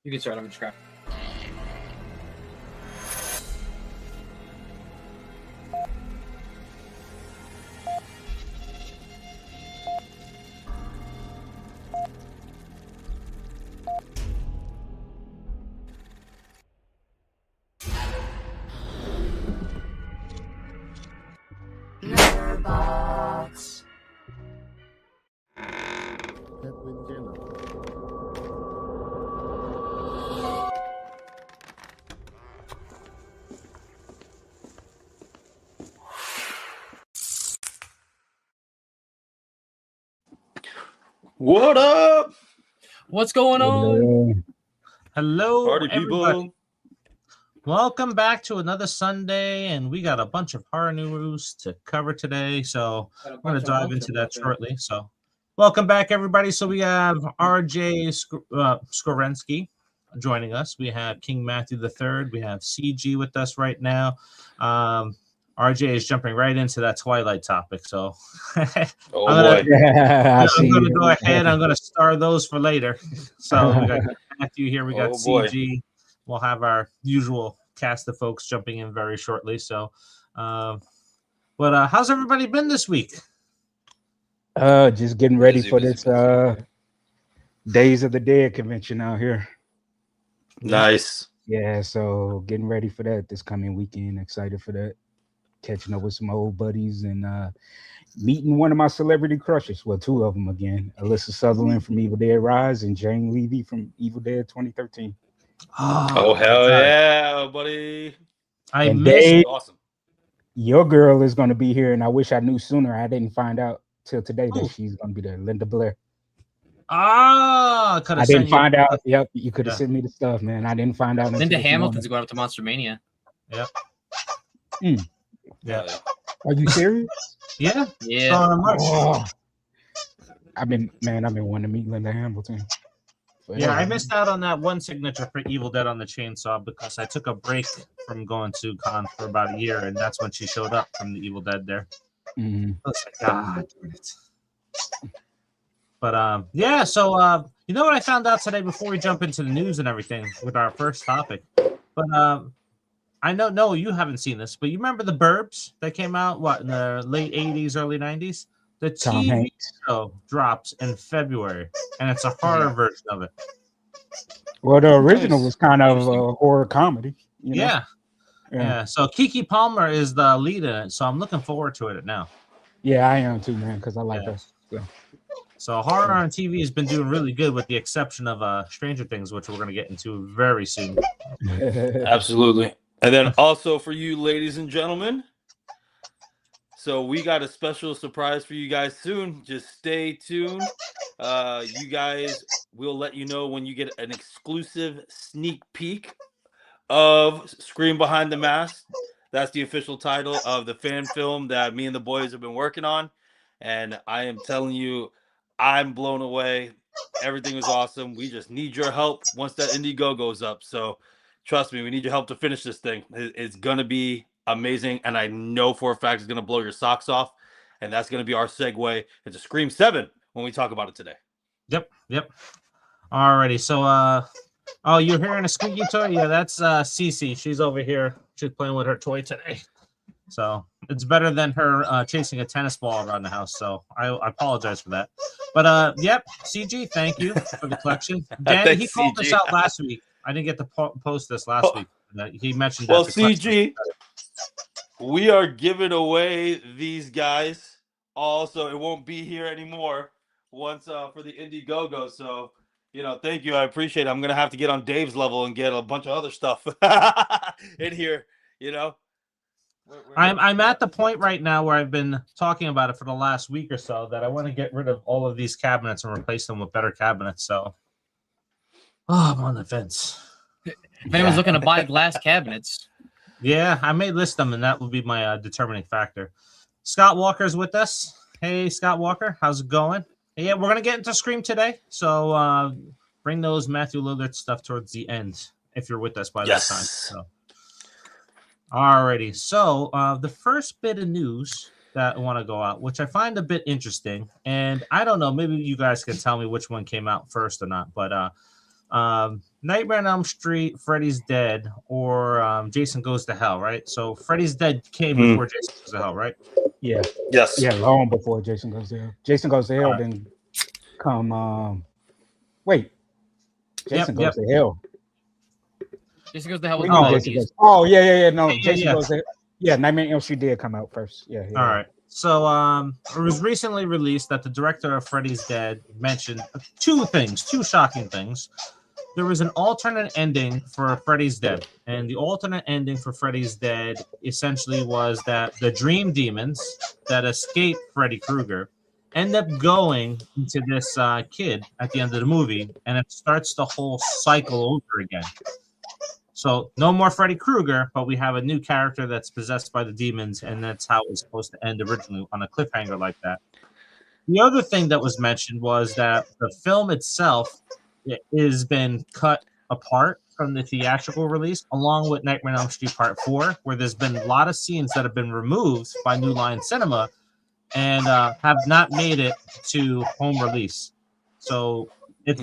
You can start. I'm just grabbing. Box. What up? What's going on? Hello, Party everybody. people. Welcome back to another Sunday, and we got a bunch of horror news to cover today. So I'm going to dive into that shortly. So welcome back, everybody. So we have RJ Skorensky joining us. We have King Matthew III. We have CG with us right now. RJ is jumping right into that Twilight topic. So Oh I'm boy. going to go ahead. I'm going to star those for later. So we got Matthew here. We got Oh, boy. CG. We'll have our usual cast of folks jumping in very shortly. So, but how's everybody been this week? Just getting ready Busy, for busy, this busy. Days of the Dead convention out here. Nice. Yeah, so getting ready for that this coming weekend. Excited for that. Catching up with some old buddies and meeting one of my celebrity crushes. Well, two of them again. Alyssa Sutherland from Evil Dead Rise and Jane Levy from Evil Dead 2013. Oh hell God. yeah, buddy. I And missed Dave, Awesome. your girl is going to be here, and I wish I knew sooner. I didn't find out till today Ooh. that she's going to be there. Linda Blair. I didn't find out. Yep, you could have Yeah. sent me the stuff, man. I didn't find out. Linda until Hamilton's going up to Monster Mania. Yeah. Are you serious? Yeah. Yeah. Oh. I've been wanting to meet Linda Hamilton. Yeah, I missed out on that one signature for Evil Dead on the Chainsaw because I took a break from going to con for about a year, and that's when she showed up from the Evil Dead there. Mm-hmm. I was like, God damn it. But yeah, so you know what I found out today before we jump into the news and everything with our first topic. But I know no, you haven't seen this, but you remember the Burbs that came out in the late 80s, early 90s? The Tom TV Hanks. show drops in February, and it's a horror version of it. Well, the original Nice. was kind of a horror comedy. You know? Yeah. So Keke Palmer is the lead in it, so I'm looking forward to it now. Yeah, I am too, man, because I like her. So horror on TV has been doing really good, with the exception of Stranger Things, which we're going to get into very soon. Absolutely. And then also for you, ladies and gentlemen. So we got a special surprise for you guys soon. Just stay tuned. You guys, we'll let you know when you get an exclusive sneak peek of Scream Behind the Mask. That's the official title of the fan film that me and the boys have been working on. And I am telling you, I'm blown away. Everything was awesome. We just need your help once that Indiegogo goes up. So trust me, we need your help to finish this thing. It's going to be amazing. And I know for a fact it's going to blow your socks off. And that's going to be our segue into Scream 7 when we talk about it today. Yep. Alrighty. So, oh, you're hearing a squeaky toy? Yeah, that's Cece. She's over here. She's playing with her toy today. So it's better than her chasing a tennis ball around the house. So I apologize for that. But yep, CG, thank you for the collection. Dan, he called this out last week. I didn't get to post this last week. He mentioned that. Well, CG, we are giving away these guys. Also, it won't be here anymore once for the Indiegogo. So, thank you. I appreciate it. I'm going to have to get on Dave's level and get a bunch of other stuff in here, I'm at the point right now where I've been talking about it for the last week or so that I want to get rid of all of these cabinets and replace them with better cabinets. So, I'm on the fence. If anyone's looking to buy glass cabinets, yeah, I may list them, and that will be my determining factor. Scott Walker's with us. Hey, Scott Walker, how's it going? Yeah, we're gonna get into Scream today, so bring those Matthew Lillard stuff towards the end if you're with us by that time. So. Alrighty, so the first bit of news that I want to go out, which I find a bit interesting, and I don't know, maybe you guys can tell me which one came out first or not, but Nightmare on Elm Street, Freddy's Dead, or Jason Goes to Hell, right? So Freddy's Dead came before Jason Goes to Hell, right? Yeah. Yes. Yeah, long before Jason Goes to Hell. Jason Goes to Hell Alright. didn't come. Wait, Jason Yep. Goes to Hell. Jason Goes to Hell was What in do the you mean 90s. Jason Goes? Oh yeah. No, Yeah, Jason yeah. Goes to Hell. Yeah, Nightmare on Elm Street did come out first. Yeah. All right. So it was recently released that the director of Freddy's Dead mentioned two shocking things. There was an alternate ending for Freddy's Dead, and the alternate ending for Freddy's Dead essentially was that the dream demons that escaped Freddy Krueger end up going into this kid at the end of the movie, and it starts the whole cycle over again. So no more Freddy Krueger, but we have a new character that's possessed by the demons, and that's how it was supposed to end originally, on a cliffhanger like that. The other thing that was mentioned was that the film itself has been cut apart from the theatrical release, along with Nightmare on Elm Street Part 4, where there's been a lot of scenes that have been removed by New Line Cinema and have not made it to home release. So it's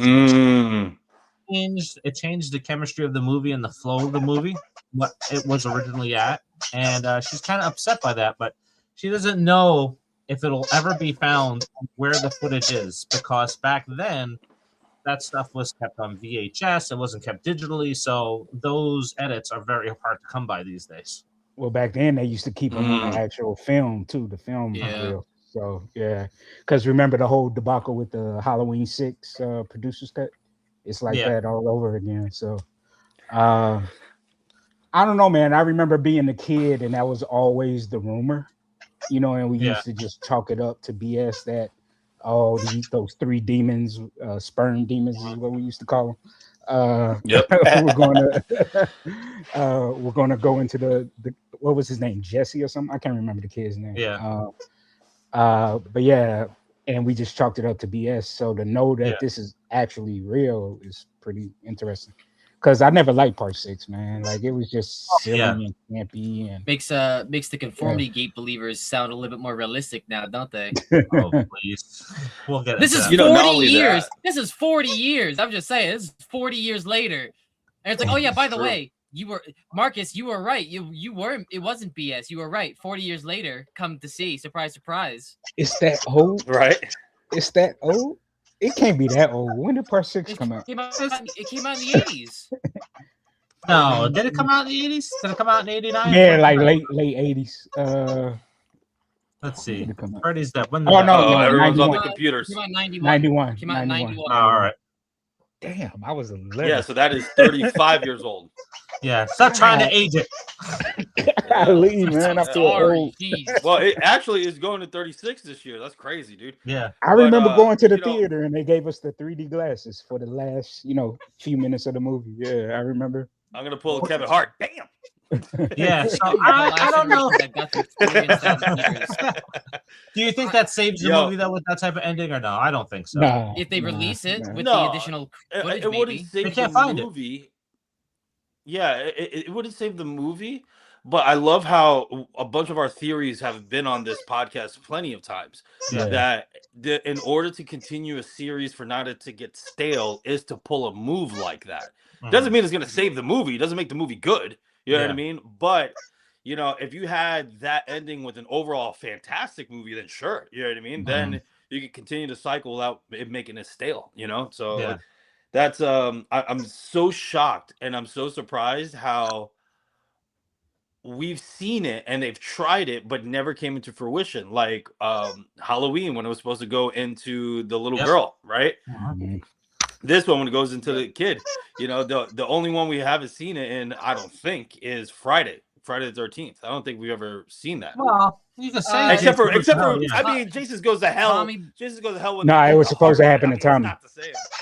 changed the chemistry of the movie and the flow of the movie, what it was originally at, and she's kind of upset by that, but she doesn't know if it'll ever be found where the footage is, because back then that stuff was kept on VHS, it wasn't kept digitally, so those edits are very hard to come by these days. Well, back then they used to keep them on the actual film too, the film reel. So yeah, because remember the whole debacle with the Halloween 6 producer's cut. It's like that all over again. So I don't know, man. I remember being a kid and that was always the rumor, and we used to just chalk it up to BS that those three demons, sperm demons is what we used to call them. we're gonna go into the what was his name, Jesse or something? I can't remember the kid's name. But yeah, and we just chalked it up to BS. So to know that this is actually real is pretty interesting. Because I never liked Part 6, man. Like, it was just silly and campy, and makes the conformity gate believers sound a little bit more realistic now, don't they? Oh, please. We'll get this is 40 years. This is 40 years. I'm just saying, this is 40 years later, and it's like, oh yeah, by the way, Marcus, you were right. You weren't. It wasn't BS. You were right. 40 years later, come to see. Surprise, surprise. It's that old, right? It's that old. It can't be that old. When did Part 6 come out? It came out in the 80s. No, did it come out in the 80s? Did it come out in 89? Yeah, like late 80s. Let's see. Freddy's Dead. When everyone's on the computers. Came out 91. Came out 91. Oh, all right. Damn, I was 11. Yeah, so that is 35 years old. Yeah, stop trying to age it. Golly, man, I feel old. Well, it actually is going to 36 this year. That's crazy, dude. Yeah, I remember going to the theater and they gave us the 3D glasses for the last, few minutes of the movie. Yeah, I remember. I'm gonna pull a Kevin Hart. Damn. Yeah, so I don't know. Do you think that saves the movie though with that type of ending, or no? I don't think so. Nah, if they release it with the additional footage, it wouldn't save they can't the find movie. Yeah, it wouldn't save the movie, but I love how a bunch of our theories have been on this podcast plenty of times. Yeah. That in order to continue a series for not it to get stale is to pull a move like that. Doesn't mean it's going to save the movie. It doesn't make the movie good. You know what I mean? But, if you had that ending with an overall fantastic movie, then sure. You know what I mean? Then you could continue to cycle without it making it stale, So that's, I'm so shocked and I'm so surprised how we've seen it and they've tried it, but never came into fruition. Like Halloween, when it was supposed to go into the little girl, right? This one, when it goes into the kid, the only one we haven't seen it in, I don't think, is Friday the 13th. I don't think we've ever seen that. Well, you can say except for I mean, Jason Goes to Hell. Jason Goes to Hell. No, it was supposed to happen to Tommy.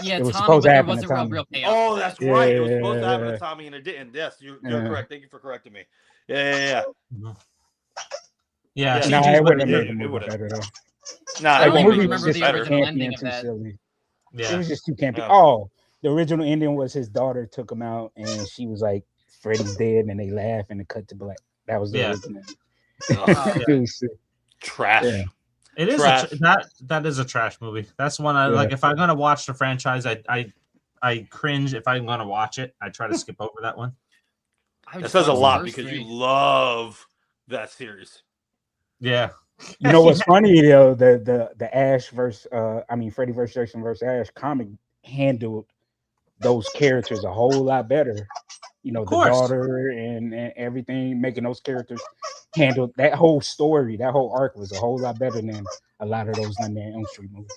Yeah, it was Tommy, supposed to happen wasn't to Tommy. real payoff. Oh, that's right. It was supposed to happen to Tommy, and it didn't. Yes, you're correct. Thank you for correcting me. Yeah. Yeah. No, it wouldn't have made the movie better though. Nah, I don't even was remember just the better. original ending of that. It was just too campy. Yeah. Oh, the original ending was his daughter took him out and she was like, Freddy's dead, and they laugh and it cut to black. That was the original. It was trash. Yeah. It is that is a trash movie. That's one I like. If I'm gonna watch the franchise, I I cringe if I'm gonna watch it. I try to skip over that one. That says a lot because you love that series. Yeah. You know what's funny though? The Ash versus Freddy versus Jason versus Ash comic handled those characters a whole lot better. You know, the daughter and everything, making those characters handle that whole story, that whole arc was a whole lot better than a lot of those Nightmare on Elm Street movies.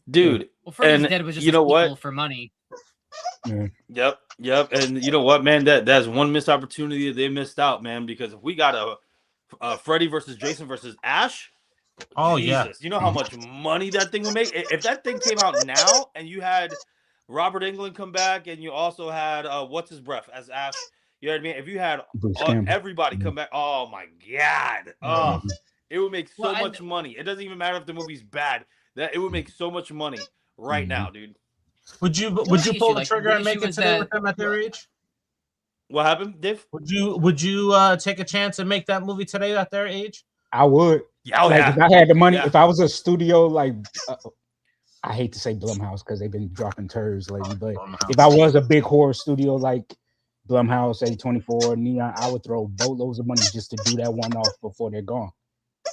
Dude, well, Freddy's Dead was just you know what? for money. Yeah. Yep. And you know what, man? That's one missed opportunity that they missed out, man. Because if we got a Freddy versus Jason versus Ash, oh Jesus, yeah, you know how much money that thing would make. If that thing came out now and you had Robert Englund come back and you also had what's his breath as Ash, you know what I mean? If you had everybody come back, oh my god, it would make so much money. It doesn't even matter if the movie's bad. That it would make so much money right now, dude. Would you pull the trigger and make it today with them at their age? What happened, Dave? Would you take a chance and make that movie today at their age? I would. Yeah, if I had the money, if I was a studio like, I hate to say Blumhouse because they've been dropping turds lately, but if I was a big horror studio like Blumhouse, A24, Neon, I would throw boatloads of money just to do that one off before they're gone.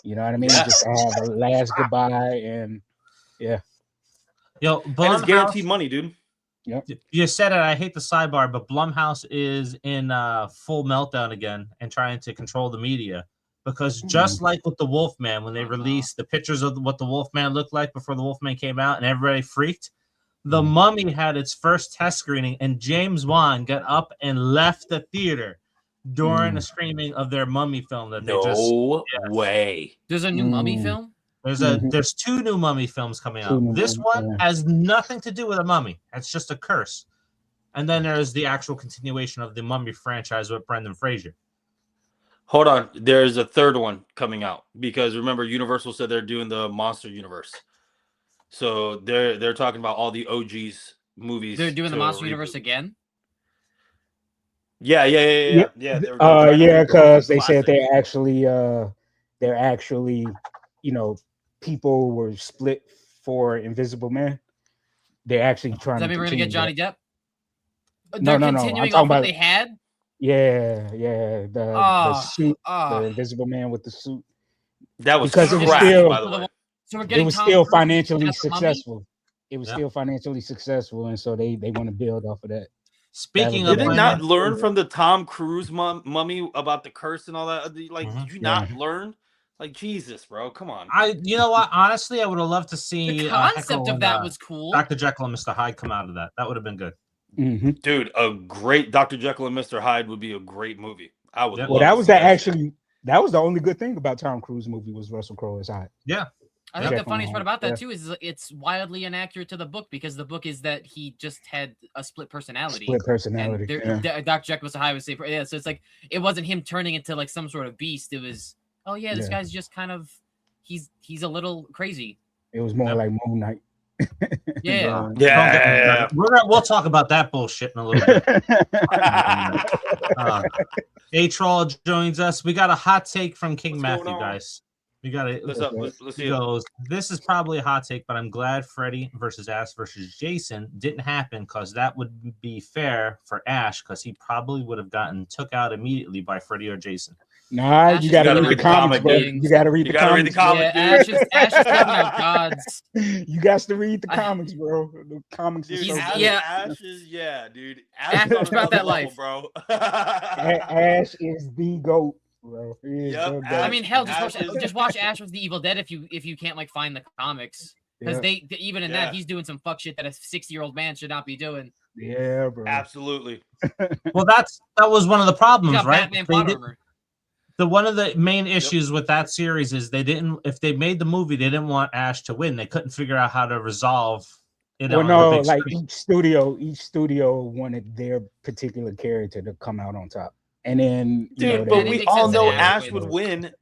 You know what I mean? Yeah. Just to have a last goodbye and yeah. Yo, Blumhouse, and it's guaranteed money, dude. Yep. You said it. I hate the sidebar, but Blumhouse is in full meltdown again and trying to control the media because just like with the Wolfman, when they released the pictures of what the Wolfman looked like before the Wolfman came out and everybody freaked, the Mummy had its first test screening and James Wan got up and left the theater during the screening of their Mummy film that they just. No way. There's a new Mummy film? There's two new Mummy films coming out. This one has nothing to do with a mummy. It's just a curse. And then there's the actual continuation of the Mummy franchise with Brendan Fraser. Hold on. There's a third one coming out because remember Universal said they're doing the monster universe. So they're talking about all the OGs movies. They're doing the monster universe again? Yeah. Because they said they're actually people were split for Invisible Man. They're actually trying to. Does that mean we're gonna get Johnny Depp? No. Continuing off what they had. Yeah. The suit, the Invisible Man with the suit. That was because crap, it was still, by the way. So we're getting it was still financially successful. It was still financially successful, and so they want to build off of that. Speaking of, did they not learn from the Tom Cruise mummy about the curse and all that? Like, did you not learn? Like, Jesus, bro, come on. You know what? Honestly, I would have loved to see the concept of that was cool. Dr. Jekyll and Mr. Hyde come out of that. That would have been good. Dude, a great Dr. Jekyll and Mr. Hyde would be a great movie. I would. Well, that was that was the only good thing about Tom Cruise movie was Russell Crowe as Hyde. Yeah. I think the funniest part about that too is it's wildly inaccurate to the book because the book is that he just had a split personality. Dr. Jekyll was Hyde was safe. Yeah, so it's like it wasn't him turning into like some sort of beast. It was this guy's just kind of he's a little crazy. It was more like Moon Knight. Yeah. We'll talk about that bullshit in a little bit. A-Troll joins us. We got a hot take from King Matthew, guys. We got it. Let's see. Goes, this is probably a hot take, but I'm glad Freddy versus Ash versus Jason didn't happen because that would be fair for Ash because he probably would have gotten took out immediately by Freddy or Jason. Nah, you gotta read the comics, bro. You gotta read the comics. Ash is talking about gods. You got to read the comics, bro. The comics. Dude, Ash is dude. Ash is about that life, bro. Ash is the GOAT, bro. I mean, hell, just watch Ash vs. the Evil Dead if you can't like find the comics because they even in that he's doing some fuck shit that a 60-year-old man should not be doing. Yeah, bro. Absolutely. Well, that was one of the problems, right? Batman plot armor. One of the main issues with that series is if they made the movie, they didn't want Ash to win. They couldn't figure out how to resolve it. Well, no, like each studio wanted their particular character to come out on top. And then but we all know Ash would win.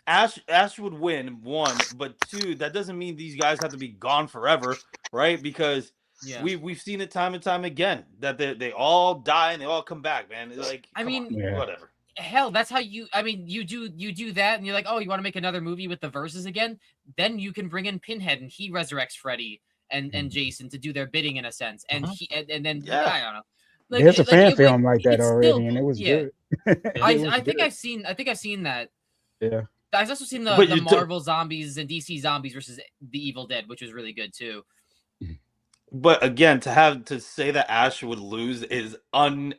Ash would win, one, but two, that doesn't mean these guys have to be gone forever, right? Because we've seen it time and time again that they all die and they all come back, man. Like, whatever. Hell, that's how you do that, and you're like, oh, you want to make another movie with the verses again? Then you can bring in Pinhead and he resurrects Freddy, and Jason to do their bidding in a sense, and and then Yeah. I don't know. There's a fan film like that it's already, still- and it was yeah. good. I think I've seen that. Yeah. I've also seen But the you Marvel zombies and DC zombies versus the Evil Dead, which was really good too. But again, to say that Ash would lose is it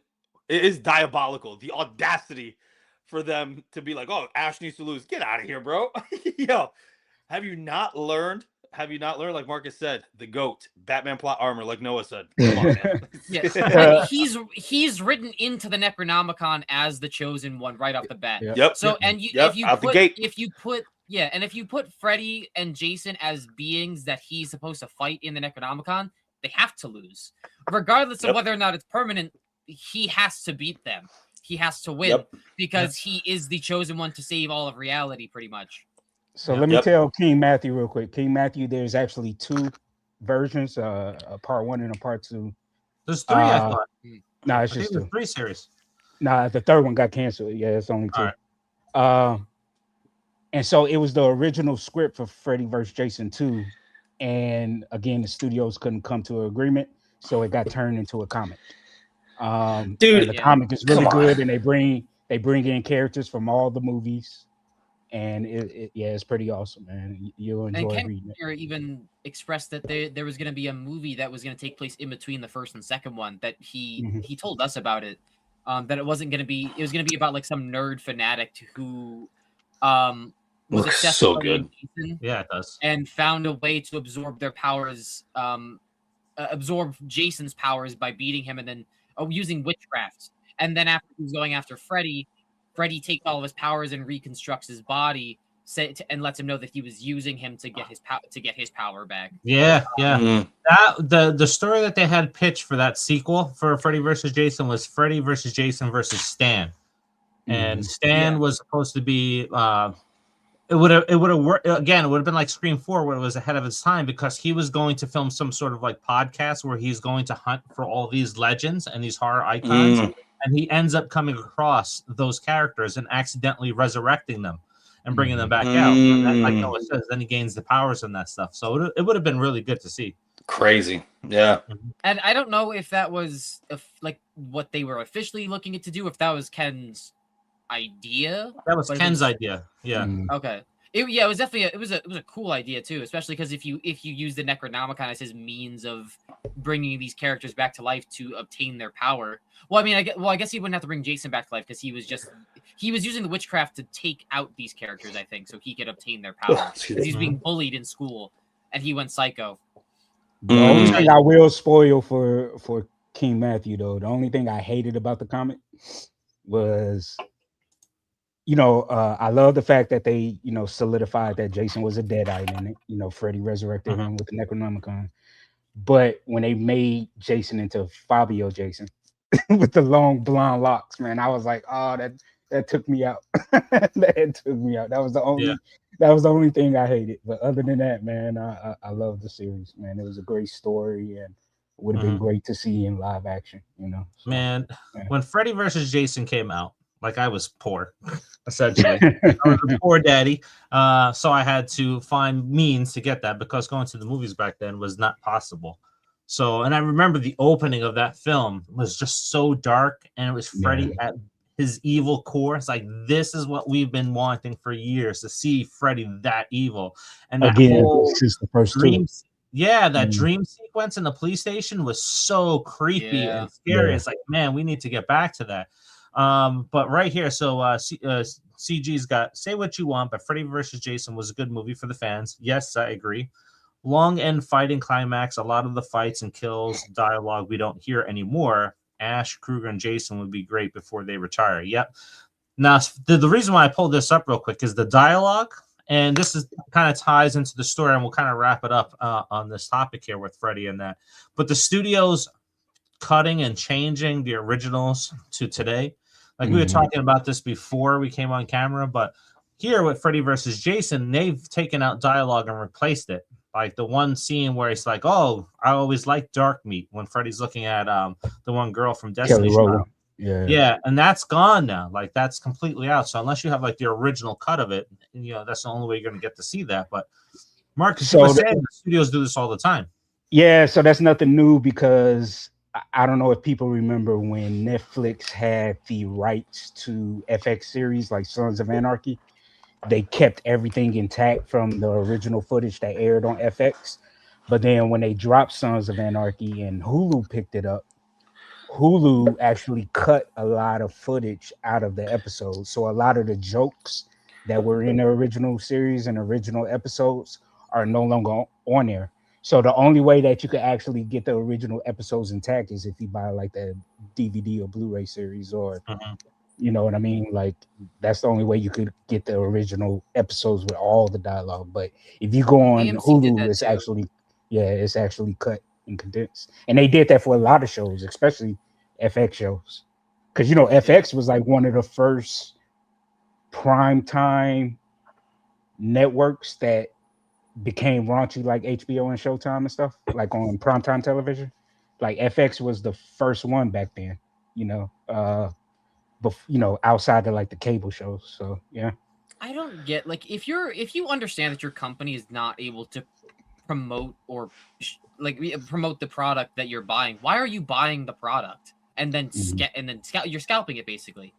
is diabolical. The audacity for them to be like, "Oh, Ash needs to lose. Get out of here, bro." Yo, have you not learned? Have you not learned, like Marcus said, the GOAT, Batman plot armor, like Noah said? Come on, man. Yeah, he's written into the Necronomicon as the chosen one right off the bat. Yep. So and Yep, out the gate. if you put Freddy and Jason as beings that he's supposed to fight in the Necronomicon, they have to lose, regardless of whether or not it's permanent. He has to beat them. He has to win because he is the chosen one to save all of reality, pretty much. So let me tell King Matthew real quick. King Matthew, there's actually 2 versions, a part 1 and a part 2. There's 3, I thought. No, it's I just think 2. 3 series. Nah, the 3rd one got canceled. Yeah, it's only 2. Right. And so it was the original script for Freddy vs. Jason 2. And again, the studios couldn't come to an agreement, so it got turned into a comic. Dude, and the comic is really come on. good, and they bring in characters from all the movies. And it's pretty awesome, man. You'll enjoy reading it. Even expressed that there was going to be a movie that was going to take place in between the first and second one. That he told us about it. That it wasn't going to be. It was going to be about like some nerd fanatic who was looks so good. Jason, Yeah, it does. and found a way to absorb their powers. Absorb Jason's powers by beating him and then using witchcraft. And then after he was going after Freddy takes all of his powers and reconstructs his body, and lets him know that he was using him to get his power back. Yeah. That the story that they had pitched for that sequel for Freddy versus Jason was Freddy versus Jason versus Stan, and Stan was supposed to be. It would have worked again. It would have been like Scream 4, where it was ahead of its time because he was going to film some sort of like podcast where he's going to hunt for all these legends and these horror icons. And he ends up coming across those characters and accidentally resurrecting them and bringing them back out. And then, like Noah says, then he gains the powers and that stuff. So it would have been really good to see. Crazy. Yeah. And I don't know if that was like what they were officially looking to do, if that was Ken's idea. That was Ken's idea. Yeah. Okay. It was definitely it was a cool idea too, especially because if you use the Necronomicon as his means of bringing these characters back to life to obtain their power. Well, I mean, I guess he wouldn't have to bring Jason back to life because he was using the witchcraft to take out these characters, I think, so he could obtain their power. Because he's being bullied in school, and he went psycho. The only thing I will spoil for King Matthew, though, the only thing I hated about the comic was, I love the fact that they, solidified that Jason was a Deadite in it. Freddy resurrected him with the Necronomicon. But when they made Jason into Fabio Jason with the long blonde locks, man, I was like, oh, that took me out. That took me out. That was the only thing I hated. But other than that, man, I love the series, man. It was a great story and would have been great to see in live action, So, man, when Freddy versus Jason came out, like I was poor, essentially. I was a poor daddy. So I had to find means to get that because going to the movies back then was not possible. So, and I remember the opening of that film was just so dark, and it was Freddy at his evil core. It's like, this is what we've been wanting for years, to see Freddy that evil. And that whole since the first dream, that dream sequence in the police station was so creepy and scary. It's like, man, we need to get back to that. But right here, so CG's got say what you want, but Freddy vs. Jason was a good movie for the fans. Yes, I agree. Long end fighting climax, a lot of the fights and kills, dialogue we don't hear anymore. Ash, Kruger, and Jason would be great before they retire. Yep. Now, the reason why I pulled this up real quick is the dialogue, and this is kind of ties into the story, and we'll kind of wrap it up on this topic here with Freddy and that. But the studio's cutting and changing the originals to today. Like we were talking about this before we came on camera, but here with Freddy versus Jason, they've taken out dialogue and replaced it. Like the one scene where it's like, "Oh, I always liked dark meat," when Freddy's looking at the one girl from Destiny. Yeah, and that's gone now. Like that's completely out. So unless you have like the original cut of it, that's the only way you're going to get to see that. But Marcus was saying the studios do this all the time. Yeah, so that's nothing new because I don't know if people remember when Netflix had the rights to FX series like Sons of Anarchy. They kept everything intact from the original footage that aired on FX. But then when they dropped Sons of Anarchy and Hulu picked it up, Hulu actually cut a lot of footage out of the episodes. So a lot of the jokes that were in the original series and original episodes are no longer on there. So the only way that you could actually get the original episodes intact is if you buy like the DVD or Blu-ray series, or you know what I mean? Like that's the only way you could get the original episodes with all the dialogue. But if you go on AMC did Hulu, that it's too. actually it's actually cut and condensed. And they did that for a lot of shows, especially FX shows. Because you know, FX was like one of the first prime time networks that became raunchy like HBO and Showtime and stuff, like on primetime television. Like FX was the first one back then, you know. But you know, outside of like the cable shows. So yeah. I don't get, like, if you understand that your company is not able to promote or promote the product that you're buying, why are you buying the product and then you're scalping it basically?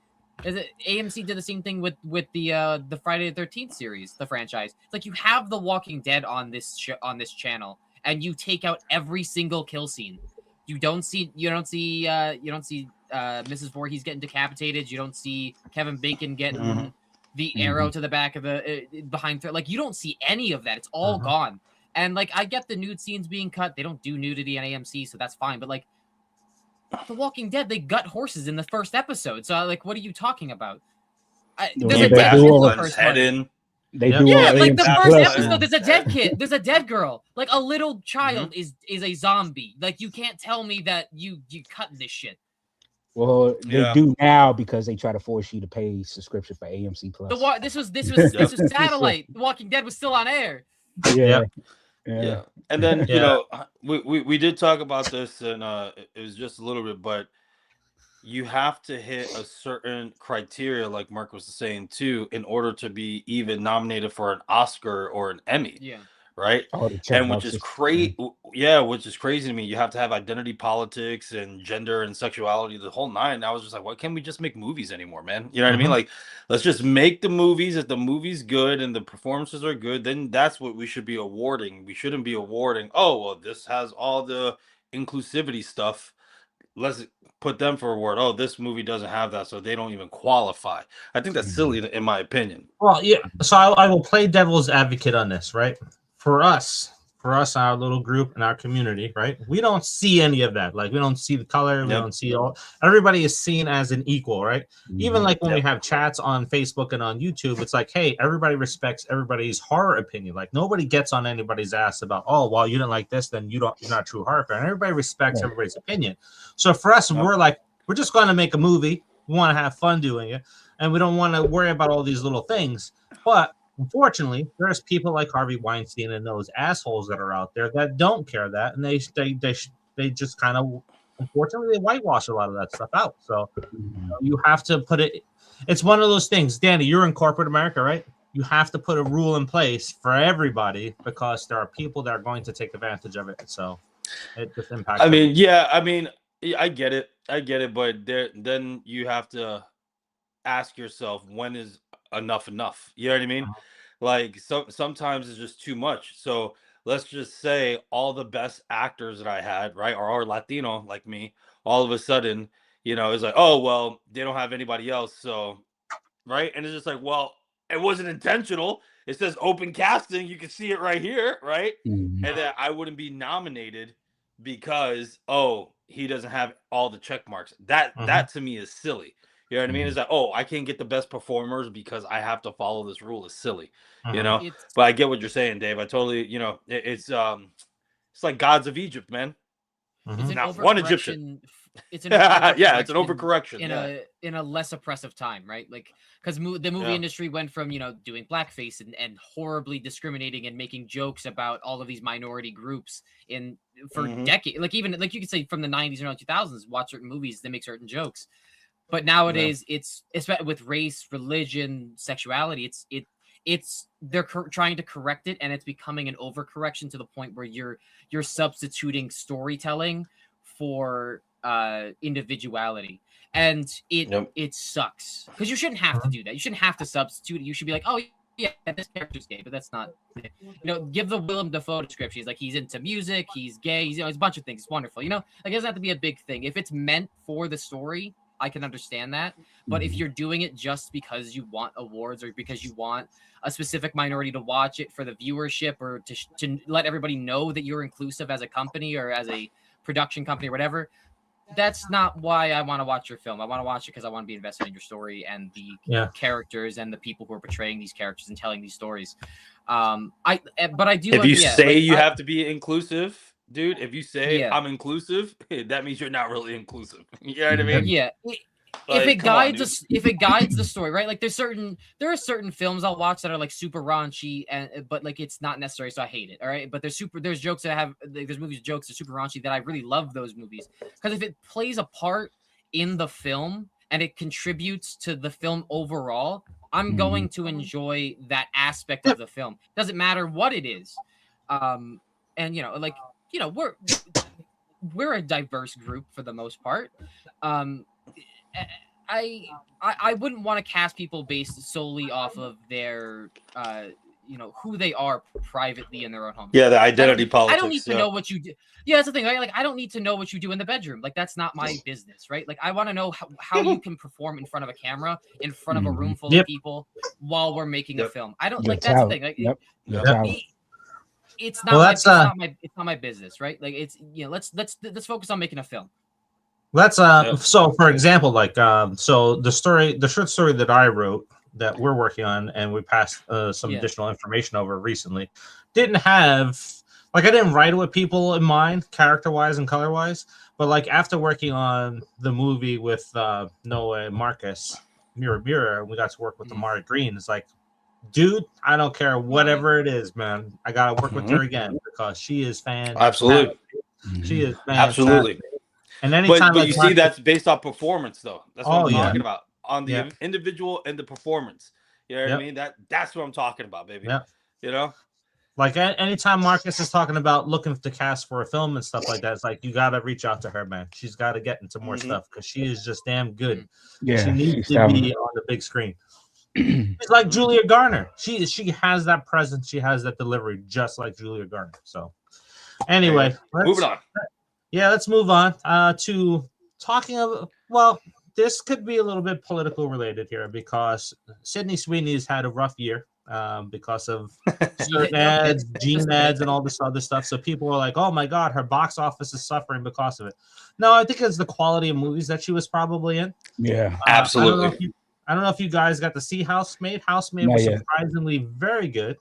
Is it AMC did the same thing with the Friday the 13th series, the franchise? It's like you have The Walking Dead on this channel and you take out every single kill scene. You don't see Mrs. Voorhees getting decapitated. You don't see Kevin Bacon getting the arrow to the back of the behind. Like, you don't see any of that. It's all gone. And like, I get the nude scenes being cut. They don't do nudity on AMC, so that's fine. But like, The Walking Dead, they gut horses in the first episode. So like, what are you talking about? There's a dead kid in the first one. They do Yeah, on like the AMC first Plus. episode, there's a dead kid, there's a dead girl, like a little child is a zombie. Like, you can't tell me that you cut this shit. Well, they do now because they try to force you to pay subscription for AMC Plus. This was satellite. The Walking Dead was still on air. Yeah. And then you know, we did talk about this, and it was just a little bit, but you have to hit a certain criteria, like Mark was saying too, in order to be even nominated for an Oscar or an Emmy. Yeah. Right. And which is crazy. Yeah, which is crazy to me. You have to have identity politics and gender and sexuality, the whole nine. And I was just like, why can't we just make movies anymore, man? You know what I mean? Like, let's just make the movies. If the movie's good and the performances are good, then that's what we should be awarding. We shouldn't be awarding, oh, well, this has all the inclusivity stuff. Let's put them for award. Oh, this movie doesn't have that, so they don't even qualify. I think that's silly, in my opinion. Well, yeah. So I will play devil's advocate on this, right? For us, our little group and our community, right? We don't see any of that. Like, we don't see the color. We don't see all. Everybody is seen as an equal, right? Even like when we have chats on Facebook and on YouTube, it's like, hey, everybody respects everybody's horror opinion. Like, nobody gets on anybody's ass about, oh, well, you didn't like this, then you're not a true horror fan. Everybody respects everybody's opinion. So for us, we're just going to make a movie. We want to have fun doing it, and we don't want to worry about all these little things. But unfortunately, there's people like Harvey Weinstein and those assholes that are out there that don't care that, and they just kind of, unfortunately, they whitewash a lot of that stuff out. So you have to put it. It's one of those things, Danny. You're in corporate America, right? You have to put a rule in place for everybody because there are people that are going to take advantage of it. So it just impacts. I mean, I get it, but then you have to ask yourself, when is enough? You know what I mean? Like, sometimes it's just too much. So let's just say all the best actors that I had, right, are Latino like me. All of a sudden, you know, it's like, oh, well, they don't have anybody else. So, right. And it's just like, well, it wasn't intentional. It says open casting. You can see it right here. Right. And then I wouldn't be nominated because, oh, he doesn't have all the check marks. That to me is silly. You know what I mean? Is that, oh, I can't get the best performers because I have to follow this rule. Is silly, you know. But I get what you're saying, Dave. I totally, you know, it's like Gods of Egypt, man. It's not one Egyptian. It's an it's an overcorrection in a less oppressive time, right? Like, because the movie industry went from, you know, doing blackface and horribly discriminating and making jokes about all of these minority groups for decades. Like, even like you could say from the 90s and early 2000s, watch certain movies that make certain jokes. But nowadays, it's with race, religion, sexuality. they're trying to correct it, and it's becoming an overcorrection to the point where you're substituting storytelling for individuality, and it sucks because you shouldn't have to do that. You shouldn't have to substitute it. You should be like, oh yeah, this character's gay, but that's not. Give the Willem Dafoe description. He's like, he's into music, he's gay, he's a bunch of things. It's wonderful. Like, it doesn't have to be a big thing. If it's meant for the story, I can understand that. But if you're doing it just because you want awards or because you want a specific minority to watch it for the viewership or to let everybody know that you're inclusive as a company or as a production company or whatever, that's not why I want to watch your film. I want to watch it because I want to be invested in your story and the characters and the people who are portraying these characters and telling these stories. But I do. If you say you have to be inclusive, dude, if you say I'm inclusive, that means you're not really inclusive. You know what I mean? Yeah. If it guides the story, right? Like there are certain films I'll watch that are like super raunchy, but like it's not necessary, so I hate it. All right, but there's jokes that have there's movies jokes that are super raunchy that I really love those movies because if it plays a part in the film and it contributes to the film overall, I'm going to enjoy that aspect of the film. Doesn't matter what it is, and we're a diverse group for the most part. I wouldn't want to cast people based solely off of their who they are privately in their own home. Yeah, the identity politics. I don't need to know what you do. Yeah, that's the thing, right? Like I don't need to know what you do in the bedroom. Like that's not my business, right? Like I want to know how you can perform in front of a camera, in front of a room full of people while we're making a film. I don't like that's the thing. Like, it's not my business, right? Like it's let's focus on making a film. Let's so for example, like so the short story that I wrote that we're working on and we passed some additional information over recently didn't have I didn't write it with people in mind, character wise and color wise, but like after working on the movie with Noah and Marcus, Mirror, we got to work with Amara Green. It's like, dude, I don't care whatever it is, man. I gotta work with her again because she is fantastic. Absolutely. She is fantastic. Absolutely. And anytime, but you see, that's based on performance, though. That's what I'm talking about. On the individual and the performance. You know what I mean? That's what I'm talking about, baby. Yeah. You know? Like anytime Marcus is talking about looking to cast for a film and stuff like that, it's like you gotta reach out to her, man. She's gotta get into more stuff because she is just damn good. Yeah, she needs to be on the big screen. She's like Julia Garner. She has that presence, she has that delivery, just like Julia Garner. So anyway, moving on. Yeah, let's move on to talking about, well, this could be a little bit political related here because Sydney Sweeney's had a rough year because of certain ads, gene ads, and all this other stuff. So people are like, oh my God, her box office is suffering because of it. No, I think it's the quality of movies that she was probably in. Yeah, absolutely. I don't know if you guys got to see Housemaid. Housemaid was surprisingly very good,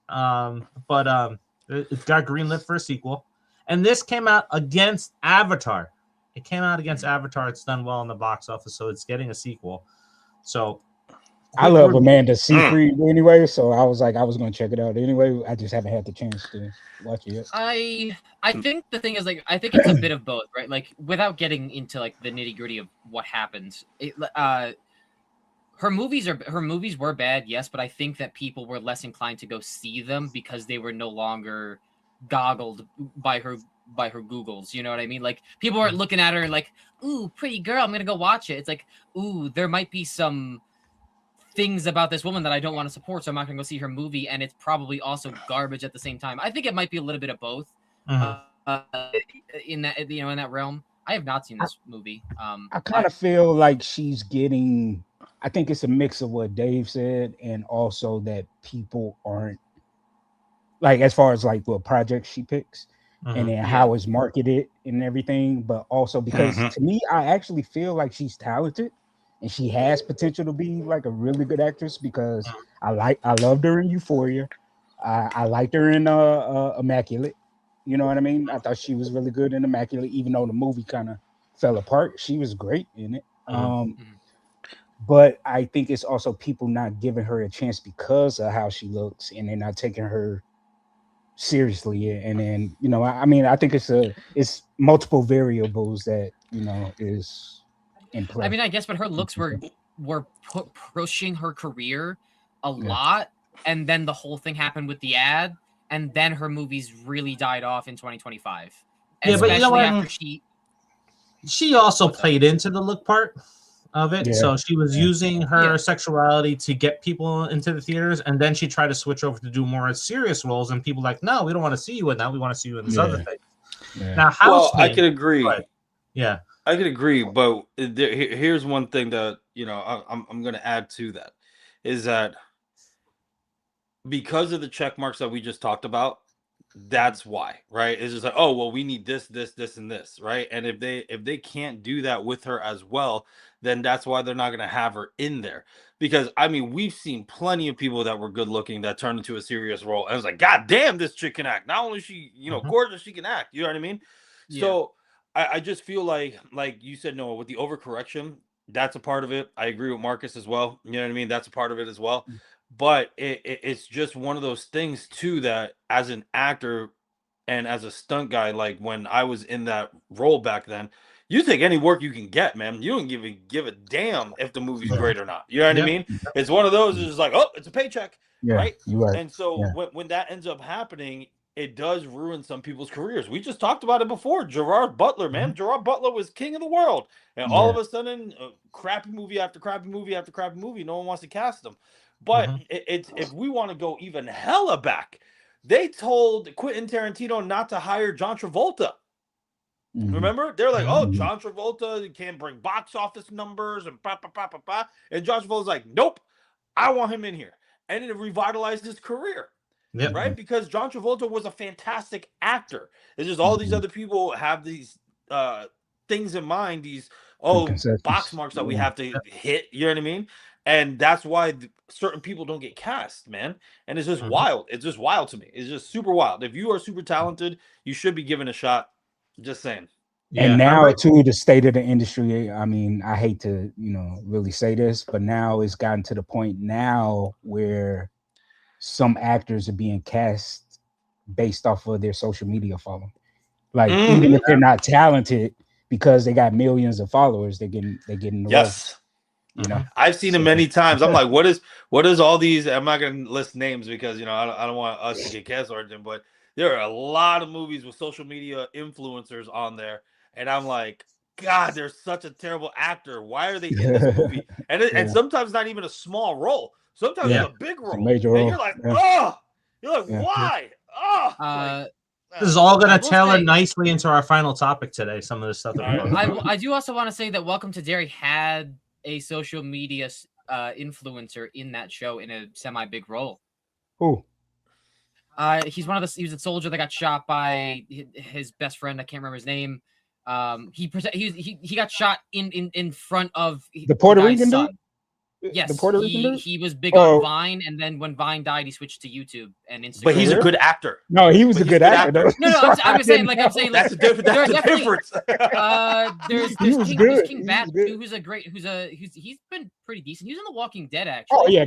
but it got greenlit for a sequel. And this came out against Avatar. It came out against Avatar. It's done well in the box office, so it's getting a sequel. So I love Amanda Seyfried anyway, so I was like, I was going to check it out anyway. I just haven't had the chance to watch it yet. I think the thing is, like, I think it's a bit of both, right? Like, without getting into like the nitty gritty of what happens, her movies were bad, yes, but I think that people were less inclined to go see them because they were no longer goggled by her Googles, you know what I mean? Like people are looking at her like, ooh, pretty girl, I'm gonna go watch it. It's like, ooh, there might be some things about this woman that I don't want to support, so I'm not gonna go see her movie, and it's probably also garbage at the same time. I think it might be a little bit of both in that in that realm. I have not seen this movie. I kind of feel like she's getting, I think it's a mix of what Dave said and also that people aren't like, as far as like what projects she picks and then how it's marketed and everything, but also because to me, I actually feel like she's talented and she has potential to be like a really good actress because I loved her in Euphoria. I liked her in Immaculate. You know what I mean? I thought she was really good in Immaculate, even though the movie kind of fell apart. She was great in it. But I think it's also people not giving her a chance because of how she looks and they're not taking her seriously. And then, I mean, I think it's multiple variables that, is in play. I mean, I guess, but her looks were pushing her career a lot and then the whole thing happened with the ad, and then her movies really died off in 2025. Yeah, but you know what? After she also played into the look part of it. Yeah. So she was using her sexuality to get people into the theaters, and then she tried to switch over to do more serious roles, and people like, no, we don't want to see you in that. We want to see you in this other thing. Yeah. Now, I could agree. Yeah, I could agree, but here's one thing that I'm going to add to that is that because of the check marks that we just talked about, that's why, right? It's just like, oh well, we need this, and this, right? And if they can't do that with her as well, then that's why they're not going to have her in there. Because I mean, we've seen plenty of people that were good looking that turned into a serious role, and it's like, God damn, this chick can act. Not only is she gorgeous, she can act. You know what I mean? Yeah. So I just feel like you said, Noah, with the overcorrection, that's a part of it. I agree with Marcus as well. You know what I mean? That's a part of it as well. But it's just one of those things too, that as an actor and as a stunt guy, like when I was in that role back then, you take any work you can get, man. You don't give a damn if the movie's great or not. You know what I mean? It's one of those. It's just like, oh, it's a paycheck, right? Right. And so when that ends up happening, it does ruin some people's careers. We just talked about it before. Gerard Butler, man. Gerard Butler was king of the world, and all of a sudden, crappy movie after crappy movie after crappy movie, no one wants to cast him. But it's if we want to go even hella back, they told Quentin Tarantino not to hire John Travolta. Remember? They're like, oh, John Travolta can't bring box office numbers and pa pa pa pa pa. And John Travolta's like, nope, I want him in here. And it revitalized his career. Right? Because John Travolta was a fantastic actor. It's just all these other people have these things in mind, these box marks that we have to hit. You know what I mean? And that's why certain people don't get cast, man. And it's just wild. It's just wild to me. It's just super wild. If you are super talented, you should be given a shot. Just saying. And now, too, the state of the industry, I mean, I hate to, really say this, but now it's gotten to the point now where some actors are being cast based off of their social media following. Like, even if they're not talented, because they got millions of followers, they're getting the yes. role. I've seen it many times. I'm like, what is all these? I'm not going to list names because I don't want us to get canceled or anything, but there are a lot of movies with social media influencers on there, and I'm like, God, they're such a terrible actor. Why are they in this movie? And sometimes not even a small role. Sometimes it's a big role. Major role. And you're like, oh, why? Oh. This is all going to tailor nicely into our final topic today. Some of the stuff that I do also want to say that Welcome to Derry had a social media influencer in that show in a semi-big role. Who? He was a soldier that got shot by his best friend. I can't remember his name. He got shot in front of the Puerto Rican son. dude. Yes, the Puerto Rican dude? He was big on Vine, and then when Vine died, he switched to YouTube and Instagram. But he's a good actor. No, he was a good actor. No, I'm saying that's the difference. There's King Bat too, he's been pretty decent. He was in The Walking Dead, actually. Oh yeah,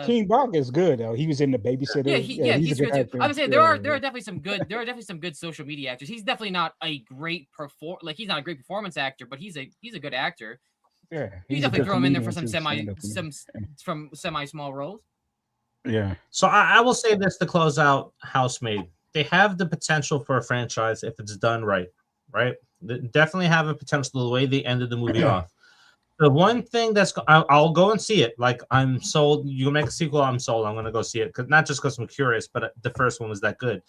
King Bach is good though. He was in The Babysitter. He's good too. I would say there are definitely some good social media actors. He's definitely not a great he's not a great performance actor, but he's a good actor. Yeah, you definitely throw him in there for some semi small roles. Yeah. So I will say this to close out Housemaid. They have the potential for a franchise if it's done right. They definitely have a potential the way they ended the movie off. The one thing I'll go and see it. Like, I'm sold. You make a sequel, I'm sold. I'm going to go see it. Not just because I'm curious, but the first one was that good.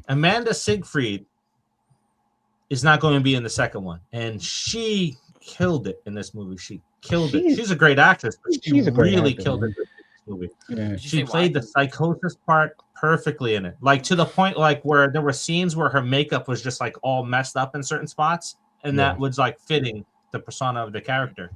Amanda Seyfried is not going to be in the second one. And she killed it in this movie. She killed it. She's a great actress, but she really killed it in this movie. Yeah. She played the psychosis part perfectly in it. Like, to the point like where there were scenes where her makeup was just like all messed up in certain spots, and that was like fitting the persona of the character.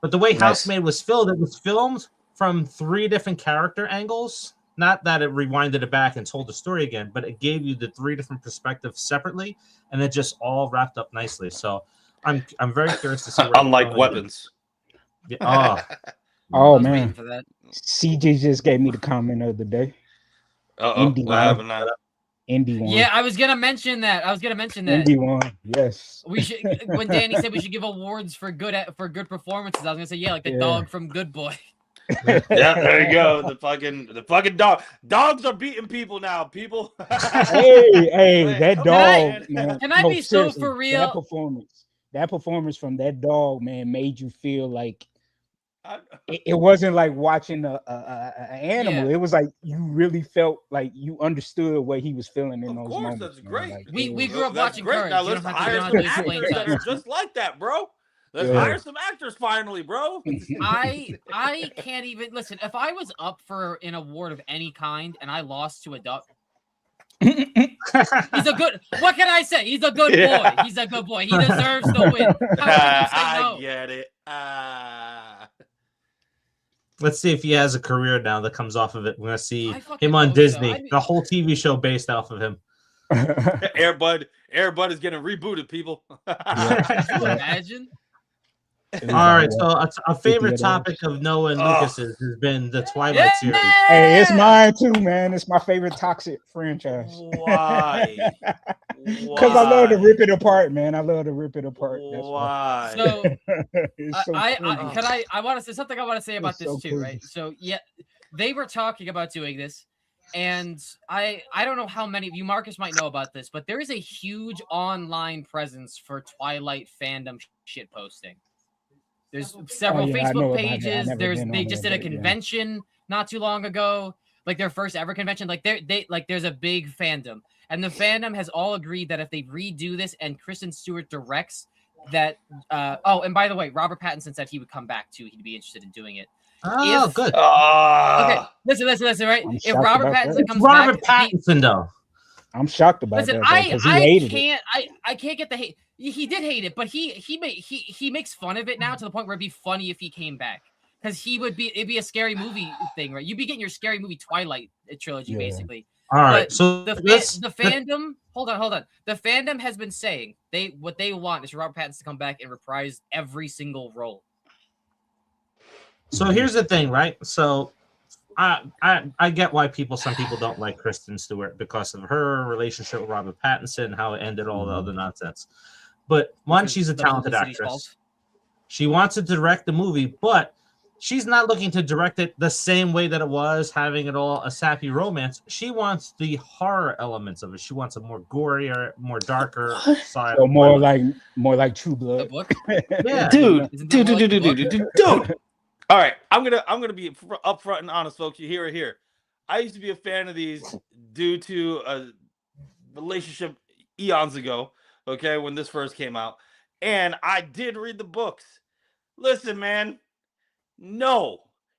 But the way Housemaid was filmed, it was filmed from 3 different character angles. Not that it rewinded it back and told the story again, but it gave you the 3 different perspectives separately, and it just all wrapped up nicely. So I'm very curious to see. Unlike Weapons. Oh man, CJ just gave me the comment of the day. Indie one. Yeah, I was gonna mention that. Indie one, yes. We should. When Danny said we should give awards for good performances, I was gonna say like the dog from Good Boy. Yeah, there you go. The fucking dogs are beating people now. People. Hey, that come dog, on, man. Can I No, be so seriously, for real? that performance from that dog, man, made you feel like I- it wasn't like watching a animal. Yeah. It was like you really felt like you understood what he was feeling in Of those course, moments. that's Man. great. Like, We grew up That's watching great. Now Courage. You let's don't hire have some to explain actors to that us. are just like that, bro. Let's Yeah. hire some actors finally, bro. I can't even listen. If I was up for an award of any kind and I lost to a duck, he's a good. What can I say? He's a good Yeah. boy. He's a good boy. He deserves the win. How could you say I no? get it. Let's see if he has a career now that comes off of it. We're gonna see I fucking him on hope so. Disney. I mean- The whole TV show based off of him. Airbud is getting rebooted, people. Could you imagine? All right, so a favorite topic of Noah and Lucas's has been the Twilight series. Hey, it's mine too, man. It's my favorite toxic franchise. Why? Because I love to rip it apart, man. I love to rip it apart. That's Why? So It's so I crazy. want to say something I want to say about It's this so too, right? crazy. So yeah, they were talking about doing this, and I don't know how many of you, Marcus, might know about this, but there is a huge online presence for Twilight fandom shit posting. There's several yeah, I know Facebook about it. I pages. never They been just on did a there, but yeah. convention not too long ago, like their first ever convention. Like there's a big fandom, and the fandom has all agreed that if they redo this and Kristen Stewart directs that. Oh, and by the way, Robert Pattinson said he would come back too. He'd be interested in doing it. Oh, good. Okay, listen, right? I'm If shocked Robert about Pattinson that. comes Robert back, Pattinson, though. I'm shocked about listen, that because he hated it. I can't get the hate. He did hate it, but he makes fun of it now to the point where it'd be funny if he came back, because it'd be a scary movie thing, right? You'd be getting your scary movie Twilight trilogy, Yeah. basically. All right, But so the fandom, hold on. The fandom has been saying what they want is Robert Pattinson to come back and reprise every single role. So here's the thing, right? So I get why some people don't like Kristen Stewart because of her relationship with Robert Pattinson and how it ended, all the other nonsense. But one, she's a talented actress. She wants to direct the movie, but she's not looking to direct it the same way that it was, having it all a sappy romance. She wants the horror elements of it. She wants a more gorier, more darker side. So more like True The Blood. book, Yeah, dude. All right, I'm gonna be upfront and honest, folks. You hear it here. I used to be a fan of these due to a relationship eons ago. Okay, when this first came out, and I did read the books. Listen, man, no,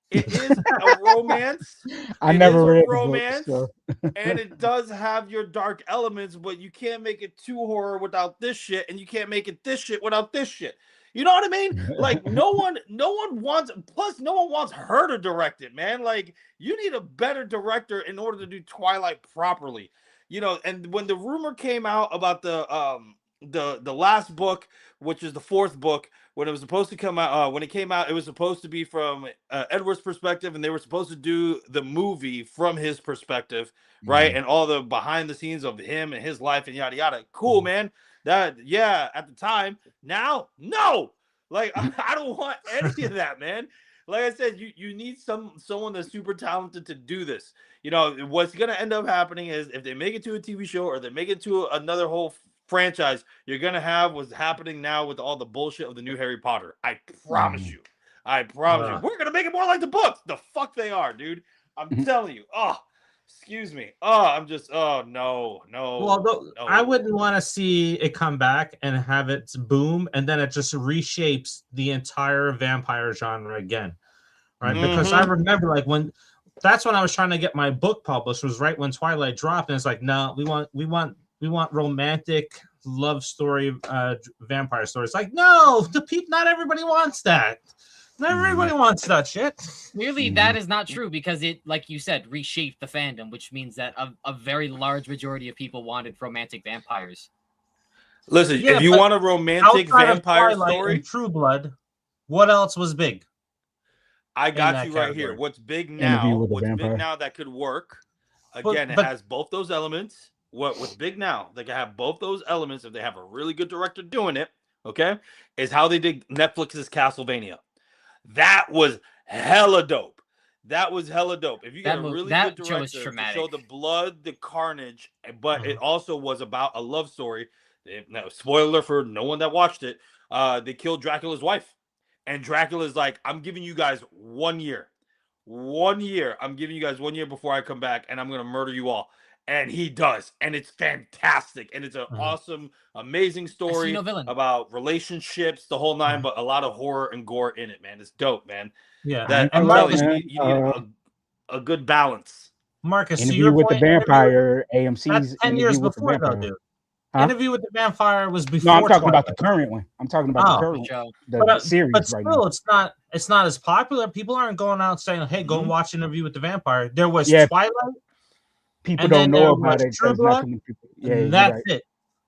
it is a romance. I It never is a read romance, the book, so. and it does have your dark elements, but you can't make it too horror without this shit, and you can't make it this shit without this shit. You know what I mean? Like no one wants. Plus, no one wants her to direct it, man. Like you need a better director in order to do Twilight properly. You know, and when the rumor came out about the last book, which is the fourth book, when it was supposed to come out, when it came out, it was supposed to be from Edward's perspective, and they were supposed to do the movie from his perspective, right? And all the behind the scenes of him and his life and yada yada. Cool, man. That at the time. Now, no, like I don't want any of that, man. Like I said, you need someone that's super talented to do this. You know what's gonna end up happening is if they make it to a TV show or they make it to another whole franchise, you're gonna have what's happening now with all the bullshit of the new Harry Potter. I promise you. I promise you. We're gonna make it more like the books. The fuck they are, dude. I'm telling you. Oh, excuse me. Oh, I'm just. Oh no. Well, no. I wouldn't want to see it come back and have it boom, and then it just reshapes the entire vampire genre again, right? Because I remember, like that's when I was trying to get my book published. Was right when Twilight dropped, and it's like, no, we want romantic love story, vampire stories. Like, no, not everybody wants that. Not everybody wants that shit. Clearly, that is not true because it, like you said, reshaped the fandom, which means that a very large majority of people wanted romantic vampires. Listen, if you want a romantic vampire story, and True Blood, what else was big? I got you right here. What's big now? What's big now that could work? Again, it has both those elements. What's big now? They can have both those elements if they have a really good director doing it. Okay, is how they did Netflix's Castlevania. That was hella dope. That was hella dope. If you get a really good that show was director to traumatic. show the blood, the carnage, but it also was about a love story. No, spoiler for no one that watched it. They killed Dracula's wife. And Dracula's like, I'm giving you guys 1 year. 1 year. I'm giving you guys 1 year before I come back, and I'm going to murder you all. And he does. And it's fantastic. And it's an awesome, amazing story about relationships, the whole nine, but a lot of horror and gore in it, man. It's dope, man. Yeah. That, I'm telling you, you need a good balance. Marcus, Interview with the Vampire, AMC's 10 years Interview with the before, though, Vampire. dude. Huh? Interview with the Vampire was before. No, I'm talking Twilight. about the current one. I'm talking about the current show. The series but right still, now. it's not as popular. People aren't going out saying, "Hey, go watch Interview with the Vampire." There was Yeah. Twilight. People and don't then know there about was it. True Because not Blood, too many people. and Yeah, that's right. it.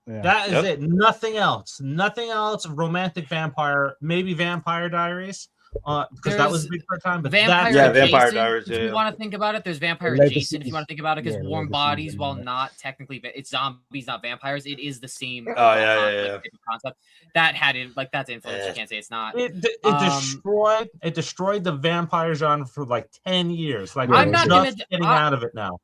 Yeah. That is it. Nothing else. Nothing else. Romantic vampire. Maybe Vampire Diaries. Because that was big for a time. But Vampire Vampire Jason, Diaries. if you want to think about it, there's Vampire Jason. If you want to think about it, because warm bodies, while not technically, it's zombies, not vampires. It is the same. Concept that had it like that's influence. You can't say it's not. It destroyed the vampire genre for like 10 years. Like I'm not just getting out of it now.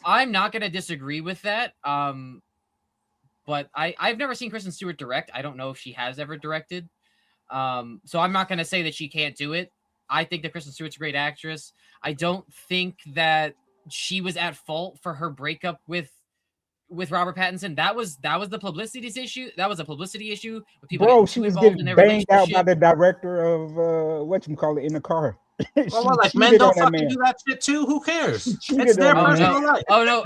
I'm not gonna disagree with that. But I've never seen Kristen Stewart direct. I don't know if she has ever directed. So I'm not going to say that she can't do it. I think that Kristen Stewart's a great actress. I don't think that she was at fault for her breakup with Robert Pattinson. That was the publicity issue. That was a publicity issue. With people Bro, she was getting banged out by the director of whatchamacallit in the car. Well, like men don't fucking do that shit too. Who cares? It's their personal life. Oh no!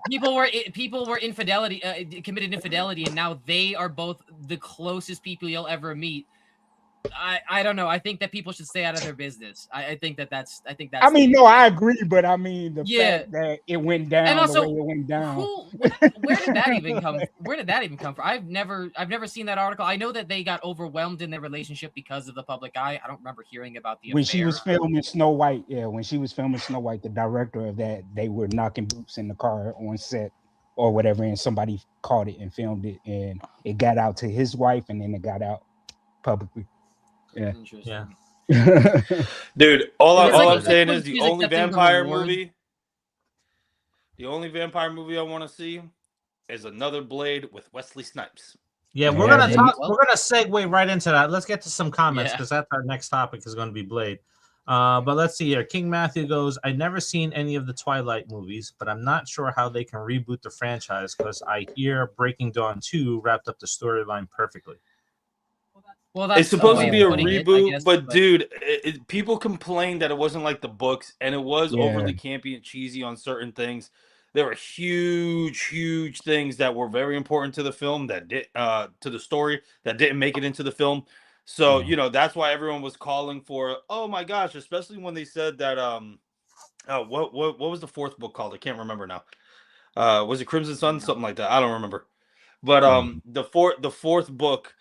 People were infidelity, committed infidelity, and now they are both the closest people you'll ever meet. I don't know. I think that people should stay out of their business. I think that's. I mean, no, I agree, but I mean the fact that it went down and also, the way it went down. Where did that even come? Where did that even come from? I've never seen that article. I know that they got overwhelmed in their relationship because of the public eye. I don't remember hearing about the when affair. she was filming Snow White. Yeah, when she was filming Snow White, the director of that, they were knocking boots in the car on set or whatever, and somebody caught it and filmed it, and it got out to his wife, and then it got out publicly. Yeah. Dude, all I'm saying is the only vampire movie I want to see is another Blade with Wesley Snipes. Yeah, we're gonna segue right into that. Let's get to some comments because that's our next topic is going to be Blade. But let's see here. King Matthew goes, I've never seen any of the Twilight movies, but I'm not sure how they can reboot the franchise because I hear Breaking Dawn 2 wrapped up the storyline perfectly. Well, it's supposed to be a reboot, but dude, people complained that it wasn't like the books, and it was overly campy and cheesy on certain things. There were huge things that were very important to the film that did to the story that didn't make it into the film. So that's why everyone was calling for. Oh my gosh, especially when they said that what was the fourth book called? I can't remember now. Was it Crimson Sun? Something like that. I don't remember. But the fourth book.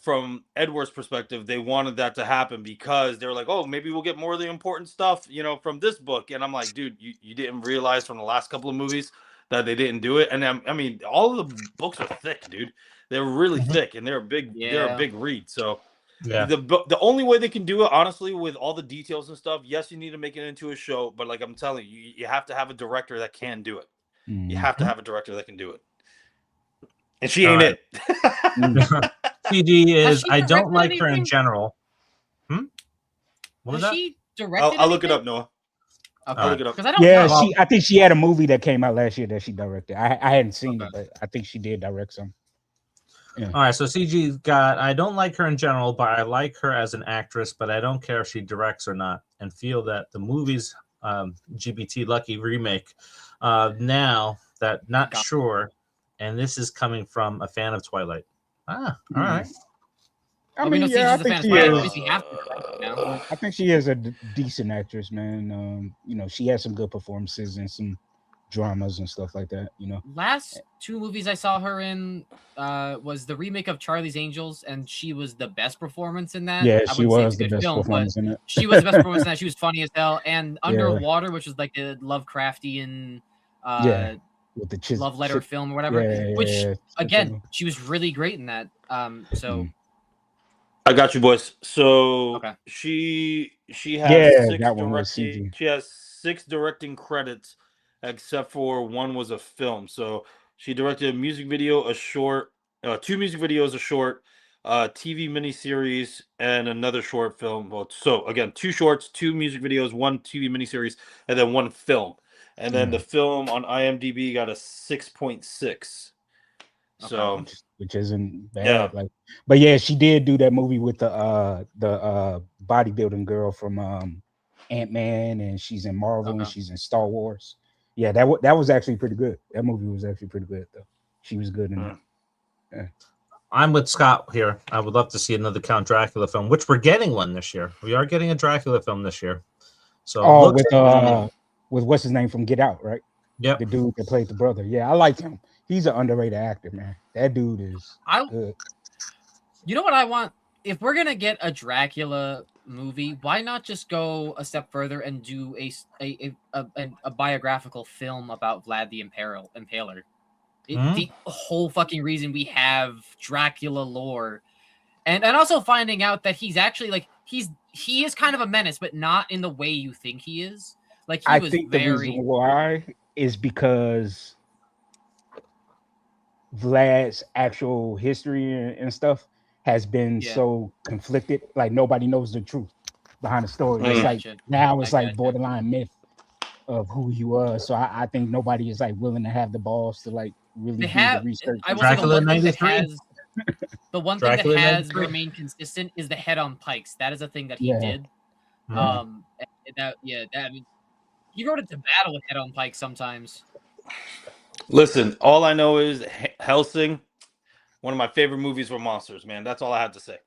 From Edward's perspective, they wanted that to happen because they were like, oh, maybe we'll get more of the important stuff, from this book. And I'm like, dude, you didn't realize from the last couple of movies that they didn't do it. And I mean, all of the books are thick, dude. They're really thick and they're a big read. So the only way they can do it, honestly, with all the details and stuff, yes, you need to make it into a show. But like I'm telling you, you have to have a director that can do it. You have to have a director that can do it. And she ain't it. CG is I don't like her in general. What was that? She directed I'll look it up, Noah. Okay. I'll look it up. I think she had a movie that came out last year that she directed. I hadn't seen it, but I think she did direct some. Yeah. All right, so CG got I don't like her in general, but I like her as an actress, but I don't care if she directs or not, and feel that the movie's GBT Lucky remake now that not sure, and this is coming from a fan of Twilight. All right. I mean, I think she is. I think she is a decent actress, man. She has some good performances and some dramas and stuff like that. Last two movies I saw her in was the remake of Charlie's Angels, and she was the best performance in that. Yeah, she was the best performance in it. She was the best performance in that. She was funny as hell. And Underwater, which was like the Lovecraftian. With the love letter film or whatever, again, she was really great in that. I got you, boys. So Okay. she Yeah, has that one was CG. She has 6 directing credits, except for one was a film. So she directed a music video, a short, 2 music videos, a short, TV miniseries, and another short film. Well, so again, 2 shorts, 2 music videos, 1 TV miniseries, and then 1 film. And then the film on IMDb got a 6.6. So which isn't bad. Yeah. Like, but yeah, she did do that movie with the bodybuilding girl from Ant-Man, and she's in Marvel and she's in Star Wars. Yeah, that was actually pretty good. That movie was actually pretty good though. She was good in it. Yeah. I'm with Scott here. I would love to see another Count Dracula film, which we're getting one this year. We are getting a Dracula film this year. So with what's his name from Get Out, right? Yep. The dude that played the brother. Yeah, I like him. He's an underrated actor, man. That dude is good. You know what I want? If we're gonna get a Dracula movie, why not just go a step further and do a biographical film about Vlad the Impaler? The whole fucking reason we have Dracula lore, and also finding out that he's actually like he is kind of a menace, but not in the way you think he is. Like I think the reason why is because Vlad's actual history and stuff has been so conflicted. Like nobody knows the truth behind the story. It's like now it's like borderline myth of who he was. So I think nobody is like willing to have the balls to like really do the research. Dracula 93. The one thing that has remained consistent is the head on pikes. That is a thing that he did. I mean, he rode into battle with head on pikes sometimes. Listen, all I know is Helsing, one of my favorite movies for monsters, man. That's all I have to say.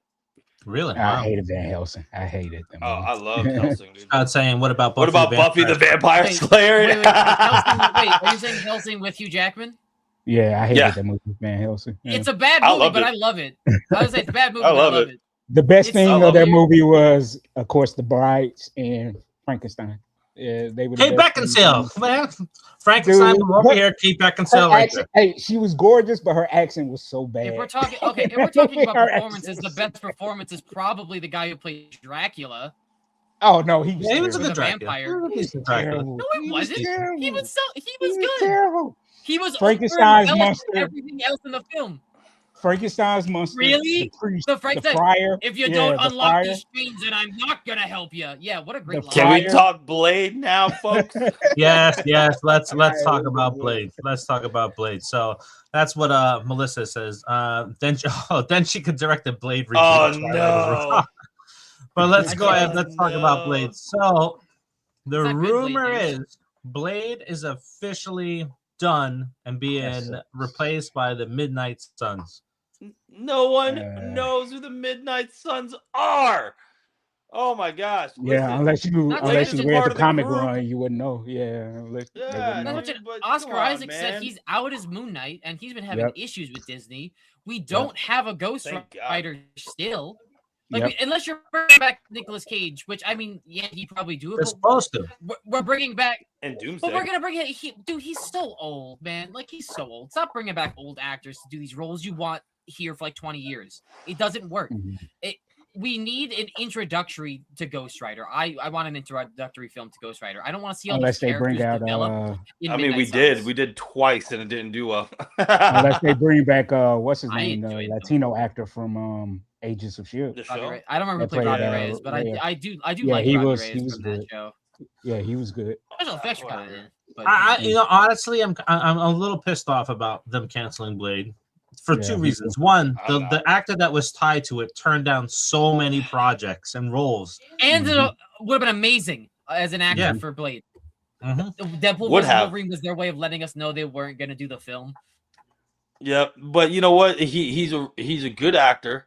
Really? I hated Van Helsing. I hated them. Oh, I love Helsing, dude. I'm saying, what about Buffy, Buffy the Vampire Slayer? Wait, are you saying Helsing with Hugh Jackman? Yeah, I hated that movie, Van Helsing. Yeah. It's a bad movie, but I love it. I would say it's a bad movie, but I love it. The best thing of that movie was, of course, The Brides and Frankenstein. Yeah, they were. Kate Beckinsale, man. Frankenstein over here. Kate Beckinsale, right there. Hey, she was gorgeous, but her accent was so bad. If we're talking about performances, the best performance is probably the guy who played Dracula. Oh no, he was a good vampire. No, it wasn't. He was good. Terrible. He was Frankenstein's monster. Everything else in the film. Frankenstein's monster. Really? The friar. If you don't unlock these chains, then I'm not gonna help you. Yeah, what a great line. Can we talk Blade now, folks? yes. Let's talk about Blade. Let's talk about Blade. So that's what Melissa says. Then she could direct a Blade reboot. Oh no! But let's go ahead. Let's talk about Blade. So the rumor is Blade is officially done and being replaced by the Midnight Suns. No one knows who the Midnight Suns are. Oh my gosh! Yeah, unless you read the comic run, you wouldn't know. Oscar Isaac said he's out as Moon Knight, and he's been having issues with Disney. We don't have a Ghost Rider still. Unless you're bringing back Nicolas Cage, which I mean, he probably do it. They're supposed to. We're bringing back and Doomsday. But we're gonna bring it. He's so old, man. Like he's so old. Stop bringing back old actors to do these roles you want here for like 20 years. It doesn't work. We need an introductory to Ghost Rider. I want an introductory film to Ghost Rider. I don't want to see all these characters develop. I mean, we did twice and it didn't do well. Unless they bring back what's his name, the Latino actor from Agents of S.H.I.E.L.D. I don't remember who played Roddy Reyes, but I do like he Roddy was Reyes from good. that show. Yeah, he was good. Special effects kind of. Honestly, I'm a little pissed off about them canceling Blade for two reasons. One, the actor that was tied to it turned down so many projects and roles, and it would have been amazing as an actor for Blade. Deadpool vs. Wolverine was their way of letting us know they weren't going to do the film. Yeah, but you know what? He's a good actor.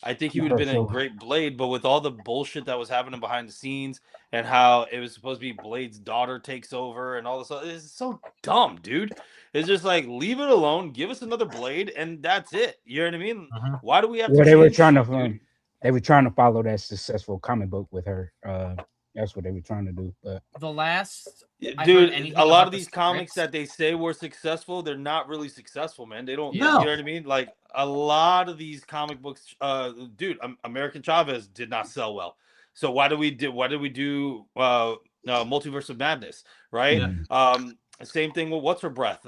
I think he would have been a great Blade, but with all the bullshit that was happening behind the scenes and how it was supposed to be Blade's daughter takes over and all this stuff, it's so dumb, dude. It's just like, leave it alone, give us another Blade, and that's it. You know what I mean? Why do we have to? They were trying to follow that successful comic book with her. That's what they were trying to do. But The last I heard Dude, anything a lot about of the these comics scripts- that they say were successful, they're not really successful, man. They don't, Yeah. you know what I mean? Like a lot of these comic books, dude, American Chavez did not sell well. So why do we do Multiverse of Madness, right? Yeah. Same thing with What's Her Breath,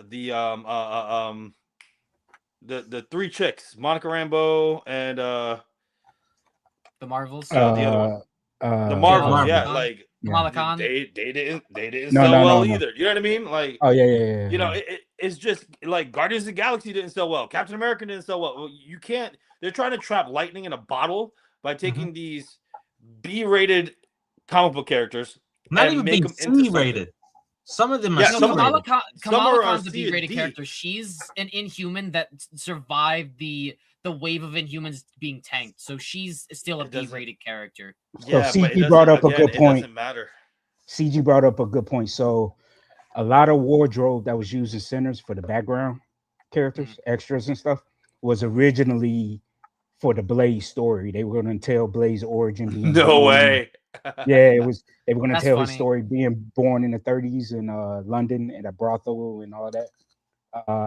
the three chicks, Monica Rambeau and the Marvels. the other one. The Marvels, Marvel. yeah, like Kamala Khan. they didn't No, sell no, well no, no. either. You know what I mean? Like, oh yeah. you know, it's just like Guardians of the Galaxy didn't sell well. Captain America didn't sell well. You can't. They're trying to trap lightning in a bottle by taking these B-rated comic book characters Not and even make being them into something. C-rated. Some of them are Yeah, No, some C-rated. of them- Kamala are Khan's a C and B-rated D. character. She's an Inhuman that survived the wave of Inhumans being tanked, so she's still a It doesn't- B-rated character. Yeah, So but CG brought up a again, good it point. doesn't matter. CG brought up a good point. So a lot of wardrobe that was used in centers for the background characters, extras and stuff, was originally for the Blaze story. They were going to tell Blaze's origin. Being No born- way. Yeah, it was. They were going to That's tell his funny. story being born in the 30s in London at a brothel and all that.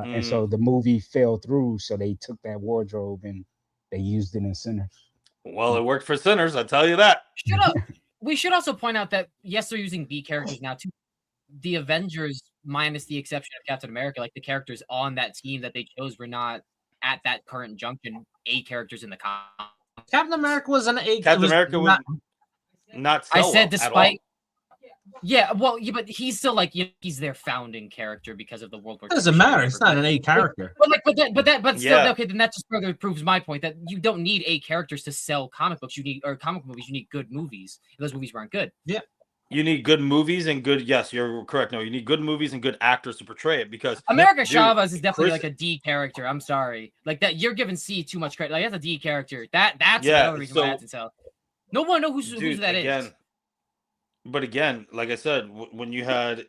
And so the movie fell through. So they took that wardrobe and they used it in centers. Well, it worked for Sinners, I tell you that. We should also point out that yes, they're using B characters now too. The Avengers, minus the exception of Captain America, like the characters on that team that they chose were not at that current junction A characters in the comic. Captain America was an A. Captain America was not I sell said well despite. Yeah, well, yeah, but he's still like he's their founding character because of the World War. It doesn't matter. It's not an A character. But still, Yeah. okay. Then that just further proves my point that you don't need A characters to sell comic books. You need comic movies. You need good movies. Those movies weren't good. You need good movies and good. Yes, you're correct. No, you need good movies and good actors to portray it because America dude, Chavez is definitely Chris- like a D character. I'm sorry, like that. You're giving C too much credit. Like that's a D character. That's Yeah, another reason why I have to tell. No one knows who dude, that again, is. But again, like I said, when you had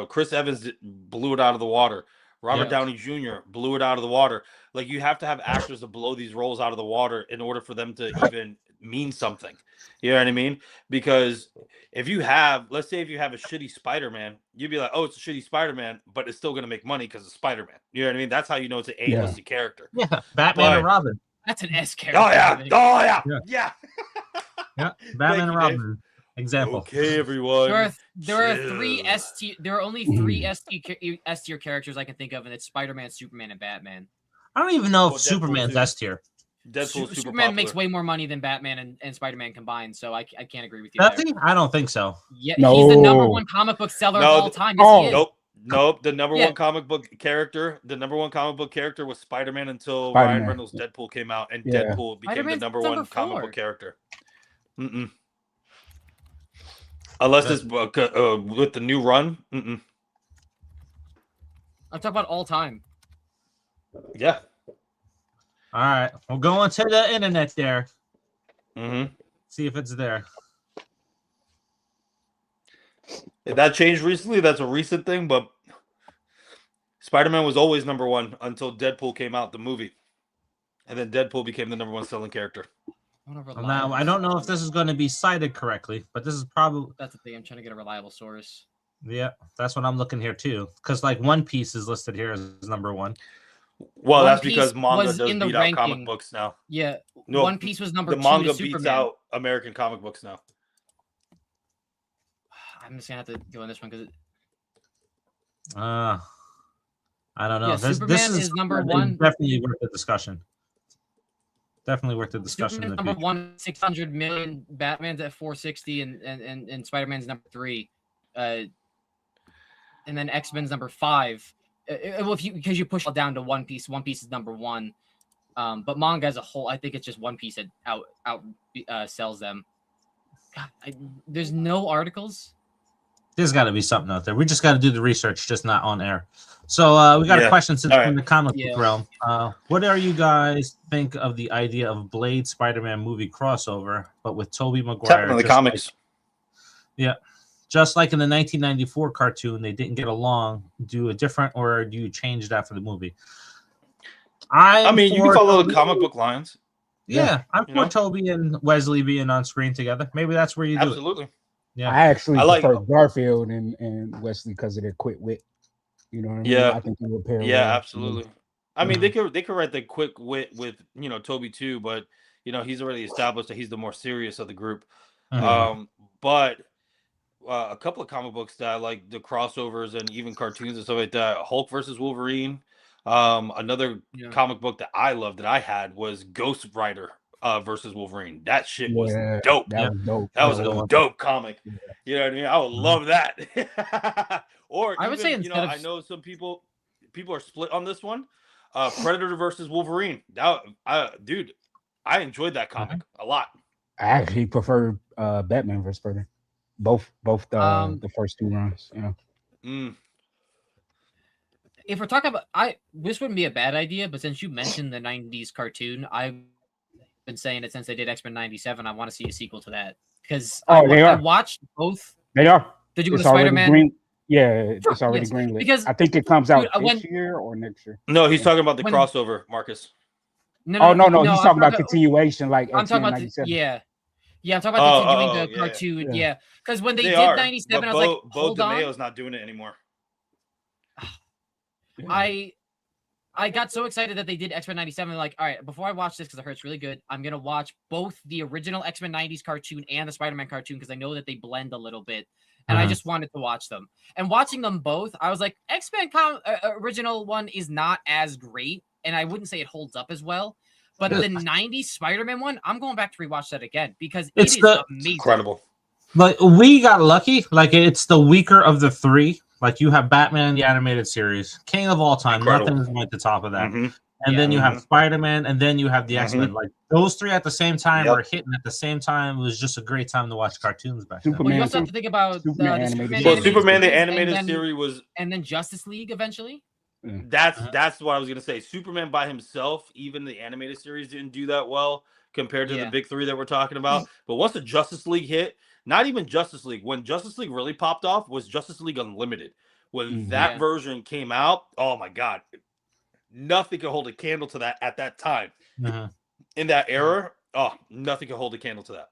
Chris Evans blew it out of the water, Robert Yeah. Downey Jr. blew it out of the water. Like you have to have actors to blow these roles out of the water in order for them to even mean something. You know what I mean? Because if you have, let's say if you have a shitty Spider-Man, you'd be like, oh, it's a shitty Spider-Man, but it's still going to make money because it's Spider-Man. You know what I mean? That's how you know it's an A-listed character. Yeah, Batman and But- Robin. That's an S character. Oh, yeah. I think. Oh, yeah. Yeah. Yeah. Yeah, Thank Batman you, and Robin. Example. Okay, everyone. There are three chill. S tier. There are only three S tier characters I can think of, and it's Spider-Man, Superman, and Batman. I don't even know if Well, Deadpool Superman's too. S tier. Deadpool's super Superman popular. makes way more money than Batman and Spider-Man combined, so I can't agree with you. Does there. he? I don't think so. Yeah, he's the number No. one comic book seller No, of all time. Yes, he is. Nope. The number Yeah. one comic book character was Spider-Man until Spider-Man. Ryan Reynolds' Deadpool came out, and Yeah. Deadpool became Spider-Man's the number number one comic 4. book character. Mm-mm. Unless it's with the new run. Mm-mm. I'm talking about all time. Yeah. All right, we'll go onto the internet there. Mm-hmm. See if it's there. If that changed recently, that's a recent thing, but Spider-Man was always number one until Deadpool came out, the movie. And then Deadpool became the number one selling character. Well, now I don't know if this is going to be cited correctly, but this is probably That's the thing. I'm trying to get a reliable source. yeah. That's what I'm looking here too, because like One Piece is listed here as number one. Well, One that's Piece because manga was does in the beat out comic ranking. books now. Yeah, No, One Piece was number the 2 manga to beats Superman. out American comic books now. I'm just gonna have to go on this one because I don't know. Yeah, this Superman is number definitely one. Definitely worth the discussion. Definitely worth the discussion. Superman's in the number future. 1, 600 million. Batman's at 460, and Spider-Man's number 3. And then X-Men's number 5. Well, because you push it down to One Piece is number 1. But manga as a whole, I think it's just One Piece that out sells them. God, there's no articles. There's got to be something out there. We just got to do the research, just not on air. So we got a question since All we're in right. the comic Yeah. book realm. What are you guys think of the idea of Blade Spider-Man movie crossover, but with Tobey Maguire? Definitely just comics. Just like in the 1994 cartoon, they didn't get along. Do a different, or do you change that for the movie? I mean, you can for follow the Tobey- comic book lines. Yeah, I'm you for know? Toby and Wesley being on screen together. Maybe that's where you do it. Absolutely. Yeah. I actually I like- prefer Garfield and Wesley because of their quick wit. You know what I mean? Yeah. I think they would pair Yeah, well. absolutely. I mean, they could write the quick wit with Toby too, but he's already established that he's the more serious of the group. But a couple of comic books that I like, the crossovers and even cartoons and stuff like that. Hulk versus Wolverine. Another comic book that I loved that I had was Ghost Rider versus Wolverine. That shit was dope. That was dope. That was a dope comic. Yeah. You know what I mean? I would love that. Or I would say instead of I know some people are split on this one. Predator versus Wolverine. Dude, I enjoyed that comic a lot. I actually prefer Batman vs. Predator. Both the first two runs. If we're talking about, this wouldn't be a bad idea, but since you mentioned the '90s cartoon, I've been saying it since they did X-Men '97. I want to see a sequel to that because I watched both. They are. Did you go to Spider-Man? Yeah, it's already greenlit. Because I think it comes out this year or next year. No, he's talking about the crossover, Marcus. No. He's talking about continuation, like I'm talking about I'm talking about continuing the cartoon. Yeah, because when they did '97, I was like, hold on, DeMayo's not doing it anymore. I got so excited that they did X-Men '97. Like, all right, before I watch this, because I heard it's really good, I'm gonna watch both the original X-Men '90s cartoon and the Spider-Man cartoon because I know that they blend a little bit. And I just wanted to watch them. And watching them both, I was like, X-Men original one is not as great. And I wouldn't say it holds up as well. But the 90s Spider-Man one, I'm going back to rewatch that again because it's amazing. Incredible. But we got lucky. Like, it's the weaker of the three. Like, you have Batman, the animated series, king of all time. Incredible. Nothing is at the top of that. And then you have Spider-Man, and then you have the X-Men. Like, those three at the same time are hitting at the same time. It was just a great time to watch cartoons back then. Well, you also have to think about Superman the animated series was, and then Justice League eventually. That's what I was gonna say. Superman by himself, even the animated series didn't do that well compared to the big three that we're talking about. But once the Justice League hit, not even Justice League, when Justice League really popped off was Justice League Unlimited. When that version came out, oh my god, nothing could hold a candle to that at that time. In that era, nothing could hold a candle to that.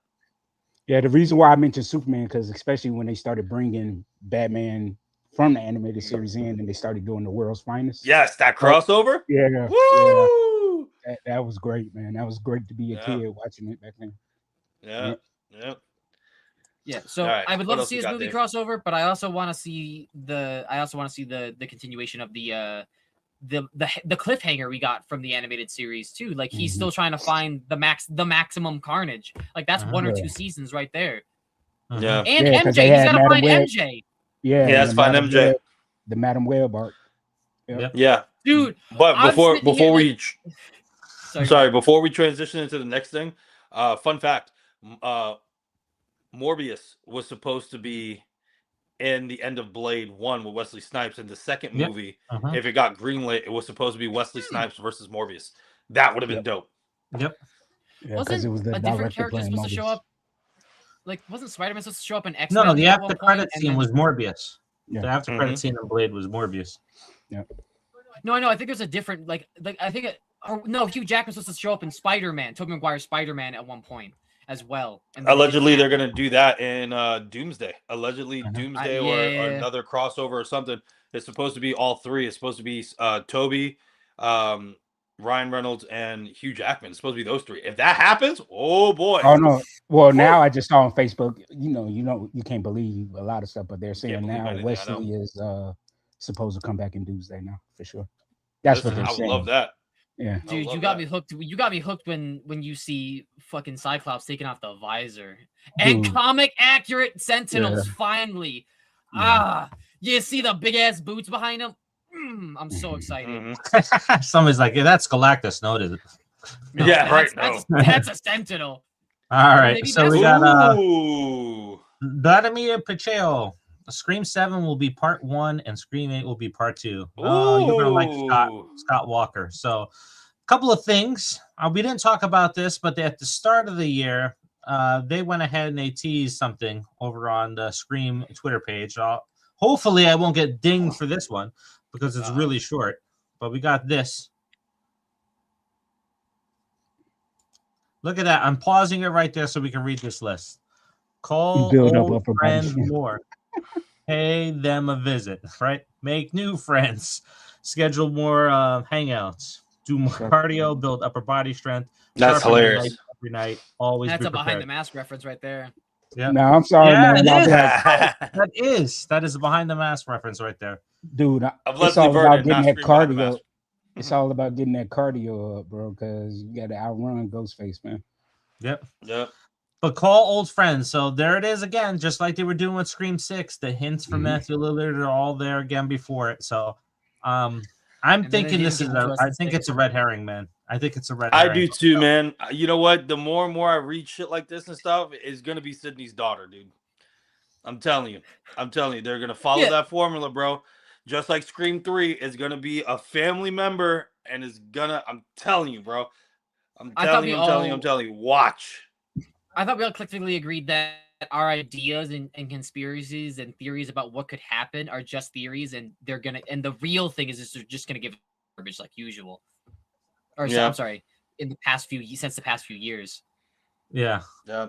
Yeah, the reason why I mentioned Superman, because especially when they started bringing Batman from the animated series in and they started doing the world's finest. Yes, that crossover. Woo! Yeah. That was great, man. That was great to be a kid watching it back then. Yeah. So I would love to see this movie crossover, but I also want to see the continuation of the cliffhanger we got from the animated series too. Like he's still trying to find the maximum carnage. Like that's 1 or 2 seasons right there. Yeah. And MJ, he's gotta find MJ. Yeah, he has to find MJ. The Madam Web arc. Yeah. Dude. But before we transition into the next thing, fun fact, Morbius was supposed to be in the end of Blade 1 with Wesley Snipes. In the second movie, if it got greenlit, it was supposed to be Wesley Snipes versus Morbius. That would have been dope. Yeah, wasn't it was the a different character supposed to show up? Like, wasn't Spider-Man supposed to show up in X-Men? No, the after credit scene was Morbius. Yeah. The after credit scene in Blade was Morbius. Yeah. No, I know. I think there's a different I think Hugh Jackman's supposed to show up in Spider-Man, Tobey Maguire's Spider-Man at one point as well. And allegedly, they're gonna do that in Doomsday. Allegedly, Doomsday or another crossover or something. It's supposed to be all three. It's supposed to be Tobey, Ryan Reynolds, and Hugh Jackman. It's supposed to be those three. If that happens, oh boy. Oh no. Well, now I just saw on Facebook. You can't believe a lot of stuff, but they're saying now Wesley is supposed to come back in Doomsday now for sure. That's what they're saying. I would love that. Yeah, dude, you got me hooked. You got me hooked when you see fucking Cyclops taking off the visor and comic accurate Sentinels finally. You see the big ass boots behind him. I'm so excited. Somebody's like, "Yeah, that's Galactus." No, it isn't. No, that's a Sentinel. All right, so we got Vladimir Pacheco. Scream 7 will be part 1 and Scream 8 will be part 2. Oh, you're gonna like Scott Walker. So, a couple of things. We didn't talk about this, but at the start of the year, they went ahead and they teased something over on the Scream Twitter page. Hopefully, I won't get dinged for this one because it's really short. But we got this. Look at that. I'm pausing it right there so we can read this list. Call Build up old upper body friends strength. more. Pay them a visit, right? Make new friends. Schedule more hangouts. Do more Sure. cardio. Build upper body strength. That's Sharpen your hilarious. knife every night. Always That's be a behind the prepared. mask reference right there. Yeah, Now I'm sorry, yeah, man. it I'll is. be like, That is a behind the mask reference right there. dude, Of it's Leslie all about Vernon, getting not that Scream Behind the cardio. Mask. It's all about getting that cardio up, bro, because you got to outrun Ghostface, man. Yep. Yep. But call old friends. So there it is again, just like they were doing with Scream 6. The hints from Mhm. Matthew Lillard are all there again before it. So I'm And then thinking they this didn't is give it to us I in think 6. it's a red herring, man. I think it's a red I herring. do too, man. You know what? The more and more I read shit like this and stuff, it's gonna be Sydney's daughter, dude. I'm telling you. They're gonna follow Yeah. that formula, bro. Just like Scream 3 is gonna be a family member and is gonna. I'm telling you, bro. I'm telling you. Watch. I thought we all collectively agreed that our ideas and conspiracies and theories about what could happen are just theories, and they're gonna. And the real thing is they're just gonna give garbage like usual. Or Yeah. I'm sorry, since the past few years. Yeah. Yeah.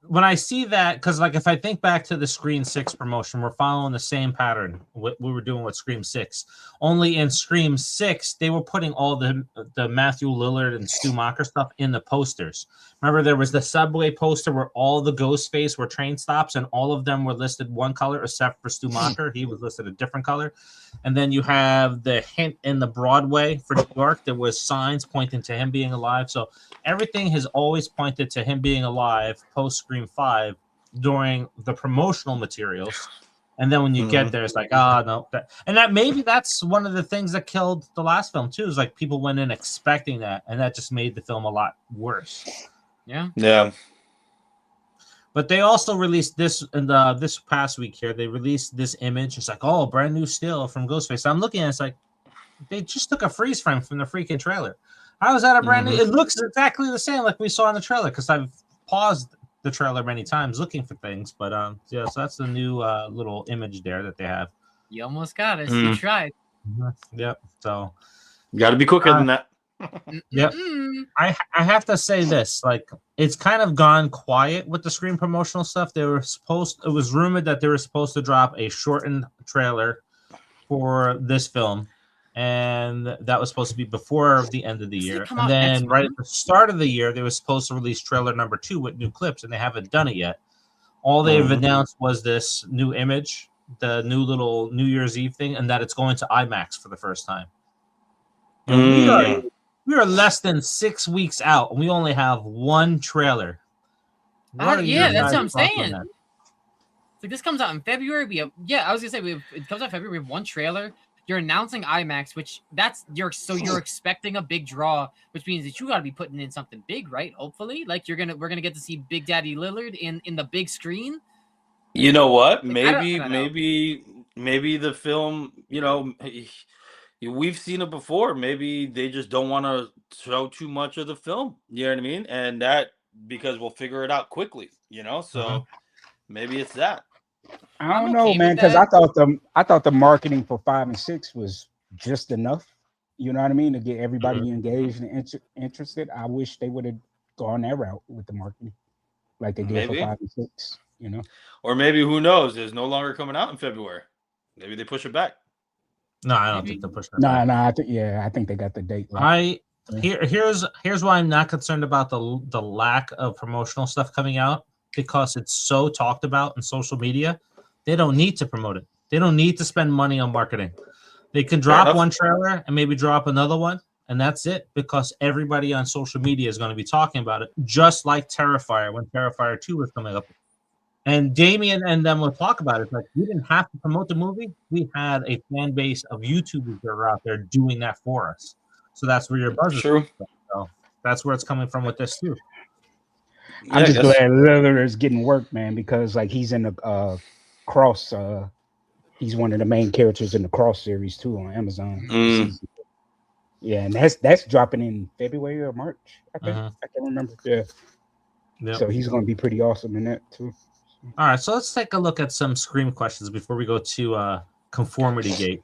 When I see that, because like if I think back to the Scream 6 promotion, we're following the same pattern what we were doing with Scream 6. Only in Scream 6, they were putting all the Matthew Lillard and Stu Macher stuff in the posters. Remember, there was the subway poster where all the Ghostface were train stops, and all of them were listed one color except for Stu Macher. He was listed a different color. And then you have the hint in the Broadway for New York. There was signs pointing to him being alive. So everything has always pointed to him being alive post Scream 5 during the promotional materials. And then when you get there, it's like, no. Maybe that's one of the things that killed the last film, too, is like people went in expecting that, and that just made the film a lot worse. Yeah. Yeah. But they also released this in this past week here. They released this image. It's like, oh, brand new still from Ghostface. I'm looking at it, it's like, they just took a freeze frame from the freaking trailer. How is that a brand new? It looks exactly the same like we saw in the trailer because I've paused the trailer many times looking for things. But yeah, so that's the new little image there that they have. You almost got us. You tried. Yep. So you got to be quicker than that. Yep. I have to say this, like, it's kind of gone quiet with the Scream promotional stuff. It was rumored that they were supposed to drop a shortened trailer for this film, and that was supposed to be before the end of the year. And then right at the start of the year, they were supposed to release trailer number 2 with new clips, and they haven't done it yet. All they've announced was this new image, the new little New Year's Eve thing, and that it's going to IMAX for the first time. And we are less than 6 weeks out, and we only have one trailer. Yeah, that's what I'm saying. Like, this comes out in February. I was gonna say it comes out in February. We have one trailer. You're announcing IMAX, which you're expecting a big draw, which means that you got to be putting in something big, right? Hopefully, like we're gonna get to see Big Daddy Lillard in the big screen. You know what? Like, Maybe the film. You know, we've seen it before. Maybe they just don't want to show too much of the film. You know what I mean? And that because we'll figure it out quickly. You know, so maybe it's that. I don't know, man, because I thought the marketing for 5 and 6 was just enough. You know what I mean, to get everybody engaged and interested. I wish they would have gone that route with the marketing, like they did for 5 and 6. You know, or maybe who knows? It's no longer coming out in February. Maybe they push it back. No, I don't think they'll push it back. I think they got the date. Here's why I'm not concerned about the lack of promotional stuff coming out, because it's so talked about in social media. They don't need to promote it. They don't need to spend money on marketing. They can drop one trailer and maybe drop another one, and that's it, because everybody on social media is going to be talking about it, just like Terrifier when Terrifier 2 was coming up. And Damien and them will talk about it. It's like, we didn't have to promote the movie. We had a fan base of YouTubers that are out there doing that for us. So that's where your buzz is from. So that's where it's coming from with this too. I'm just glad Lillard is getting work, man, because like he's in the Cross. He's one of the main characters in the Cross series too on Amazon. Yeah, and that's dropping in February or March. I think I can't remember. Yeah. Yep. So he's going to be pretty awesome in that too. All right, so let's take a look at some Scream questions before we go to Conformity Gate.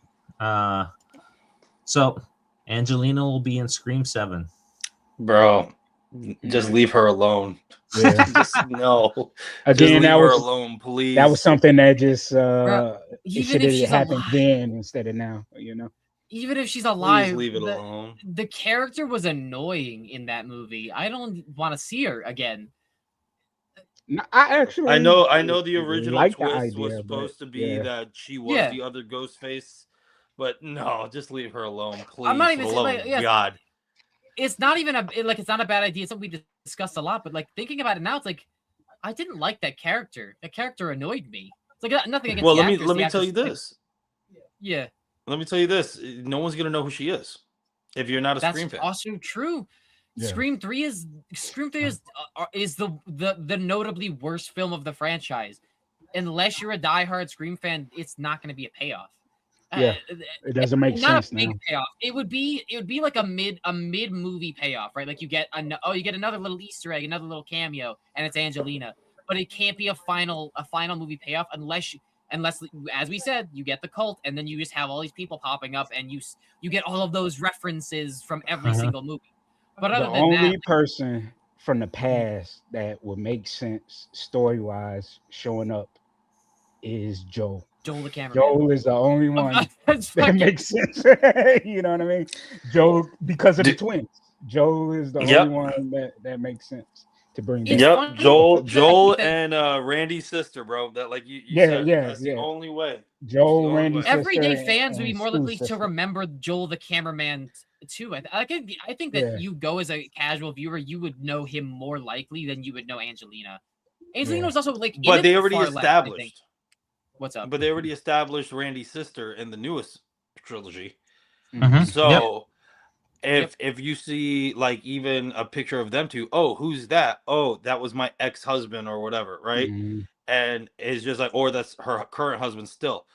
So Angelina will be in Scream 7. Bro, Just leave her alone. Yeah. Just no. Just Again, leave her alone, please. that was something that just Bruh, it even should if have she's happened alive, then instead of now. You know. even if she's Please alive, leave it alone. the character was annoying in that movie. I don't want to see her again. No, I actually I know the original like the twist was idea, but supposed to be yeah. that she was Yeah. the other Ghostface, but no, just leave her alone, please. I'm not For even the saying, love like, of yes, God. it's not even it's not a bad idea. It's something we discussed a lot, but like thinking about it now, it's like I didn't like that character. That character annoyed me. It's like nothing against Well, the let actors. me The tell you actors, like, this. yeah, Let me tell you this. No one's gonna know who she is if you're not a that's Scream fan. also true. Yeah. Scream 3 is the notably worst film of the franchise. Unless you're a diehard Scream fan, it's not going to be a payoff. Yeah. It doesn't make not sense a big now. payoff. It would be like a mid movie payoff, right? Like you get another little Easter egg, another little cameo, and it's Angelina. But it can't be a final movie payoff unless as we said, you get the cult, and then you just have all these people popping up, and you get all of those references from every single movie. But other The than only that, person from the past that would make sense story wise showing up is Joel. Joel the cameraman. Joel is the only one That's that fucking- makes sense. You know what I mean? Joel, because of the twins. Joel is the Yep. only one that makes sense to bring It's back. Yep, funny Joel, because I think Joel, that- and Randy's sister, bro. That like you Yeah, said, yeah, that's yeah. the only way. Joel, the only Randy's way. sister, everyday fans would be and more Stu's likely to sister. remember Joel the cameraman too. I think that Yeah. you go as a casual viewer, you would know him more likely than you would know Angelina. Angelina was also like, But in they it already far less, I think. established. What's up? But they already established Randy's sister in the newest trilogy. Mhm. So if you see like even a picture of them two, oh, who's that? Oh, that was my ex-husband or whatever, right? Mhm. And it's just like, or that's her current husband still.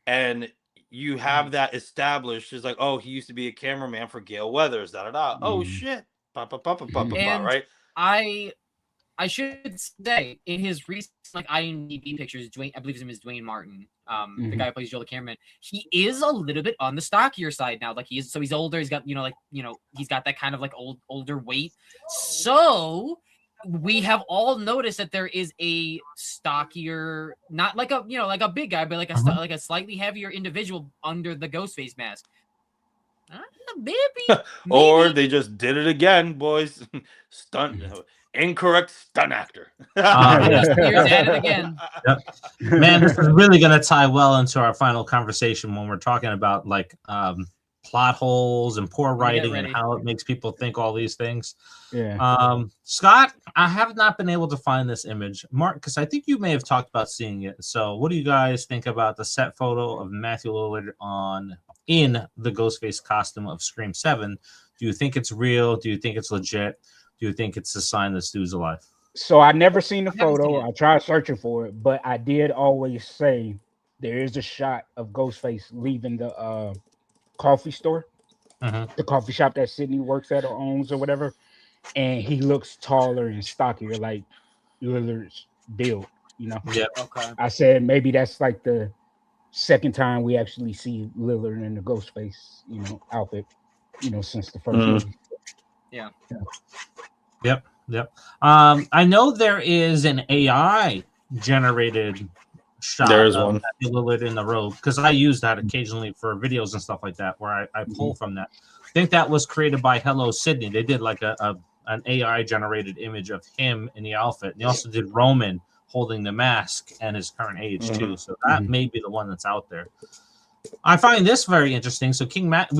And you have that established. It's like, oh, he used to be a cameraman for Gale Weathers, Oh shit. And Right? I should say in his recent like IMDb pictures, I believe his name is Dwayne Martin, the guy who plays Joel the cameraman. He is a little bit on the stockier side now. Like he's older. He's got he's got that kind of like older weight. So we have all noticed that there is a stockier, not like a like a big guy, but like like a slightly heavier individual under the Ghostface mask. Maybe. Or they just did it again, boys. Incorrect stunt actor. Years at it again. Man, this is really going to tie well into our final conversation when we're talking about like plot holes and poor writing and how it makes people think all these things. Yeah. Scott, I have not been able to find this image. Mark, because I think you may have talked about seeing it. So what do you guys think about the set photo of Matthew Lillard in the Ghostface costume of Scream 7? Do you think it's real? Do you think it's legit? Do you think it's a sign that Stu's alive? So I never seen the photo. I tried searching for it, but I did always say there is a shot of Ghostface leaving the coffee store, the coffee shop that Sydney works at or owns or whatever, and he looks taller and stockier, like Lillard's build. You know. Yeah. Okay. I said maybe that's like the second time we actually see Lillard in the Ghostface, outfit, since the first movie. Yeah. Yep. I know there is an AI generated shot There's of one. Matthew Lillard in the robe, because I use that occasionally for videos and stuff like that, where I pull from that. I think that was created by Hello Sydney. They did like an AI generated image of him in the outfit. And they also did Roman holding the mask and his current age too. So that may be the one that's out there. I find this very interesting. So we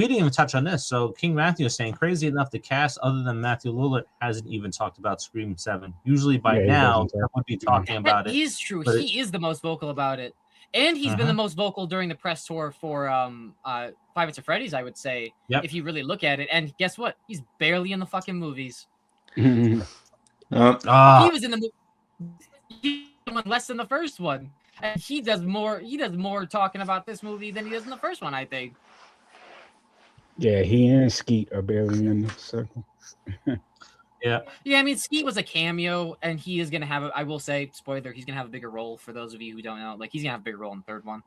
didn't even touch on this. So King Matthew is saying, crazy enough, the cast other than Matthew Lillard hasn't even talked about Scream 7. Usually by now they would be talking about it. That is true. He is the most vocal about it. And he's been the most vocal during the press tour for Five Nights at Freddy's, I would say, if you really look at it. And guess what? He's barely in the fucking movies. He was in the movie less than the first one. And he does more talking about this movie than he does in the first one, I think. Yeah, he and Skeet are barely in the circle. Yeah, I mean, Skeet was a cameo, and he is going to have, I will say, spoiler, he's going to have a bigger role for those of you who don't know. Like, he's going to have a bigger role in the third one.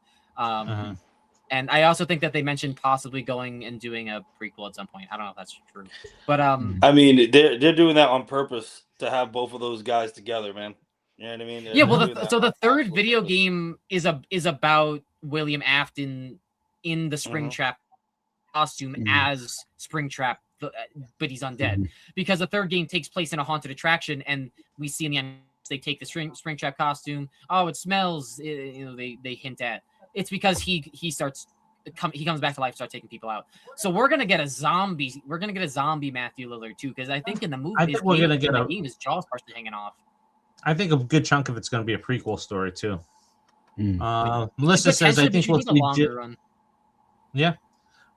And I also think that they mentioned possibly going and doing a prequel at some point. I don't know if that's true, but I mean, they're doing that on purpose to have both of those guys together, man. You know what I mean? yeah. Well, They're doing so that the on third absolute video purpose. game is about William Afton in the Springtrap costume as Springtrap, but he's undead because the third game takes place in a haunted attraction, and we see in the end they take the Springtrap costume. Oh, it smells. You know, they hint at it's because he comes back to life, start taking people out. So we're gonna get a zombie. We're gonna get a zombie Matthew Lillard too, because I think in the movie, I think we're gonna get game his jaw's partially hanging off. I think a good chunk of it's going to be a prequel story too. Mm. Melissa says, "I think we'll see longer run." Yeah,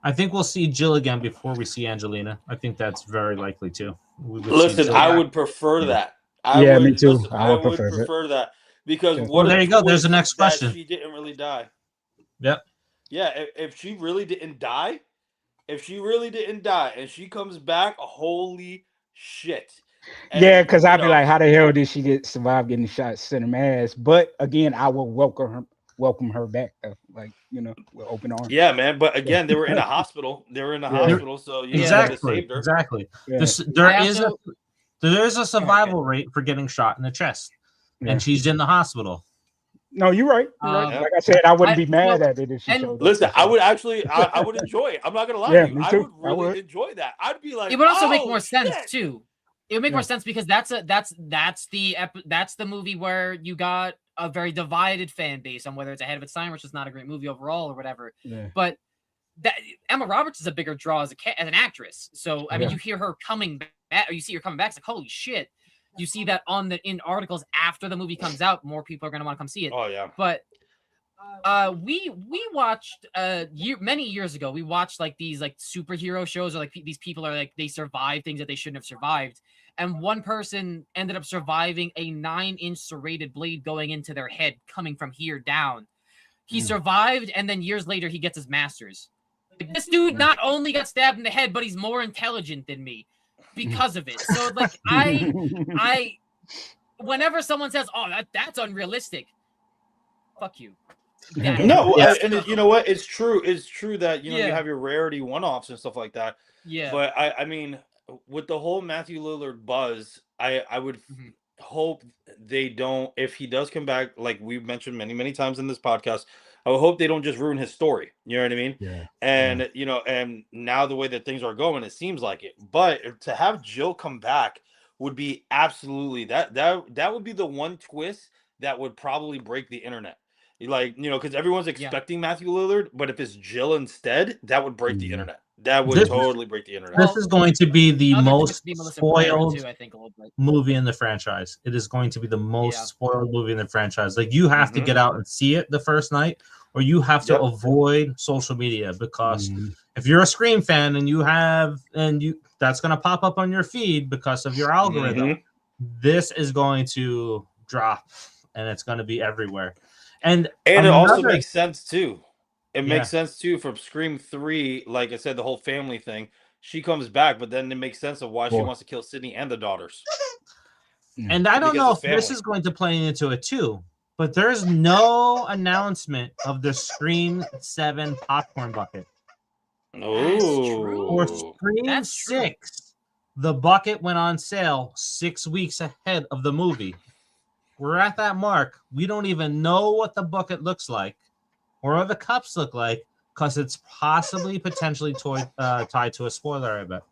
I think we'll see Jill again before we see Angelina. I think that's very likely too. Listen, I would prefer that. Me too. Listen, I would prefer that because Yeah. what there you go. There's the next that question. She didn't really die. Yep. Yeah, if she really didn't die, and she comes back, holy shit. And, yeah, because I'd be know, like, how the hell did she survive getting shot, sent him ass? But again, I will welcome her back, like, you know, with open arms. Yeah, man. But again, they were in a hospital. Hospital, so you know, they saved her. Exactly. Yeah. There is a survival rate for getting shot in the chest, and she's in the hospital. No, you're right. Like I said, I wouldn't be mad at it if she showed up. Listen, I would actually, I would enjoy it. I'm not gonna lie to you. Me I too. would really enjoy that. I'd be like, it would also make "Oh, more sense shit." too. It would make more sense because that's the movie where you got a very divided fan base on whether it's ahead of its time, which is not a great movie overall or whatever. Yeah. But that Emma Roberts is a bigger draw as an actress. So I mean, you hear her coming back, or you see her coming back. It's like, holy shit! You see that in articles after the movie comes out, more people are going to want to come see it. Oh yeah. But we watched many years ago. We watched like these like superhero shows, or like these people are like they survive things that they shouldn't have survived. And one person ended up surviving a 9-inch serrated blade going into their head, coming from here down. He survived, and then years later, he gets his master's. Like, this dude not only got stabbed in the head, but he's more intelligent than me because of it. So, like, I, whenever someone says, "Oh, that's unrealistic," fuck you. No, and you know what? It's true. It's true that you have your rarity one-offs and stuff like that. Yeah. But I mean, with the whole Matthew Lillard buzz, I would hope they don't. If he does come back, like we've mentioned many times in this podcast, I would hope they don't just ruin his story. You know what I mean? Yeah. And you know, and now the way that things are going, it seems like it. But to have Jill come back would be absolutely that would be the one twist that would probably break the internet. Like, you know, because everyone's expecting Matthew Lillard, but if it's Jill instead, that would break the internet. That would totally break the internet. This is going to be the most spoiled too, I think, a little bit. movie in the franchise. It is going to be the most spoiled movie in the franchise. Like, you have to get out and see it the first night, or you have to avoid social media, because if you're a Scream fan and that's going to pop up on your feed because of your algorithm, this is going to drop and it's going to be everywhere. And it also makes sense too. It makes sense too from Scream 3, like I said, the whole family thing. She comes back, but then it makes sense of why she wants to kill Sydney and the daughters. And I don't know if this is going to play into it too, but there's no announcement of the Scream 7 popcorn bucket. Oh, for Scream 6, the bucket went on sale 6 weeks ahead of the movie. We're at that mark. We don't even know what the bucket looks like or what the cups look like, because it's potentially tied to a spoiler, I bet.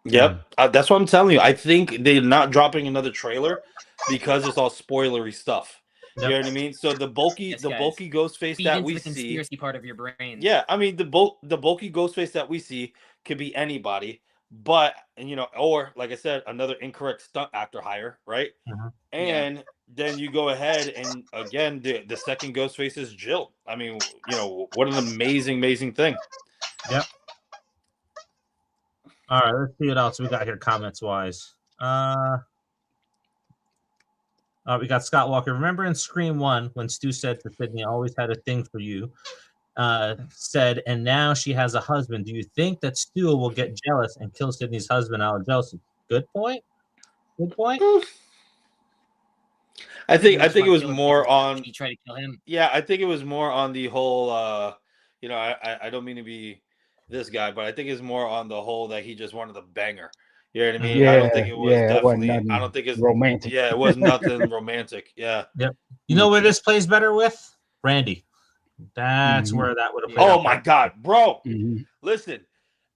Yep. That's what I'm telling you. I think they're not dropping another trailer because it's all spoilery stuff. You know what I mean? So the bulky Ghostface that we see, conspiracy part of your brain. Yeah, I mean the bulky Ghostface that we see could be anybody, but you know, or like I said, another incorrect stunt actor hire, right? And then you go ahead and again, the second Ghostface is Jill. I mean, you know, what an amazing thing. Yep. All right, let's see what else we got here comments wise. We got Scott Walker. Remember in Scream 1 when Stu said to Sydney, "I always had a thing for you," said, "and now she has a husband. Do you think that Stu will get jealous and kill Sydney's husband out of jealousy?" Good point. I think it was more on. He tried to kill him. Yeah, I think it was more on the whole you know, I don't mean to be this guy, but I think it's more on the whole that he just wanted a banger. You know what I mean? I don't Yeah, think it was yeah, it wasn't definitely. I don't nothing think it's. romantic. Yeah, it was nothing romantic. Yeah. Yep. You know where this plays better with? Randy. That's Mhm. where that would have played Yeah. Oh out. my God, bro! Mhm. Listen,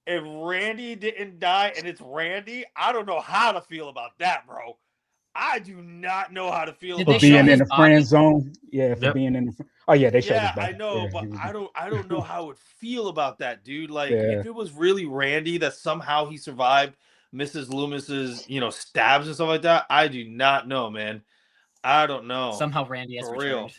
if Randy didn't die and it's Randy, I don't know how to feel about that, bro. I do not know how to feel Did For they about show being that. in his the friend body? zone. Yeah, for Yep. being in the. Oh yeah, they showed his Yeah, body. I know, Yeah, but he was. I don't know how I would feel about that, dude. Like Yeah. if it was really Randy that somehow he survived Mrs. Loomis's, stabs and stuff like that, I do not know, man. I don't know. Somehow Randy has For returned. real.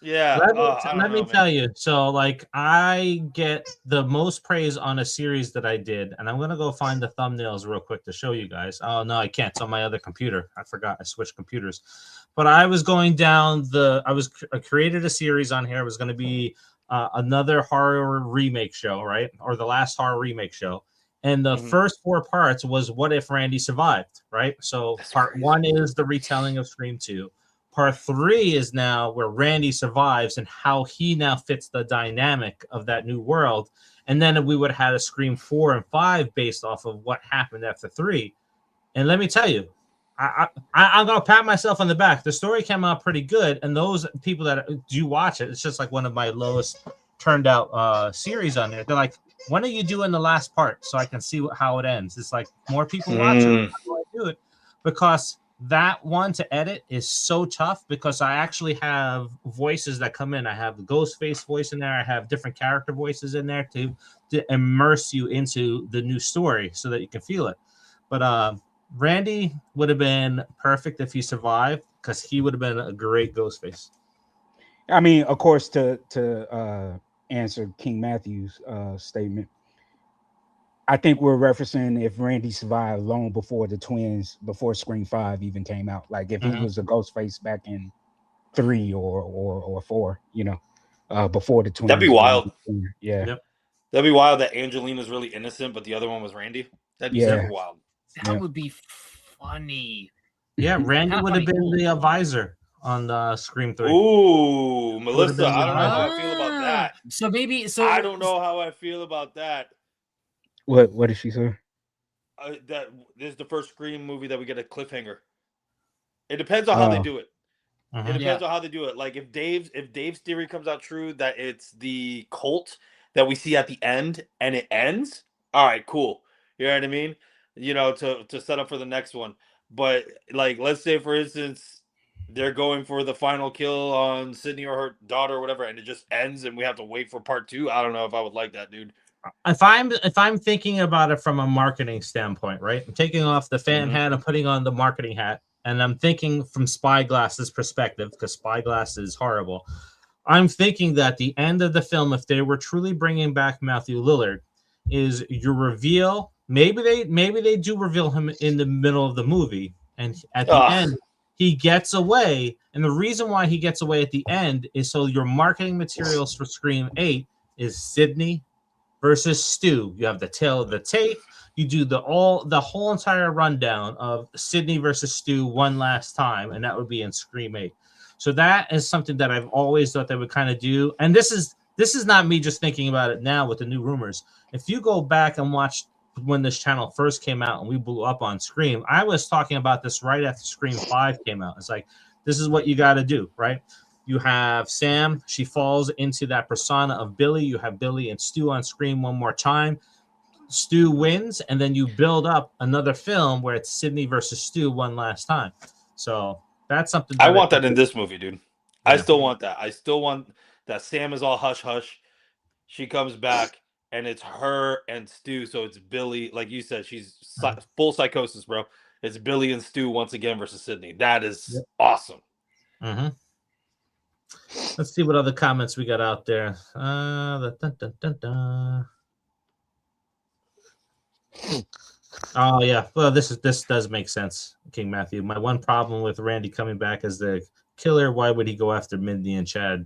Yeah. I don't Let me know, tell man. you. So, like, I get the most praise on a series that I did, and I'm gonna go find the thumbnails real quick to show you guys. Oh no, I can't. It's on my other computer. I forgot. I switched computers. But I was going down I created a series on here. It was going to be another horror remake show, right, or the last horror remake show. And the Mhm. first 4 parts was what if Randy survived, right? So That's part crazy. 1 is the retelling of Scream 2. Part 3 is now where Randy survives and how he now fits the dynamic of that new world. And then we would have had a Scream 4 and 5 based off of what happened after 3. And let me tell you, I'm gonna pat myself on the back. The story came out pretty good, and those people that do watch it, it's just like one of my lowest turned out series on there. They're like, "When are you doing the last part so I can see how it ends?" It's like more people watch it. How do I do it? Because that one to edit is so tough because I actually have voices that come in. I have the Ghostface voice in there. I have different character voices in there to immerse you into the new story so that you can feel it. But Randy would have been perfect if he survived because he would have been a great Ghostface. I mean, of course, to answer King Matthew's statement, I think we're referencing if Randy survived long before the twins, before Scream 5 even came out. Like if he Mhm. was a Ghostface back in 3 or 4, before the That'd be twins were wild. even born. Yeah, Yep. That'd be wild that Angelina's really innocent, but the other one was Randy. That'd be yeah, super wild. That yeah. would be funny. Yeah, Randy Kinda would have funny. been the advisor on Scream 3. Ooh, Would've Melissa, been I the don't know how I advisor. feel about that. So maybe I don't know how I feel about that. What did she say? That this is the first Scream movie that we get a cliffhanger. It depends on how they Oh, do it. It Mhm. depends Yeah. on how they do it. Like if Dave's theory comes out true that it's the cult that we see at the end and it ends, all right, cool. You know what I mean? To set up for the next one. But like let's say for instance, they're going for the final kill on Sydney or her daughter or whatever, and it just ends and we have to wait for part 2. I don't know if I would like that, dude. If I'm thinking about it from a marketing standpoint, right? I'm taking off the fan Mhm. hat and putting on the marketing hat, and I'm thinking from Spyglass's perspective because Spyglass is horrible. I'm thinking that the end of the film, if they were truly bringing back Matthew Lillard, is your reveal. Maybe they do reveal him in the middle of the movie, and at the Ugh. end he gets away. And the reason why he gets away at the end is so your marketing materials for Scream 8 is Sydney versus Stu. You have the tail of the tape. You do the whole entire rundown of Sydney versus Stu one last time, and that would be in Scream 8. So that is something that I've always thought they would kind of do. And this is not me just thinking about it now with the new rumors. If you go back and watch when this channel first came out and we blew up on Scream, I was talking about this right after Scream 5 came out. It's like, this is what you got to do, right? You have Sam. She falls into that persona of Billy. You have Billy and Stu on screen one more time. Stu wins, and then you build up another film where it's Sydney versus Stu one last time. So that's something I that I want think. that in this movie, dude. I Yeah. still want that. I still want that Sam is all hush hush. She comes back and it's her and Stu. So it's Billy, like you said, she's full psychosis, bro. It's Billy and Stu once again versus Sydney. That is Yep. awesome. Mm-hmm. Let's see what other comments we got out there. Oh yeah, well this does make sense, King Matthew. My one problem with Randy coming back as the killer, why would he go after Mindy and Chad,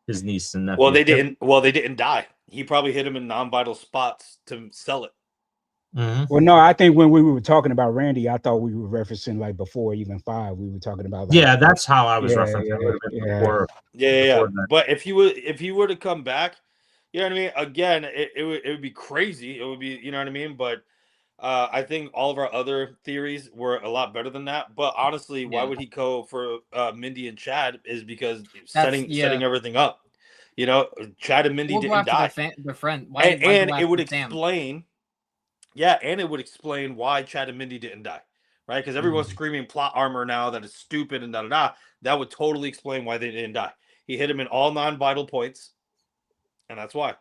his niece and nephew? Well, they didn't die. He probably hit him in non-vital spots to sell it. Mhm. Well, no, I think when we were talking about Randy, I thought we were referencing like before even 5. We were talking about like, Yeah, that's how I was Yeah, referencing. It would have been before. Yeah. before that. But if he were to come back, you know what I mean? Again, it would be crazy. It would be, you know what I mean? But I think all of our other theories were a lot better than that. But honestly, why Yeah. would he go for Mindy and Chad? Is because That's setting everything up. You know, Chad and Mindy We'll go didn't after die, their friend. Why and go it would after Sam? explain. Yeah, and it would explain why Chad and Mindy didn't die, right? Because everyone's screaming plot armor now that it's stupid and da da da. That would totally explain why they didn't die. He hit him in all non-vital points, and that's why.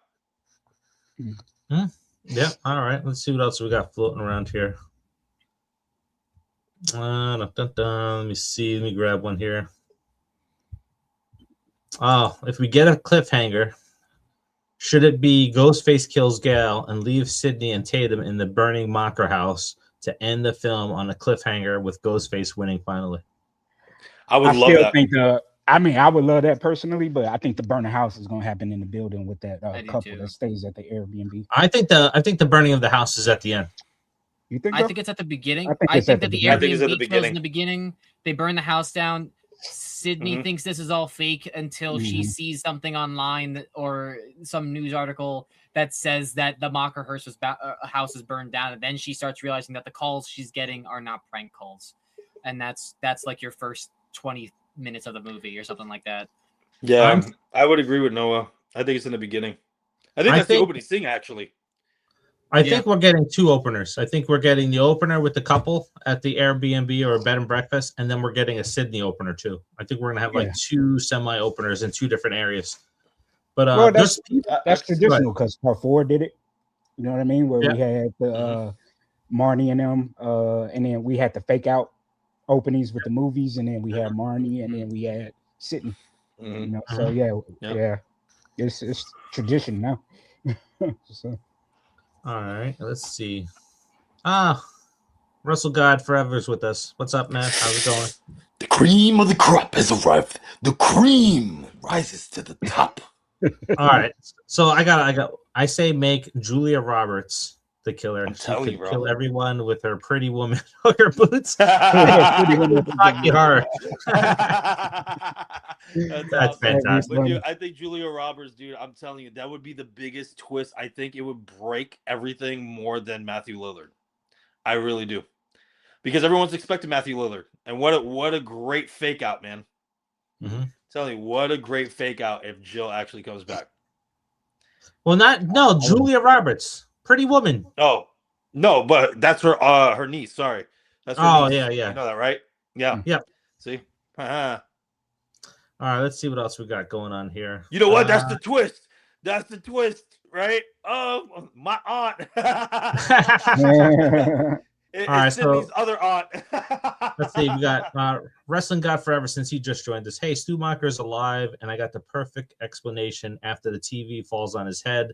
Yeah. All right. Let's see what else we got floating around here. Let me see. Let me grab one here. Oh, if we get a cliffhanger, should it be Ghostface kills Gal and leaves Sydney and Tatum in the burning Mocker house to end the film on a cliffhanger with Ghostface winning finally? I would I love still that. think I would love that personally, but I think the burning house is going to happen in the building with that I do couple too. that stays at the Airbnb. I think the burning of the house is at the end. You think? I So? think it's at the beginning. I think I it's think at the that the beginning. I think it's at the Airbnb kills beginning. in the beginning. They burn the house down. Sydney Mhm. thinks this is all fake until she Mhm. sees something online or some news article that says that the Mocker house is burned down, and then she starts realizing that the calls she's getting are not prank calls, and that's like your first 20 minutes of the movie or something like that. Yeah, I would agree with Noah. I think it's in the beginning. I think I that's think- the opening scene, actually. I think we're getting 2 openers. I think we're getting the opener with the couple at the Airbnb or a bed and breakfast, and then we're getting a Sydney opener too. I think we're gonna have like 2 semi-openers in 2 different areas. But Well, there's that's traditional because Part 4 did it. You know what I mean? Where Yeah. we had the Marnie and them, and then we had the fake out openings with the movies, and then we had Marnie, and then we had Sydney. You know, so yeah, it's tradition now. So. All right, let's see. Russell God Forever's with us. What's up, man? How's it going? The cream of the crop has arrived. The cream rises to the top. All right, so I say make Julia Roberts the killer. I'm She telling could you, bro. kill everyone with her Pretty Woman hooker boots. That's Rocky Horror. That's That's awesome. fantastic. But dude, I think Julia Roberts, dude, I'm telling you, that would be the biggest twist. I think it would break everything more than Matthew Lillard. I really do. Because everyone's expecting Matthew Lillard. And what a great fake out, man. Mhm. Telling you, what a great fake out if Jill actually comes back. Well, Julia Roberts, Pretty Woman. Oh, no, but that's her niece. Sorry. That's her niece. Yeah. You know that, right? Yeah. Yep. See? All right, let's see what else we got going on here. You know what? That's the twist. That's the twist, right? Oh, my aunt. It's All right, Sydney's other aunt. Let's see. We got Wrestling God Forever since he just joined us. Hey, Stu Macher's alive, and I got the perfect explanation after the TV falls on his head,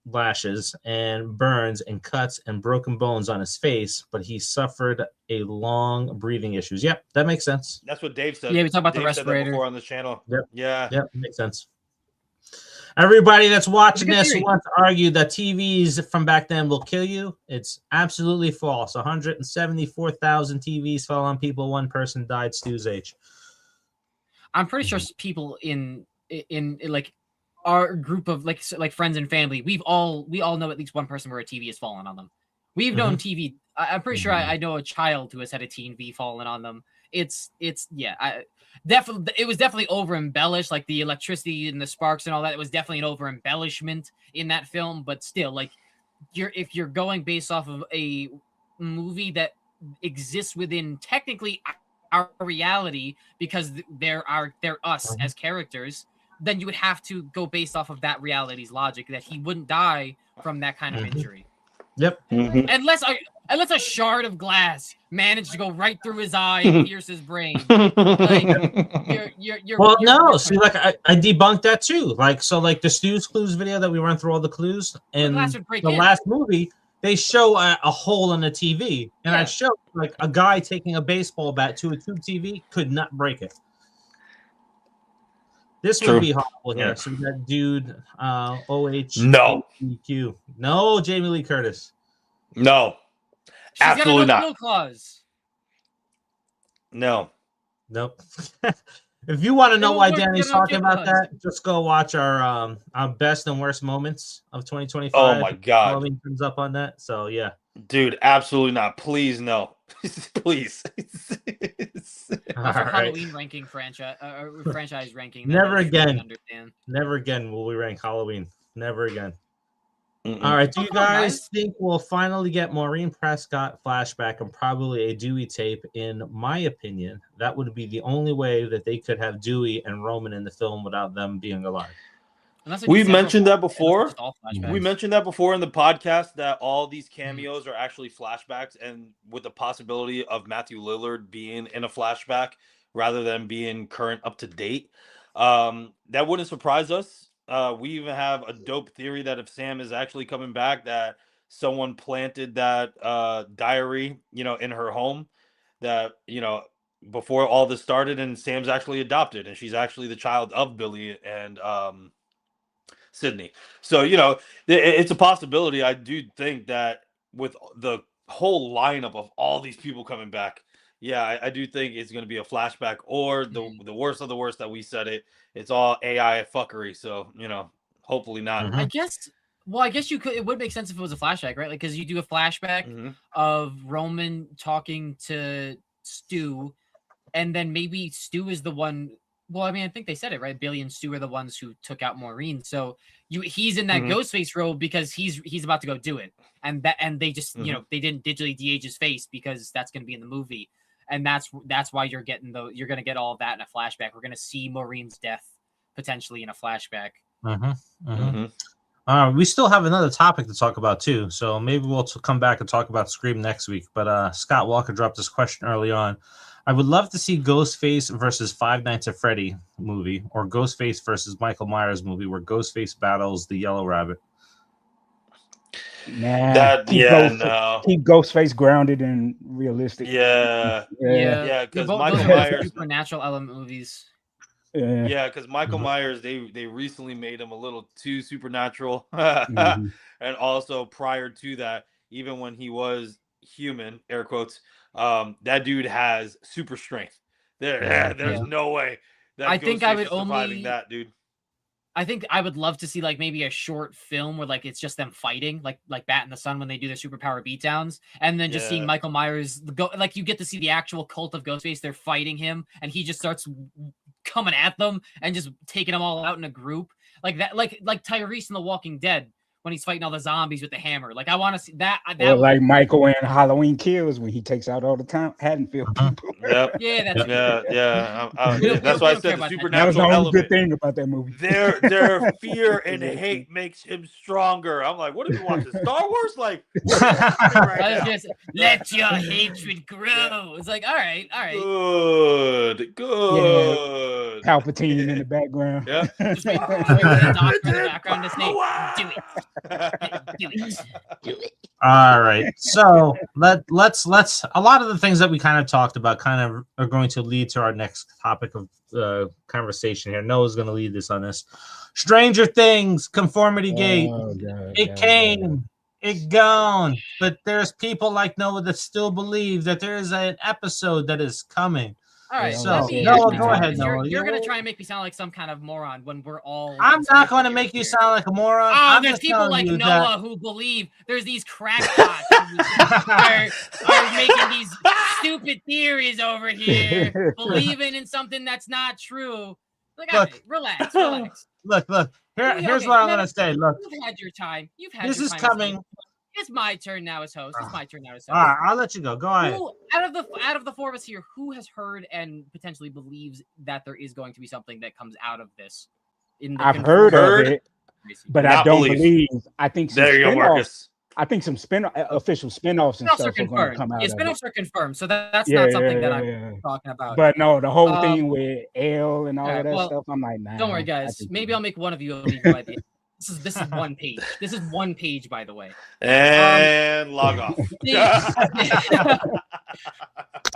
lashes, and burns and cuts and broken bones on his face, but he suffered a long breathing issues. Yep, that makes sense. That's what Dave said. Yeah, we talked about the Dave said that respirator before on this channel. Yep. Yeah. Yep, makes sense. Everybody that's watching It's a good this theory. wants to argue that TVs from back then will kill you. It's absolutely false. 174,000 TVs fell on people. 1 person died Stu's age. I'm pretty sure people in like our group of like friends and family, we all know at least 1 person where a TV has fallen on them. We've known TV. I'm pretty sure I know a child who has had a TV fallen on them. It's definitely, it was definitely over embellished, like the electricity and the sparks and all that. It was definitely an over embellishment in that film, but still, like if you're going based off of a movie that exists within technically our reality because they're us as characters, then you would have to go based off of that reality's logic that he wouldn't die from that kind of injury. Yep. Unless a shard of glass managed to go right through his eye and pierce his brain. Like, See, like I debunked that too. Like, so like the Stu's Clues video that we run through all the clues, and the last movie they show a hole in the TV, and I show like a guy taking a baseball bat to a tube TV could not break it. This would be horrible here. So that dude, OHQ. No, Jamie Lee Curtis. No, She's absolutely got a not. no-kill clause. No. Nope. If you want to know It'll why work, Danny's you know, talking about because- that, just go watch our best and worst moments of 2025. Oh my God. Halloween comes up on that. So yeah. Dude, absolutely not. Please, no. Please. Well, for All right. Halloween ranking franchise ranking, then Never I'm sure you again. understand. Never again will we rank Halloween. Never again. Mm-mm. All right. Do Oh, you come on, guys guys. think we'll finally get Maureen Prescott flashback and probably a Dewey tape? In my opinion, that would be the only way that they could have Dewey and Roman in the film without them being alive. Unless they do We've several mentioned that flashbacks, before. just all flashbacks. We mentioned that before in the podcast that all these cameos are actually flashbacks, and with the possibility of Matthew Lillard being in a flashback rather than being current up to date. That wouldn't surprise us. We even have a dope theory that if Sam is actually coming back, that someone planted that diary, in her home, that, before all this started, and Sam's actually adopted, and she's actually the child of Billy and Sydney. So, it's a possibility. I do think that with the whole lineup of all these people coming back, yeah, I do think it's going to be a flashback, or the worst of the worst that we said it's all AI fuckery. So, hopefully not. I guess. Well, I guess you could. It would make sense if it was a flashback, right? Like, because you do a flashback of Roman talking to Stu, and then maybe Stu is the one. Well, I mean, I think they said it right. Billy and Stu are the ones who took out Maureen. So he's in that Ghostface role because he's about to go do it, and they just they didn't digitally de-age his face because that's going to be in the movie, and that's why you're going to get all of that in a flashback. We're going to see Maureen's death potentially in a flashback. We still have another topic to talk about too, so maybe we'll come back and talk about Scream next week. But Scott Walker dropped this question early on. I would love to see Ghostface versus Five Nights at Freddy movie, or Ghostface versus Michael Myers movie, where Ghostface battles the Yellow Rabbit. Nah, keep Ghostface grounded and realistic. Yeah, because Michael Myers, supernatural element movies. Yeah, because Michael Myers, they recently made him a little too supernatural, and also prior to that, even when he was human, air quotes, that dude has super strength. There's no way that I think I would surviving that, dude. I think I would love to see like maybe a short film where like it's just them fighting, like Bat in the Sun when they do their superpower beatdowns, and then just seeing Michael Myers like you get to see the actual cult of Ghostface. They're fighting him, and he just starts coming at them and just taking them all out in a group like that, like Tyrese in The Walking Dead when he's fighting all the zombies with the hammer. Like I want to see that. Or like Michael in Halloween Kills when he takes out all the time Haddonfield people. Yep. Yeah, that's that's why I said the supernatural that was the only element. good thing about that movie. Their fear and hate makes him stronger. I'm like, what are we watching? Star Wars? Like, let your hatred grow. It's like, all right. Good. Yeah. Palpatine in the background. Yeah. Just wait for the doctor in the background to say, do it. Do it. All right. So let's a lot of the things that we kind of talked about kind of are going to lead to our next topic of conversation here. Noah's going to lead this on this. Stranger Things, Conformity Gate. It came, it gone. But there's people like Noah that still believe that there is an episode that is coming. All right, so Noah, go ahead, Noah. Noah. You're going to try and make me sound like some kind of moron when we're all... I'm not going to make you sound like a moron. Oh, there's people like Noah who believe there's these crackpots who are making these stupid theories over here, believing in something that's not true. Like, look, right, relax. Look. Here's what I'm going to say. Look. You've had your time. This is coming. It's my turn now as host. All right, I'll let you go. Go ahead. Out of the four of us here, who has heard and potentially believes that there is going to be something that comes out of this? I've heard of it, but I don't believe. I think there you go, Marcus. I think some official spinoffs and stuff are going to come out. Yeah, spinoffs are confirmed, so that's not something that I'm talking about. But no, the whole thing with L and all of that stuff, I'm like, nah. Don't worry, guys. Maybe I'll make one of you a legal idea. This is one page. This is one page, by the way. And log off.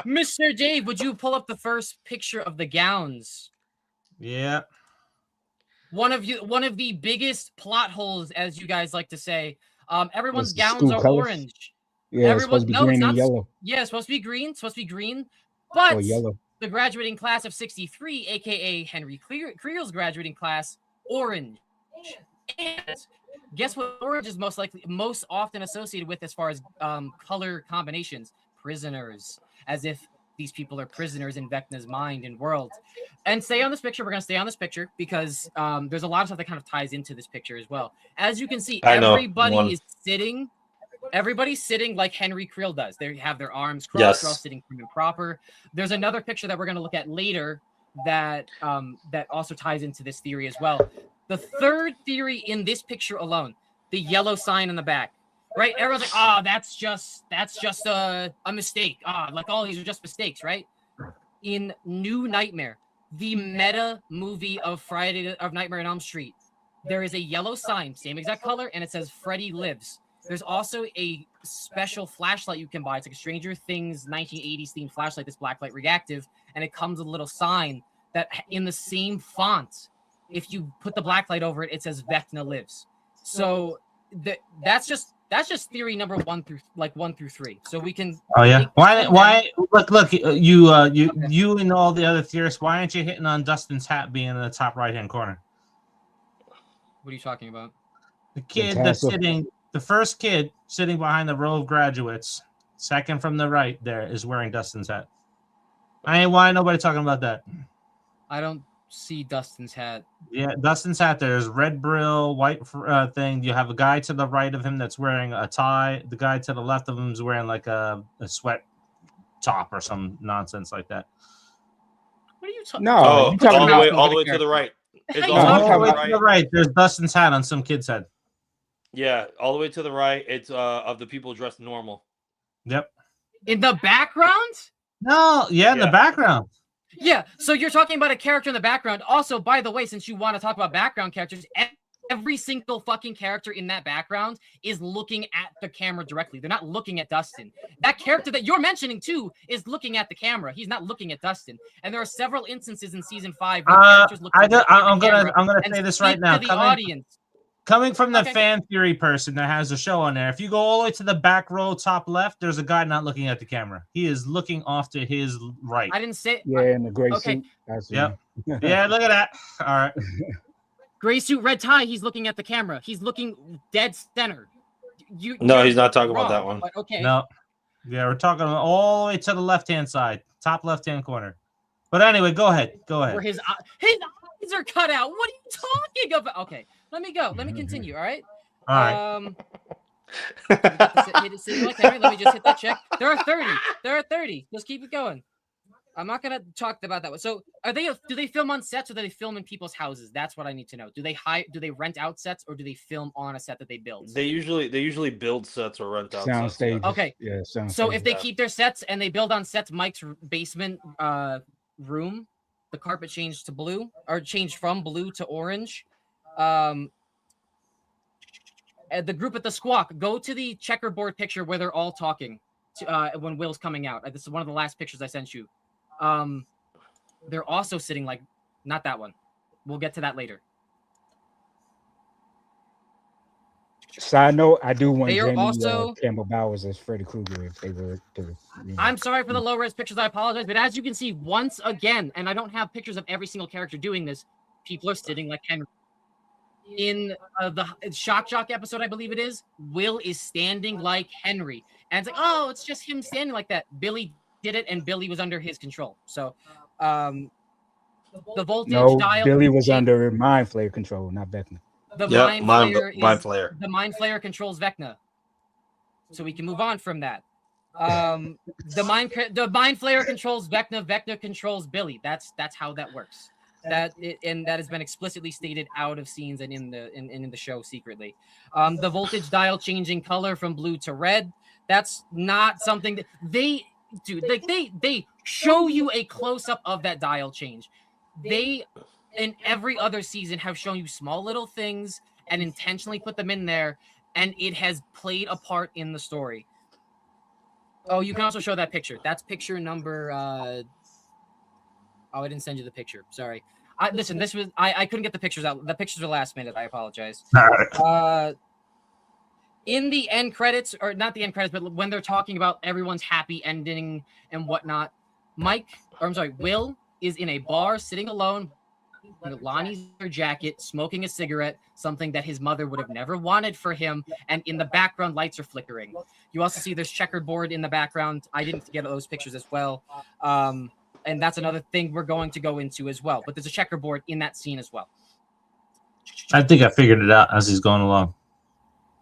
Mr. Dave, would you pull up the first picture of the gowns? Yeah. One of the biggest plot holes, as you guys like to say. Everyone's gowns are orange. Yeah, it's supposed to be green and yellow. Yeah, it's supposed to be green. It's supposed to be green. Or But yellow. the graduating class of 63, aka Henry Creel's graduating class, orange. And guess what orange is most often associated with as far as color combinations? Prisoners. As if these people are prisoners in Vecna's mind and world. And stay on this picture. We're going to stay on this picture because there's a lot of stuff that kind of ties into this picture as well. As you can see, everybody is sitting. Everybody's sitting like Henry Creel does. They have their arms crossed. Yes. They're all sitting prim and proper. There's another picture that we're going to look at later that that also ties into this theory as well. The third theory in this picture alone, the yellow sign in the back, right? Everyone's like, "Oh, that's just a mistake. Like all these are just mistakes, right?" In New Nightmare, the meta movie of Nightmare on Elm Street, there is a yellow sign, same exact color, and it says Freddy lives. There's also a special flashlight you can buy. It's like a Stranger Things 1980s themed flashlight, this blacklight reactive, and it comes with a little sign that in the same font, if you put the blacklight over it, it says Vecna lives. So that's just theory number 1 through 3. So we can. Oh yeah. Why? Look. You and all the other theorists. Why aren't you hitting on Dustin's hat being in the top right-hand corner? What are you talking about? The kid that's sitting. The first kid sitting behind the row of graduates, second from the right there, is wearing Dustin's hat. Why nobody talking about that? I don't see Dustin's hat. Yeah, Dustin's hat. There's red brill, white thing. You have a guy to the right of him that's wearing a tie. The guy to the left of him is wearing like a sweat top or some nonsense like that. What are you talking? No, all the way to the right. It's all the way to the right. There's Dustin's hat on some kid's head. Yeah, all the way to the right. It's of the people dressed normal. Yep. In the background? No, in the background. Yeah, so you're talking about a character in the background. Also, by the way, since you want to talk about background characters, every single fucking character in that background is looking at the camera directly. They're not looking at Dustin. That character that you're mentioning too is looking at the camera. He's not looking at Dustin. And there are several instances in season 5 where characters look at the I'm gonna say this right now. To the audience. Coming from the fan theory person that has a show on there, if you go all the way to the back row, top left, there's a guy not looking at the camera. He is looking off to his right. I didn't say. Yeah, in the gray suit. Yep. Yeah, look at that. All right. Gray suit, red tie. He's looking at the camera. He's looking dead center. No, he's not talking about that one. But okay. No. Yeah, we're talking all the way to the left-hand side, top left-hand corner. But anyway, go ahead. Where his eyes are cut out. What are you talking about? Okay. Let me go. Let me continue. All right. All right. Let me just hit that check. There are 30. There are 30. Let's keep it going. I'm not gonna talk about that one. So, do they film on sets or do they film in people's houses? That's what I need to know. Do they rent out sets or do they film on a set that they build? They usually build sets or rent out sound sets. stages. Okay. Yeah. So if they keep their sets and they build on sets, Mike's basement room, the carpet changed to blue or changed from blue to orange. The group at the Squawk, go to the checkerboard picture where they're all talking when Will's coming out. This is one of the last pictures I sent you. They're also sitting like, not that one. We'll get to that later. Side note, I do want They are Jamie also- Campbell Bowers as Freddy Krueger if they were to. I'm sorry for the low-res pictures. I apologize. But as you can see, once again, and I don't have pictures of every single character doing this, people are sitting like Henry. In the Shock Jock episode, I believe it is, Will is standing like Henry. And it's like, oh, it's just him standing like that. Billy did it, and Billy was under his control. So, the voltage dial. Billy was under Mind Flayer control, not Vecna. The Mind Flayer. The Mind Flayer controls Vecna. So we can move on from that. The Mind Flayer controls Vecna. Vecna controls Billy. That's how that works. That has been explicitly stated out of scenes and in the show secretly. The voltage dial changing color from blue to red. That's not something that they do. They show you a close up of that dial change. They in every other season have shown you small little things and intentionally put them in there, and it has played a part in the story. Oh, you can also show that picture. That's picture number. I didn't send you the picture. Sorry. Listen, this was I couldn't get the pictures out. The pictures are last minute. I apologize. All right. in the end credits, or not the end credits, but when they're talking about everyone's happy ending and whatnot, Will is in a bar sitting alone. Lonnie's her jacket, smoking a cigarette, something that his mother would have never wanted for him. And in the background, lights are flickering. You also see there's checkerboard in the background. I didn't get those pictures as well. And that's another thing we're going to go into as well. But there's a checkerboard in that scene as well. I think I figured it out as he's going along.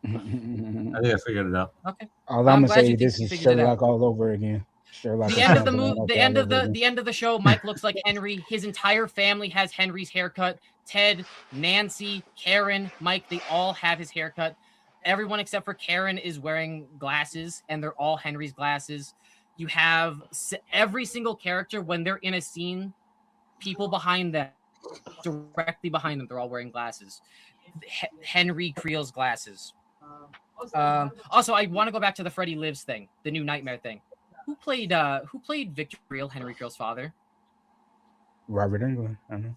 I think I figured it out. Okay. All I'm gonna glad say, you this think is you figured it out. Sherlock all over again. Sherlock. The end of the movie, the end of the show, Mike looks like Henry. His entire family has Henry's haircut. Ted, Nancy, Karen, Mike, they all have his haircut. Everyone except for Karen is wearing glasses, and they're all Henry's glasses. You have every single character when they're in a scene, people behind them, directly behind them, they're all wearing glasses. Henry Creel's glasses. Also, I want to go back to the Freddy Lives thing, the new Nightmare thing. Who played Victor Creel, Henry Creel's father? Robert Englund. I know.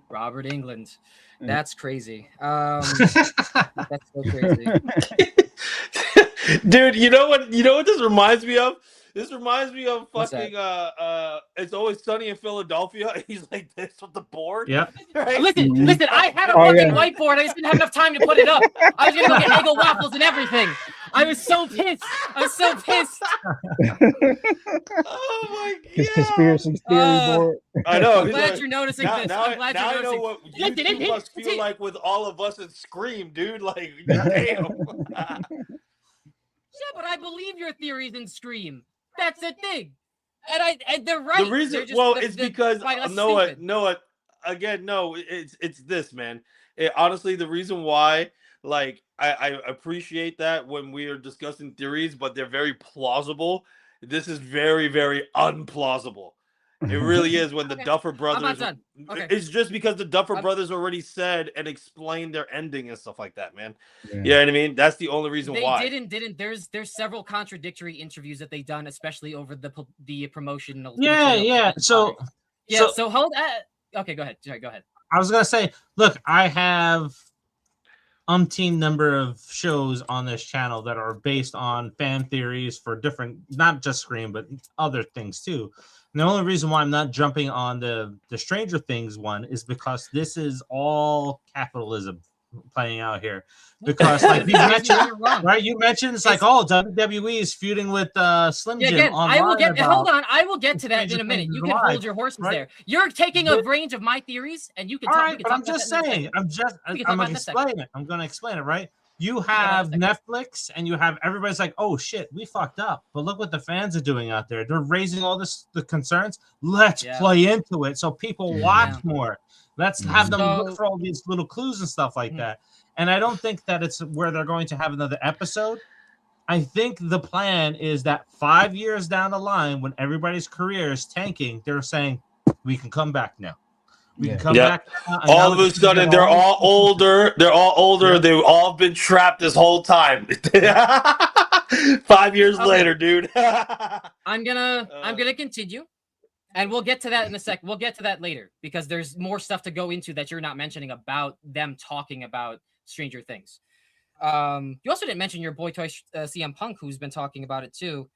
Robert Englund. That's crazy. That's so crazy. Dude, you know what this reminds me of? This reminds me of fucking It's Always Sunny in Philadelphia. He's like this with the board. Yeah. Right? Listen, I had a fucking whiteboard. I just didn't have enough time to put it up. I was gonna go get Eggo waffles and everything. I was so pissed. Oh my god. His conspiracy theory board. I know. I'm glad you're noticing this. I'm glad you're noticing. I know what you must feel like with all of us in Scream, dude. Like, damn. Yeah, but I believe your theories in Scream. That's the thing. And they're right. The reason, it's because Noah. Again, no, it's this, man. Honestly, the reason why, like, I appreciate that when we are discussing theories, but they're very plausible. This is very, very unplausible. It really is. When the Duffer Brothers, I'm not done. Okay. It's just because the Duffer Brothers already said and explained their ending and stuff like that, man. Yeah. You know what I mean? That's the only reason why. They didn't. There's several contradictory interviews that they've done, especially over the promotional. Yeah. So hold. Okay, go ahead. Sorry, go ahead. I was gonna say, look, I have umpteen number of shows on this channel that are based on fan theories for different, not just Scream, but other things too. And the only reason why I'm not jumping on the Stranger Things one is because this is all capitalism playing out here. Because like you mentioned, right? You mentioned it's like, WWE is feuding with Slim Jim. Again, I will get. Hold on, I will get to that in a minute. You can hold your horses there. You're taking a range of my theories, and you can. All right, but I'm just saying. I'm going to explain it. I'm going to explain it, right? You have Netflix, and you have everybody's like, "Oh shit, we fucked up." But look what the fans are doing out there. They're raising all the concerns. Let's play into it so people watch more. Let's have them look for all these little clues and stuff like that. And I don't think that it's where they're going to have another episode. I think the plan is that 5 years down the line, when everybody's career is tanking, they're saying, we can come back now. We can come back now. All of a sudden, they're all older. They're all older. Yeah. They've all been trapped this whole time. 5 years later, dude. I'm gonna continue. And we'll get to that in a sec. We'll get to that later because there's more stuff to go into that you're not mentioning about them talking about Stranger Things. You also didn't mention your boy toy CM Punk, who's been talking about it too.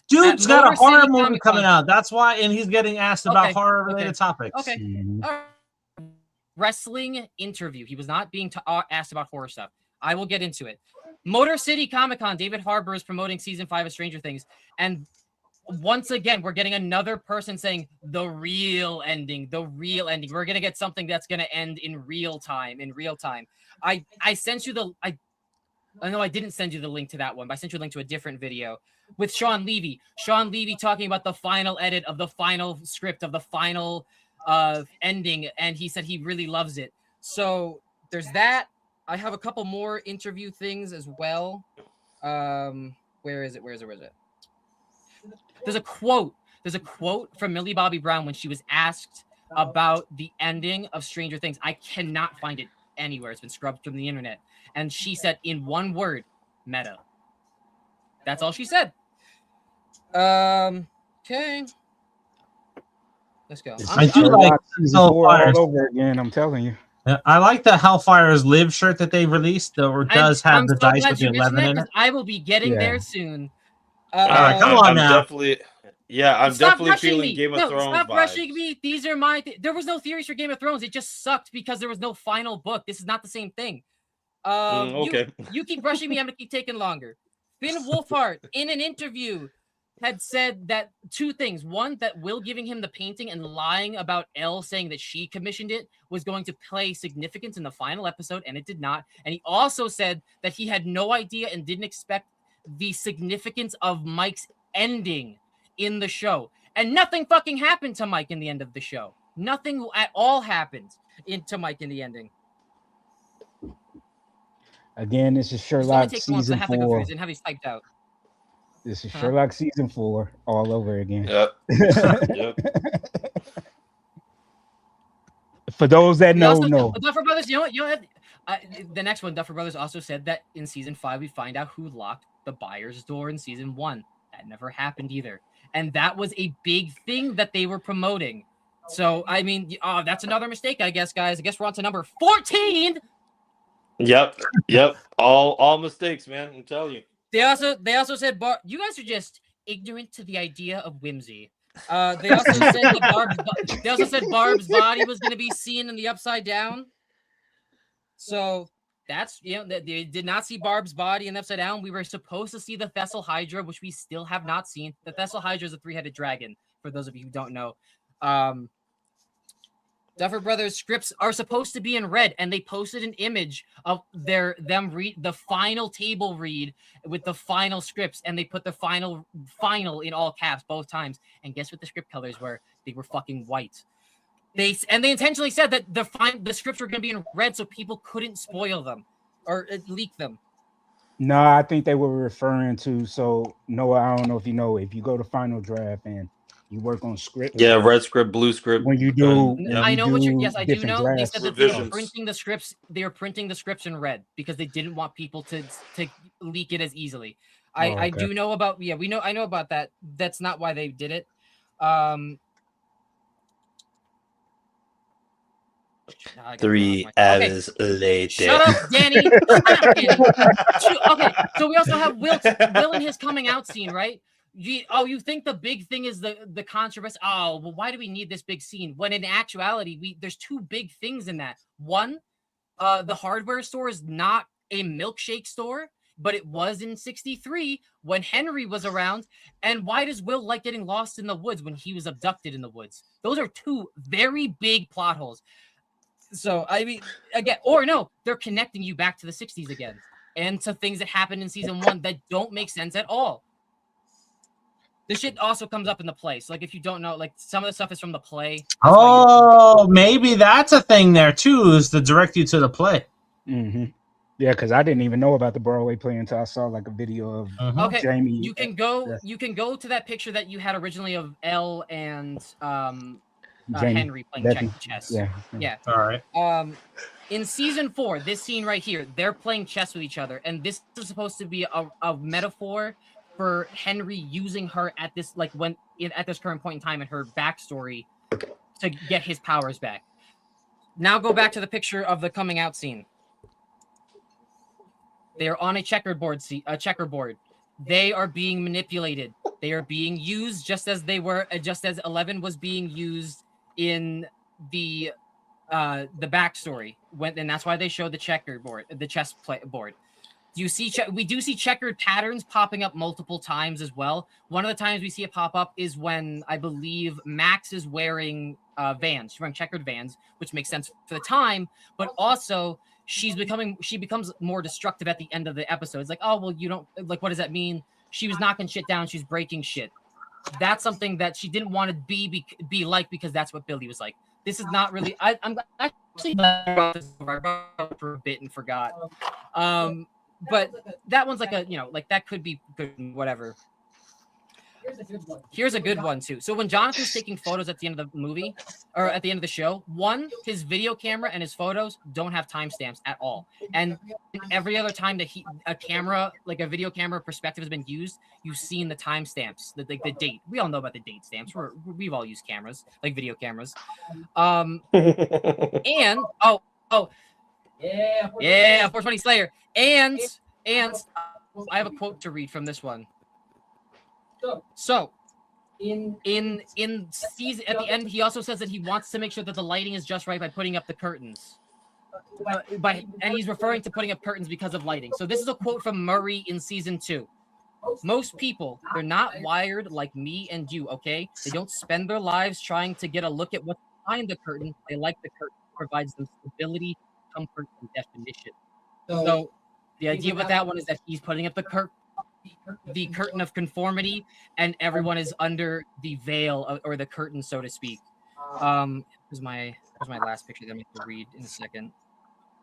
Dude's got a horror movie coming out. That's why, and he's getting asked about horror-related topics. Okay. Wrestling interview. He was not being asked about horror stuff. I will get into it. Motor City Comic Con. David Harbour is promoting season 5 of Stranger Things, and once again, we're getting another person saying the real ending. We're going to get something that's going to end in real time. I sent you I know I didn't send you the link to that one, but I sent you a link to a different video with Sean Levy. Sean Levy talking about the final edit of the final script of the final ending. And he said he really loves it. So there's that. I have a couple more interview things as well. Where is it? There's a quote from Millie Bobby Brown when she was asked about the ending of Stranger Things. I cannot find it anywhere. It's been scrubbed from the internet. And she said in one word, meta. That's all she said. Okay. Let's go. I do like all over again, I'm telling you. I like the Hellfires Live shirt that they released. Though it does have I'm the so dice glad with the you mentioned 11 that in it. because I will be getting Yeah. there soon. All right, come on I'm now. definitely, I'm Stop definitely rushing feeling me. Game of No, Thrones stop vibes. rushing me. These are my. There was no theories for Game of Thrones. It just sucked because there was no final book. This is not the same thing. Okay. You keep rushing me. I'm gonna keep taking longer. Finn Wolfhard in an interview had said that two things. One, that Will giving him the painting and lying about Elle saying that she commissioned it was going to play significance in the final episode, and it did not. And he also said that he had no idea and didn't expect the significance of Mike's ending in the show. And nothing fucking happened to Mike in the end of the show. Nothing at all happened to Mike in the ending. Again, this is Just let me Sherlock take one because I season have to go through 4. this and have these typed out. This is Huh? Sherlock season 4 all over again. Yep. Yep. For those that know, Duffer Brothers, you know what? The next one, Duffer Brothers also said that in season 5 we find out who locked the buyer's door in season 1. That never happened either, and that was a big thing that they were promoting. So I mean, that's another mistake, I guess, guys. I guess we're on to number 14. Yep. All mistakes, man. I'm telling you. They also said you guys are just ignorant to the idea of whimsy. They also said that Barb's body was going to be seen in the Upside Down. So that's they did not see Barb's body in the Upside Down. We were supposed to see the Thessal Hydra, which we still have not seen. The Thessal Hydra is a 3-headed dragon. For those of you who don't know, Duffer Brothers scripts are supposed to be in red, and they posted an image of them read the final table read with the final scripts, and they put the final in all caps both times. And guess what the script colors were? They were fucking white. They intentionally said that the scripts were going to be in red so people couldn't spoil them or leak them. No, I think they were referring to. So Noah, I don't know if you know, if you go to final draft and you work on script. Yeah, red script, blue script. When you do, I know what you're. Yes, I do know. Drafts, they said that they were printing the scripts. They were printing the scripts in red because they didn't want people to leak it as easily. I do know about. Yeah, I know about that. That's not why they did it. 3 hours later. Shut up, Danny. Shut up, Danny. Okay, so we also have Will in his coming out scene, right? You think the big thing is the controversy? Oh, well, why do we need this big scene? When in actuality, there's two big things in that. One, the hardware store is not a milkshake store, but it was in 63 when Henry was around. And why does Will like getting lost in the woods when he was abducted in the woods? Those are two very big plot holes. So, I mean, again, or no, they're connecting you back to the 60s again and to things that happened in season 1 that don't make sense at all. This shit also comes up in the play. So, like, if you don't know, like, some of the stuff is from the play. Oh, maybe that's a thing there, too, is to direct you to the play. Mm-hmm. Yeah, because I didn't even know about the Broadway play until I saw, like, a video of Jamie. You can go to that picture that you had originally of Elle and Henry playing chess. Yeah. All right. In season 4, this scene right here, they're playing chess with each other, and this is supposed to be a metaphor for Henry using her at this at this current point in time in her backstory to get his powers back. Now go back to the picture of the coming out scene. They are on a checkerboard. They are being manipulated. They are being used just as 11 was being used in the backstory. And that's why they show the checkerboard, the chess board. You see, we do see checkered patterns popping up multiple times as well. One of the times we see it pop up is when I believe Max is wearing Vans. She's wearing checkered Vans, which makes sense for the time, but also she becomes more destructive at the end of the episode. It's like, oh well, you don't like. What does that mean? She was knocking shit down. She's breaking shit. That's something that she didn't want to be like because that's what Billy was like. This is not really. I'm actually brought this for a bit and forgot. But that one's like that could be good, whatever. Here's a good one too. So when Jonathan's taking photos at the end of the movie or at the end of the show, his video camera and his photos don't have timestamps at all. And every other time that a video camera perspective has been used, you've seen the timestamps, the date. We all know about the date stamps. We've all used cameras, like video cameras. And Oh, yeah, 420 Slayer. And I have a quote to read from this one. So in season at the end, he also says that he wants to make sure that the lighting is just right by putting up the curtains. And he's referring to putting up curtains because of lighting. So this is a quote from Murray in season 2. Most people, they're not wired like me and you, okay? They don't spend their lives trying to get a look at what's behind the curtain. They like the curtain. It provides them stability, comfort, and definition. So the idea with that one is that he's putting up the curtain of conformity, and everyone is under the veil or the curtain, so to speak. Here's my last picture that I'm going to read in a second.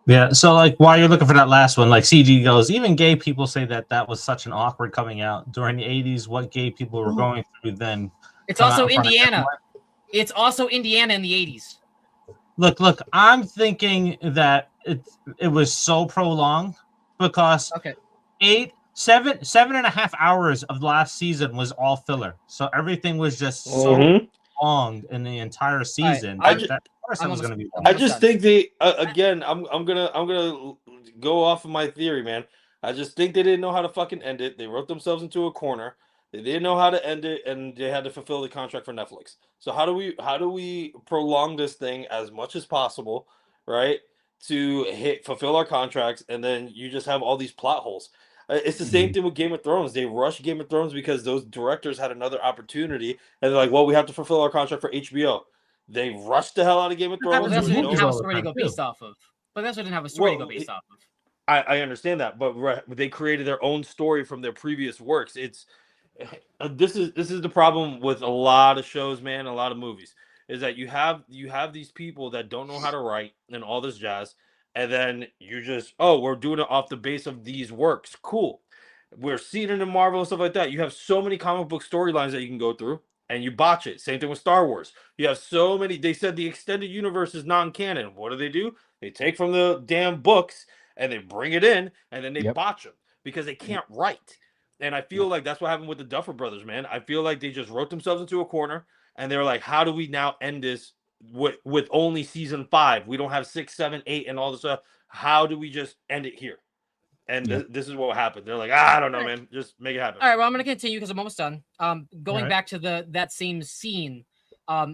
Yeah, so like while you're looking for that last one, like CG goes, even gay people say that was such an awkward coming out during the 80s. What gay people were going through then? It's also Indiana. It's also Indiana in the 80s. Look, I'm thinking that it was so prolonged because 7.5 hours of last season was all filler. So everything was just so long in the entire season. I just think they again. I'm gonna go off of my theory, man. I just think they didn't know how to fucking end it. They wrote themselves into a corner. They didn't know how to end it, and they had to fulfill the contract for Netflix. So how do we prolong this thing as much as possible, right? To fulfill our contracts, and then you just have all these plot holes. It's the same thing with Game of Thrones. They rushed Game of Thrones because those directors had another opportunity, and they're like, "Well, we have to fulfill our contract for HBO." They rushed the hell out of Game of Thrones. That's what didn't have a story to go based off of. But that's what didn't have a story to go based off of. I understand that, but they created their own story from their previous works. It's this is the problem with a lot of shows, man, a lot of movies, is that you have these people that don't know how to write and all this jazz, and then you just, we're doing it off the base of these works. Cool. We're seeing it in Marvel and stuff like that. You have so many comic book storylines that you can go through, and you botch it. Same thing with Star Wars. You have so many. They said the extended universe is non-canon. What do? They take from the damn books and they bring it in, and then they botch them because they can't write. And I feel like that's what happened with the Duffer Brothers, man. I feel like they just wrote themselves into a corner, and they were like, how do we now end this with only season 5? We don't have 6, 7, 8, and all this stuff. How do we just end it here? And this is what happened. They're like, I don't know, man. Just make it happen. All right, well, I'm going to continue because I'm almost done. Going back to that same scene,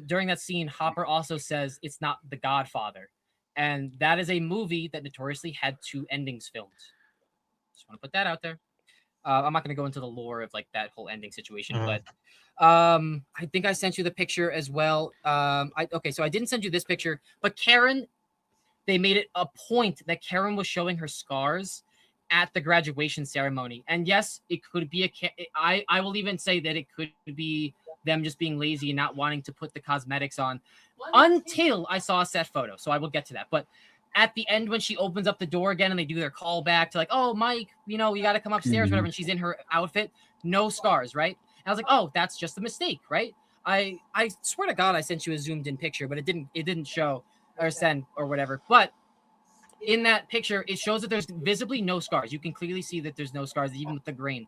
during that scene, Hopper also says it's not The Godfather. And that is a movie that notoriously had 2 endings filmed. Just want to put that out there. I'm not going to go into the lore of like that whole ending situation, but I think I sent you the picture as well. Okay, so I didn't send you this picture, but Karen, they made it a point that Karen was showing her scars at the graduation ceremony. And yes, it could be I will even say that it could be them just being lazy and not wanting to put the cosmetics on until I saw a set photo. So I will get to that. But at the end, when she opens up the door again and they do their call back to like, oh, Mike, you got to come upstairs, whatever. And she's in her outfit, no scars, right? And I was like, oh, that's just a mistake, right? I swear to God, I sent you a zoomed in picture, but it didn't show or send or whatever. But in that picture, it shows that there's visibly no scars. You can clearly see that there's no scars, even with the grain.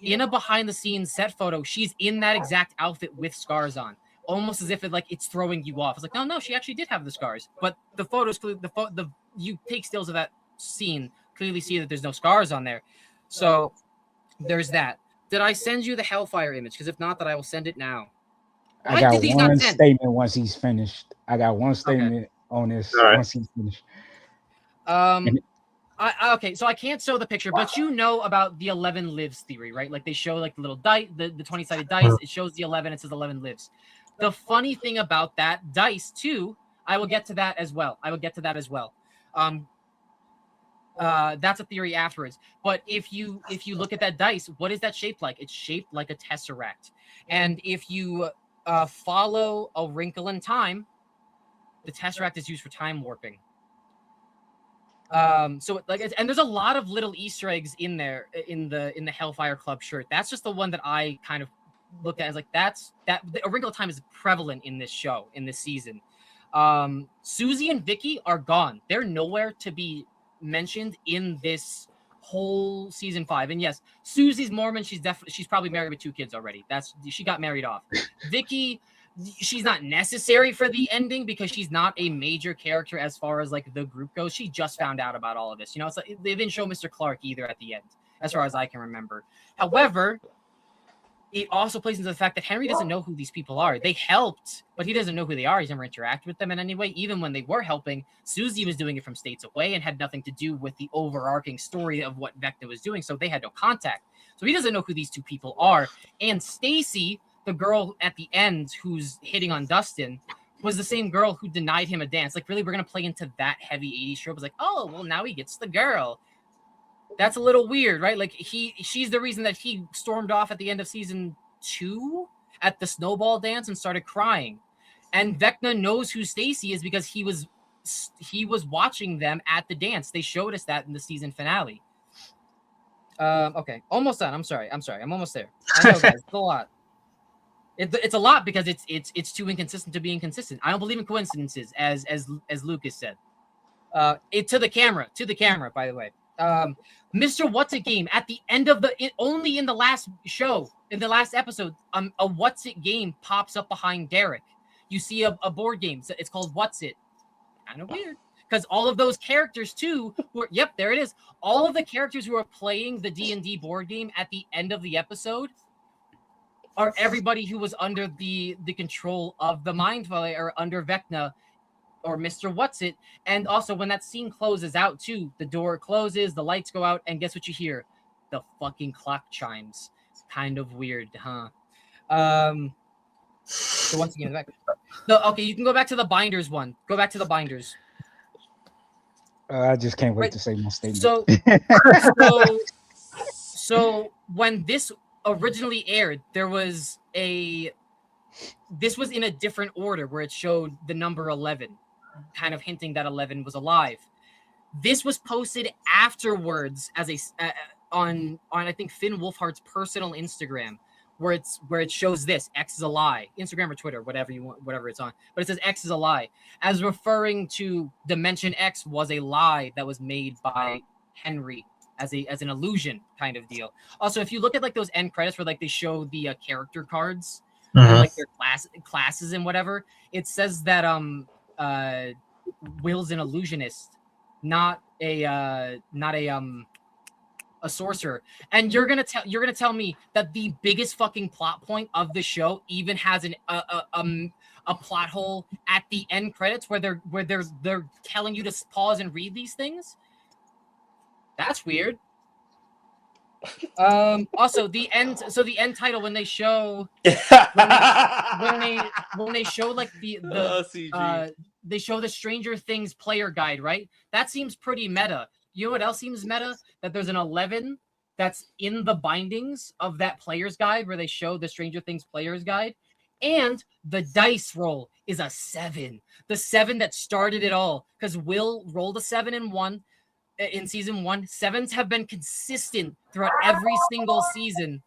In a behind the scenes set photo, she's in that exact outfit with scars on, almost as if it's throwing you off. It's like, no, she actually did have the scars. But the photos, you take stills of that scene, clearly see that there's no scars on there. So there's that. Did I send you the Hellfire image? Because if not, that I will send it now. I got one statement once he's finished. I got one statement on this once he's finished. Okay, so I can't show the picture, but about the 11 lives theory, right? Like they show like the little dice, the 20-sided dice. It shows the 11. It says 11 lives. The funny thing about that dice too, I will get to that as well. That's a theory afterwards. But if you look at that dice, what is that shaped like? It's shaped like a tesseract. And if you follow a wrinkle in time, the tesseract is used for time warping. So and there's a lot of little Easter eggs in there in the Hellfire Club shirt. That's just the one that I kind of looked at as like a wrinkle of time is prevalent in this show, in this season. Susie and Vicky are gone. They're nowhere to be mentioned in this whole season 5. And yes, Susie's Mormon. She's probably married with 2 kids already. She got married off. Vicky, she's not necessary for the ending because she's not a major character as far as like the group goes. She just found out about all of this. You know, it's like they didn't show Mr. Clark either at the end, as far as I can remember. However, it also plays into the fact that Henry doesn't know who these people are. They helped, but he doesn't know who they are. He's never interacted with them in any way. Even when they were helping, Susie was doing it from states away and had nothing to do with the overarching story of what Vecna was doing, so they had no contact. So he doesn't know who these two people are. And Stacy, the girl at the end who's hitting on Dustin, was the same girl who denied him a dance. Like, really, we're going to play into that heavy 80s trope. It's like, oh, well, now he gets the girl. That's a little weird, right? Like, she's the reason that he stormed off at the end of season 2 at the snowball dance and started crying. And Vecna knows who Stacy is because he was watching them at the dance. They showed us that in the season finale. Okay, almost done. I'm sorry. I'm almost there. I know, guys, it's a lot. It's a lot because it's too inconsistent to be inconsistent. I don't believe in coincidences, as Lukas said. To the camera, by the way. Mr. What's It game at the end of only in the last show, in the last episode, a What's It game pops up behind Derek. You see a board game. It's called What's It. Kind of weird. Because all of those characters too, yep, there it is. All of the characters who are playing the D&D board game at the end of the episode are everybody who was under the control of the Mind Flayer or under Vecna or Mr. What's It. And also when that scene closes out too, the door closes, the lights go out, and guess what you hear? The fucking clock chimes. It's kind of weird, huh? So once again, back. No, okay, you can go back to the Binders one. Go back to the Binders. I just can't wait to say my statement. So when this originally aired, this was in a different order where it showed the number 11, kind of hinting that 11 was alive. This was posted afterwards as on I think Finn Wolfhard's personal Instagram, where it shows this X is a lie, Instagram or Twitter, whatever you want, whatever it's on, but it says X is a lie, as referring to Dimension X was a lie that was made by Henry as an illusion kind of deal. Also, if you look at like those end credits where like they show the character cards, and, like their classes and whatever, it says that Will's an illusionist, not a sorcerer. And you're gonna tell me that the biggest fucking plot point of the show even has a plot hole at the end credits where they're telling you to pause and read these things? That's weird. Also the end title when they show when they show like they show the Stranger Things player guide, right? That seems pretty meta. You know what else seems meta? That there's an 11 that's in the bindings of that player's guide where they show the Stranger Things player's guide. And the dice roll is a 7. The 7 that started it all. Because Will rolled a 7 in season 1. 7s have been consistent throughout every single season.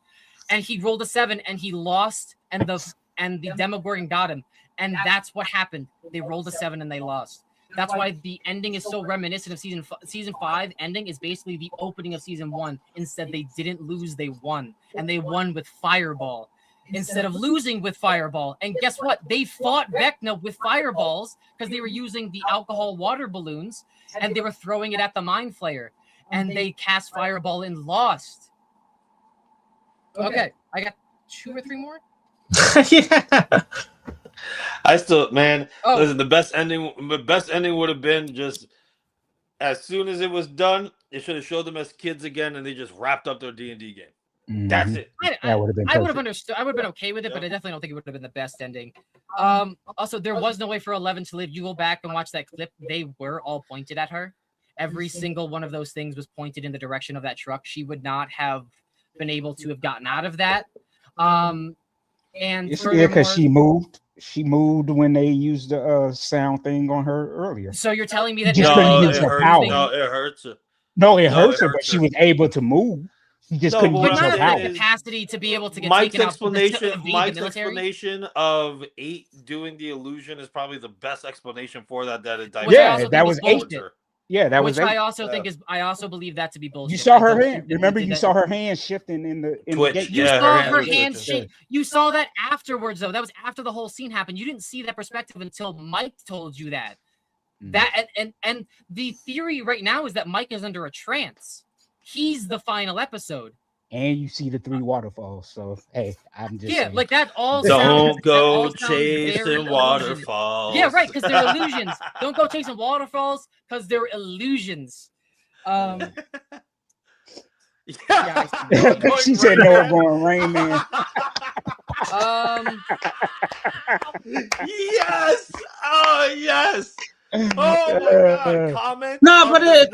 And he rolled a 7 and he lost, and the Demogorgon got him. And that's what happened. They rolled a 7 and they lost. That's why the ending is so reminiscent of season 5 ending is basically the opening of season 1. Instead, they didn't lose, they won. And they won with Fireball instead of losing with Fireball. And guess what? They fought Vecna with fireballs because they were using the alcohol water balloons and they were throwing it at the Mind Flayer. And they cast Fireball and lost. Okay, I got 2 or 3 more? Yeah. I still, man, listen, the best ending would have been just as soon as it was done, they should have showed them as kids again and they just wrapped up their D&D game. Mhm. That's it. That would have been I would have perfect. understood. I would have been okay with it, but I definitely don't think it would have been the best ending. Also, there was no way for 11 to live. You go back and watch that clip. They were all pointed at her. Every single one of those things was pointed in the direction of that truck. She would not have been able to have gotten out of that. And because she moved. She moved when they used the sound thing on her earlier. So you're telling me that Just couldn't use her power. No, it hurts her. No, it hurts her, hurts but she her. was able to move. She just couldn't but use not her in power. the capacity to be able to get Mike's taken out explanation. the Mike's military. explanation of 8 doing the illusion is probably the best explanation for that. Which I Yeah, also that think was is 8. bullshit. Yeah, that which was. I also think is. I also believe that to be bullshit. You saw I her don't hand. think that Remember, they did you that. saw her hand shifting in the Twitch, gate. You Yeah, saw her her hand hand was shake. You saw that afterwards, though. That was after the whole scene happened. You didn't see that perspective until Mike told you that. That and the theory right now is that Mike is under a trance. He's the final episode. And you see the 3 waterfalls. So hey, I'm just saying. Like that all. Don't go very chasing illusion. waterfalls. Yeah, right. Because they're illusions. Don't go chasing waterfalls because they're illusions. Yeah. She said no going Rain Man. Yes. Oh yes. Oh my god. Comment. No, but it.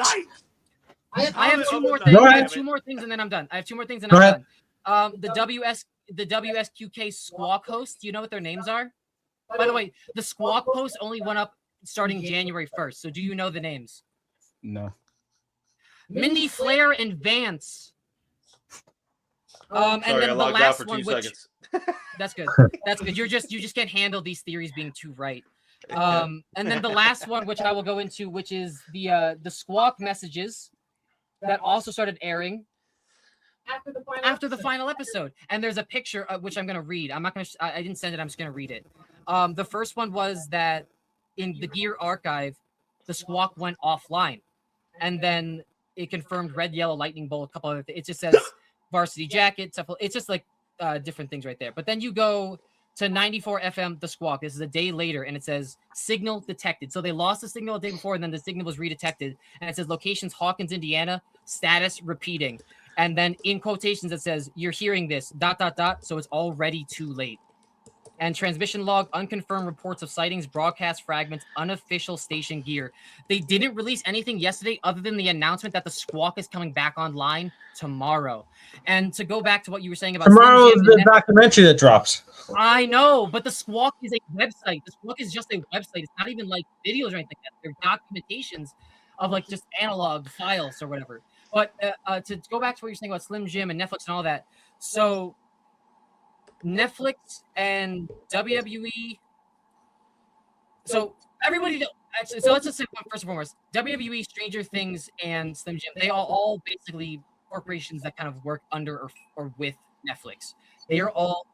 I have 2 more Go things. ahead. I have 2 more things, and then I'm done. I have 2 more things, and I'm done. The WSQK Squawk hosts. Do you know what their names are? By the way, the Squawk post only went up starting January 1st. So do you know the names? No. Mindy Flair and Vance. And Sorry, then I the logged out last for 2 one, which seconds. that's good. That's good. You just can't handle these theories being too right. And then the last one, which I will go into, which is the Squawk messages that also started airing after the final episode. And there's a picture which I'm gonna read. I'm not gonna. I didn't send it. I'm just gonna read it. The first one was that in the Gear archive, the Squawk went offline, and then it confirmed Red, Yellow, Lightning Bolt, a couple other things. It just says Varsity Jacket, stuff. It's just like different things right there. But then you go to 94 FM, the Squawk. This is a day later, and it says signal detected. So they lost the signal a day before, and then the signal was redetected, and it says locations Hawkins, Indiana, status repeating. And then in quotations, it says, you're hearing this, ... So it's already too late. And transmission log, unconfirmed reports of sightings, broadcast fragments, unofficial station gear. They didn't release anything yesterday other than the announcement that the Squawk is coming back online tomorrow. And to go back to what you were saying about Tomorrow is the documentary that drops. I know, but the Squawk is a website. The Squawk is just a website. It's not even like videos or anything like that. They're documentations of like just analog files or whatever. But to go back to what you're saying about Slim Jim and Netflix and all that. So Netflix and WWE. So everybody, actually, so let's just say first and foremost, WWE, Stranger Things, and Slim Jim, they are all basically corporations that kind of work under or with Netflix. They are all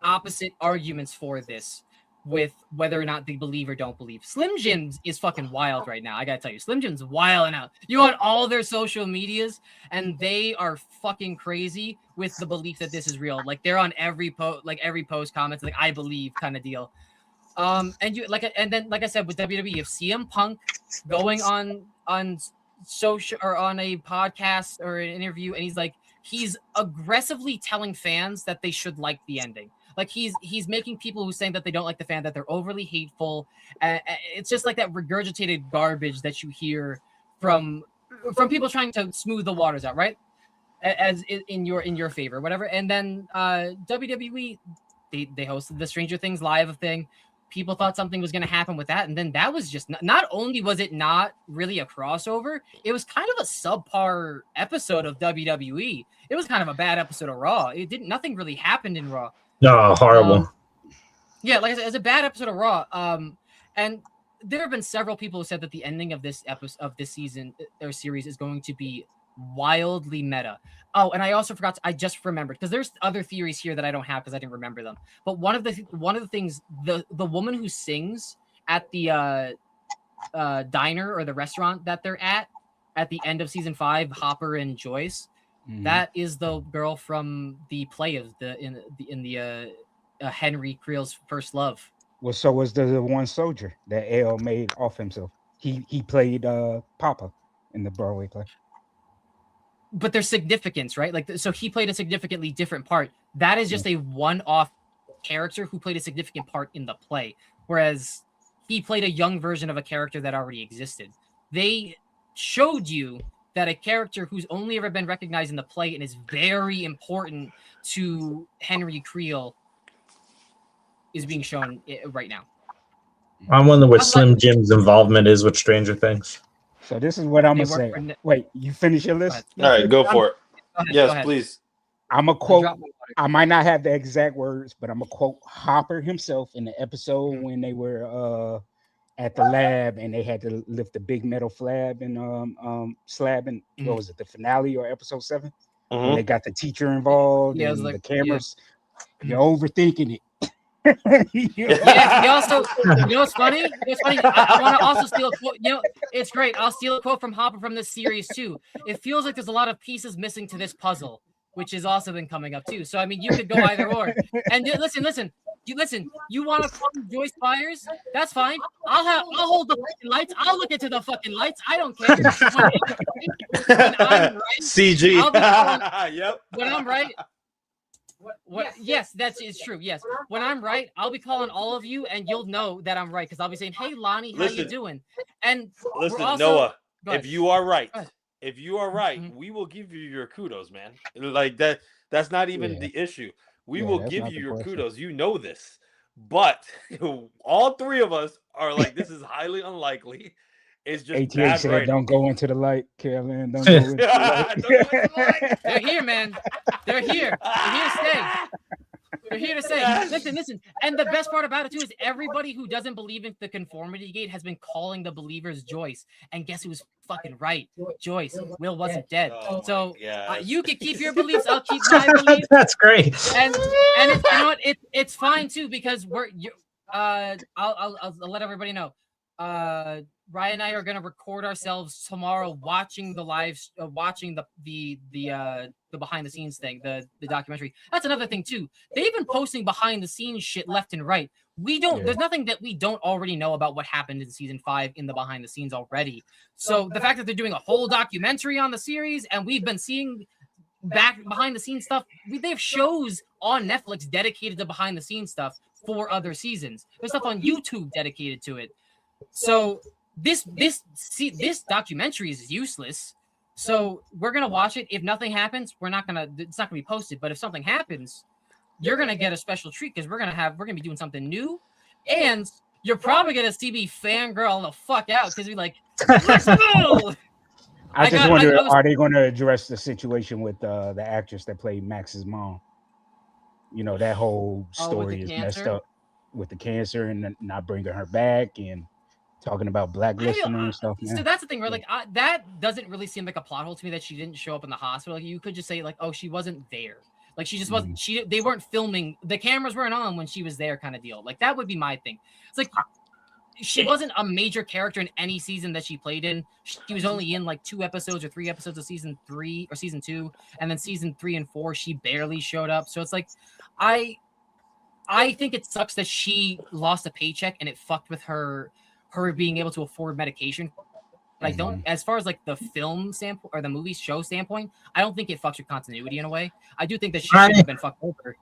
opposite arguments for this, with whether or not they believe or don't believe. Slim Jim's is fucking wild right now. I gotta tell you, Slim Jim's wilding out. You on all their social medias, and they are fucking crazy with the belief that this is real. Like they're on every post comments, like I believe kind of deal. And then like I said with WWE, if CM Punk going on social or on a podcast or an interview, and he's aggressively telling fans that they should like the ending. Like he's making people who saying that they don't like the fan, that they're overly hateful. It's just like that regurgitated garbage that you hear from people trying to smooth the waters out, right? As in your favor, whatever. And then WWE, they hosted the Stranger Things live thing. People thought something was going to happen with that, and then that was just not only was it not really a crossover, it was kind of a subpar episode of WWE. It was kind of a bad episode of Raw. Nothing really happened in Raw. No, horrible. Yeah, like I said, it's a bad episode of Raw. And there have been several people who said that the ending of this episode of this season or series is going to be wildly meta. Oh, and I also forgot. I just remembered because there's other theories here that I don't have because I didn't remember them. But one of the things, the woman who sings at the diner or the restaurant that they're at the end of season 5, Hopper and Joyce. Mm-hmm. That is the girl from the play of the Henry Creel's First Love. Well, so was the one soldier that L made off himself. He played Papa in the Broadway play. But there's significance, right? Like, so he played a significantly different part. That is just a one-off character who played a significant part in the play, whereas he played a young version of a character that already existed. They showed you that a character who's only ever been recognized in the play and is very important to Henry Creel is being shown right now. I wonder what Slim Jim's involvement is with Stranger Things. So this is what I'm gonna say. Wait, you finish your list? All right, go for it. Yes, please. I'm gonna quote. I might not have the exact words, but I'm gonna quote Hopper himself in the episode when they were at the lab, and they had to lift the big metal slab and slab, and what was it, the finale or episode 7? When they got the teacher involved Yeah, it was and like- the cameras. You're overthinking it. Yeah, he also, you know what's funny? I want to also steal a quote. You know, it's great. I'll steal a quote from Hopper from this series too. It feels like there's a lot of pieces missing to this puzzle, which has also been coming up too. So I mean, you could go either or. And listen. You want to call Joyce Byers? That's fine. I'll hold the fucking lights. I'll look into the fucking lights. I don't care. When I'm right, CG. I'll be calling- Yep. when I'm right. What? Yes, it's true. Yes, when I'm right, I'll be calling all of you, and you'll know that I'm right because I'll be saying, "Hey, Lonnie, how you Listen. doing?" And Listen, also- Noah, Go ahead. if you are right, Go ahead. Mm-hmm. we will give you your kudos, man. Like that. That's not even the issue. We will that's give not you the your question. kudos. You know this, but all three of us are like, this is highly unlikely. It's just ATA bad said, writing. "Don't go into the light, Carolyn. Don't go into the light." Don't go into the light. They're here, man. They're here. They're here to stay. They're here to say, listen. And the best part about it too is everybody who doesn't believe in the conformity gate has been calling the believers Joyce. And guess who was fucking right? Joyce. Will wasn't dead. Oh so my you can keep your beliefs. I'll keep my beliefs. That's great. And it's, you know what? It's fine too because I'll let everybody know. Ryan and I are gonna record ourselves tomorrow watching the watching the behind the scenes thing, the documentary. That's another thing too. They've been posting behind the scenes shit left and right. There's nothing that we don't already know about what happened in season 5 in the behind the scenes already. So the fact that they're doing a whole documentary on the series and we've been seeing back behind the scenes stuff, they have shows on Netflix dedicated to behind the scenes stuff for other seasons. There's stuff on YouTube dedicated to it. So this documentary is useless. So we're gonna watch it. If nothing happens, it's not gonna be posted. But if something happens, you're gonna get a special treat because we're gonna be doing something new, and you're probably gonna see me fangirl the fuck out because we're like, let's go. I just wonder, are they going to address the situation with the actress that played Max's mom? You know, that whole story is messed up with the cancer and not bringing her back and talking about blacklisting and stuff. So that's the thing, right? Like that doesn't really seem like a plot hole to me that she didn't show up in the hospital. Like, you could just say like, oh, she wasn't there. Like she just wasn't. They weren't filming. The cameras weren't on when she was there, kind of deal. Like that would be my thing. It's like she wasn't a major character in any season that she played in. She was only in like 2 episodes or 3 episodes of season 3 or season 2, and then season 3 and 4 she barely showed up. So it's like, I think it sucks that she lost a paycheck and it fucked with her being able to afford medication. But I don't, as far as like the film standpoint or the movie show standpoint, I don't think it fucks with continuity in a way. I do think that she should have been fucked over.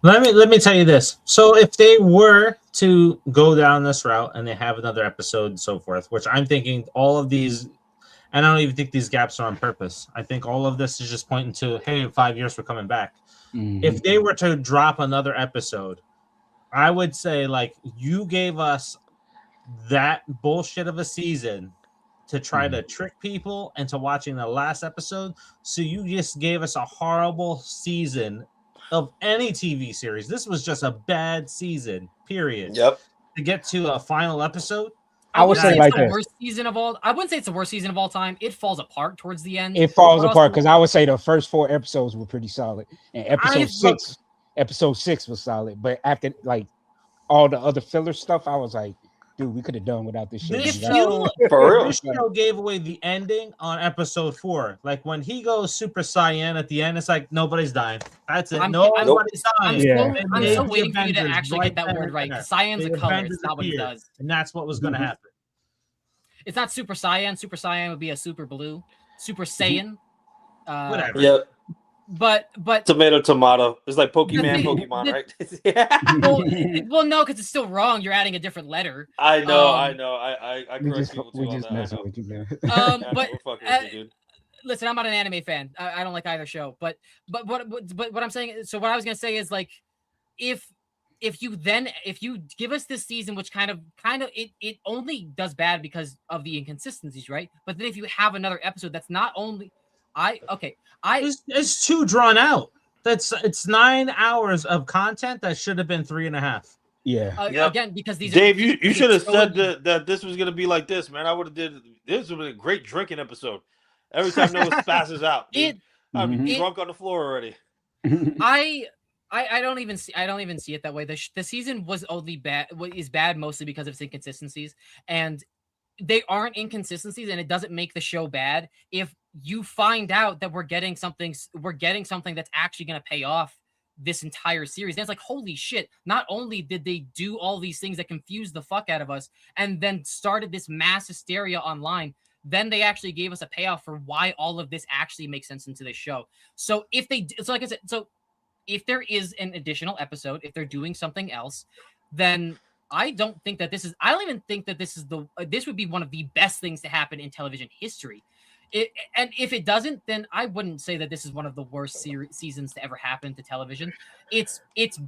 Let me tell you this. So if they were to go down this route and they have another episode and so forth, which I'm thinking all of these, and I don't even think these gaps are on purpose. I think all of this is just pointing to, hey, in 5 years we're coming back. If they were to drop another episode, I would say, like, you gave us that bullshit of a season to try to trick people into watching the last episode. So you just gave us a horrible season of any TV series. This was just a bad season, period. Yep. To get to a final episode, I would say like the worst season of all. I wouldn't say it's the worst season of all time. It falls apart towards the end. It falls apart because I would say the first 4 episodes were pretty solid, and episode 6 was solid. But after like all the other filler stuff, I was like, dude, we could have done without this shit. This show gave away the ending on episode 4. Like when he goes Super Saiyan at the end, it's like nobody's dying. That's it. Nobody's dying. I'm still waiting for you to actually get that word right. Saiyan's a color. It's not what he does. And that's what was going to happen. It's not Super Saiyan. Super Saiyan would be a Super Blue. Super Saiyan. Whatever. Yep. But tomato. It's like Pokemon, right? well, no, because it's still wrong. You're adding a different letter. I know. I correct people too on that. With you, man. But listen, I'm not an anime fan. I don't like either show. But what I'm saying. So what I was gonna say is like, if you give us this season, which kind of it only does bad because of the inconsistencies, right? But then if you have another episode that's not only it's too drawn out. It's 9 hours of content that should have been 3.5. Yeah. Yep. Again, because these Dave, are you should have so said that this was gonna be like this, man. I would have did this would have been a great drinking episode. Every time Noah spasses out, dude, I'd be Mhm. drunk on the floor already. I don't even see it that way. The season was only bad is bad mostly because of its inconsistencies, and they aren't inconsistencies, and it doesn't make the show bad if you find out that we're getting something that's actually going to pay off this entire series. And it's like, holy shit, not only did they do all these things that confused the fuck out of us and then started this mass hysteria online, then they actually gave us a payoff for why all of this actually makes sense into this show. So if they, so like I said, so if there is an additional episode, if they're doing something else, then I don't think that this is, I don't even think that this is this would be one of the best things to happen in television history. And if it doesn't, then I wouldn't say that this is one of the worst seasons to ever happen to television. It's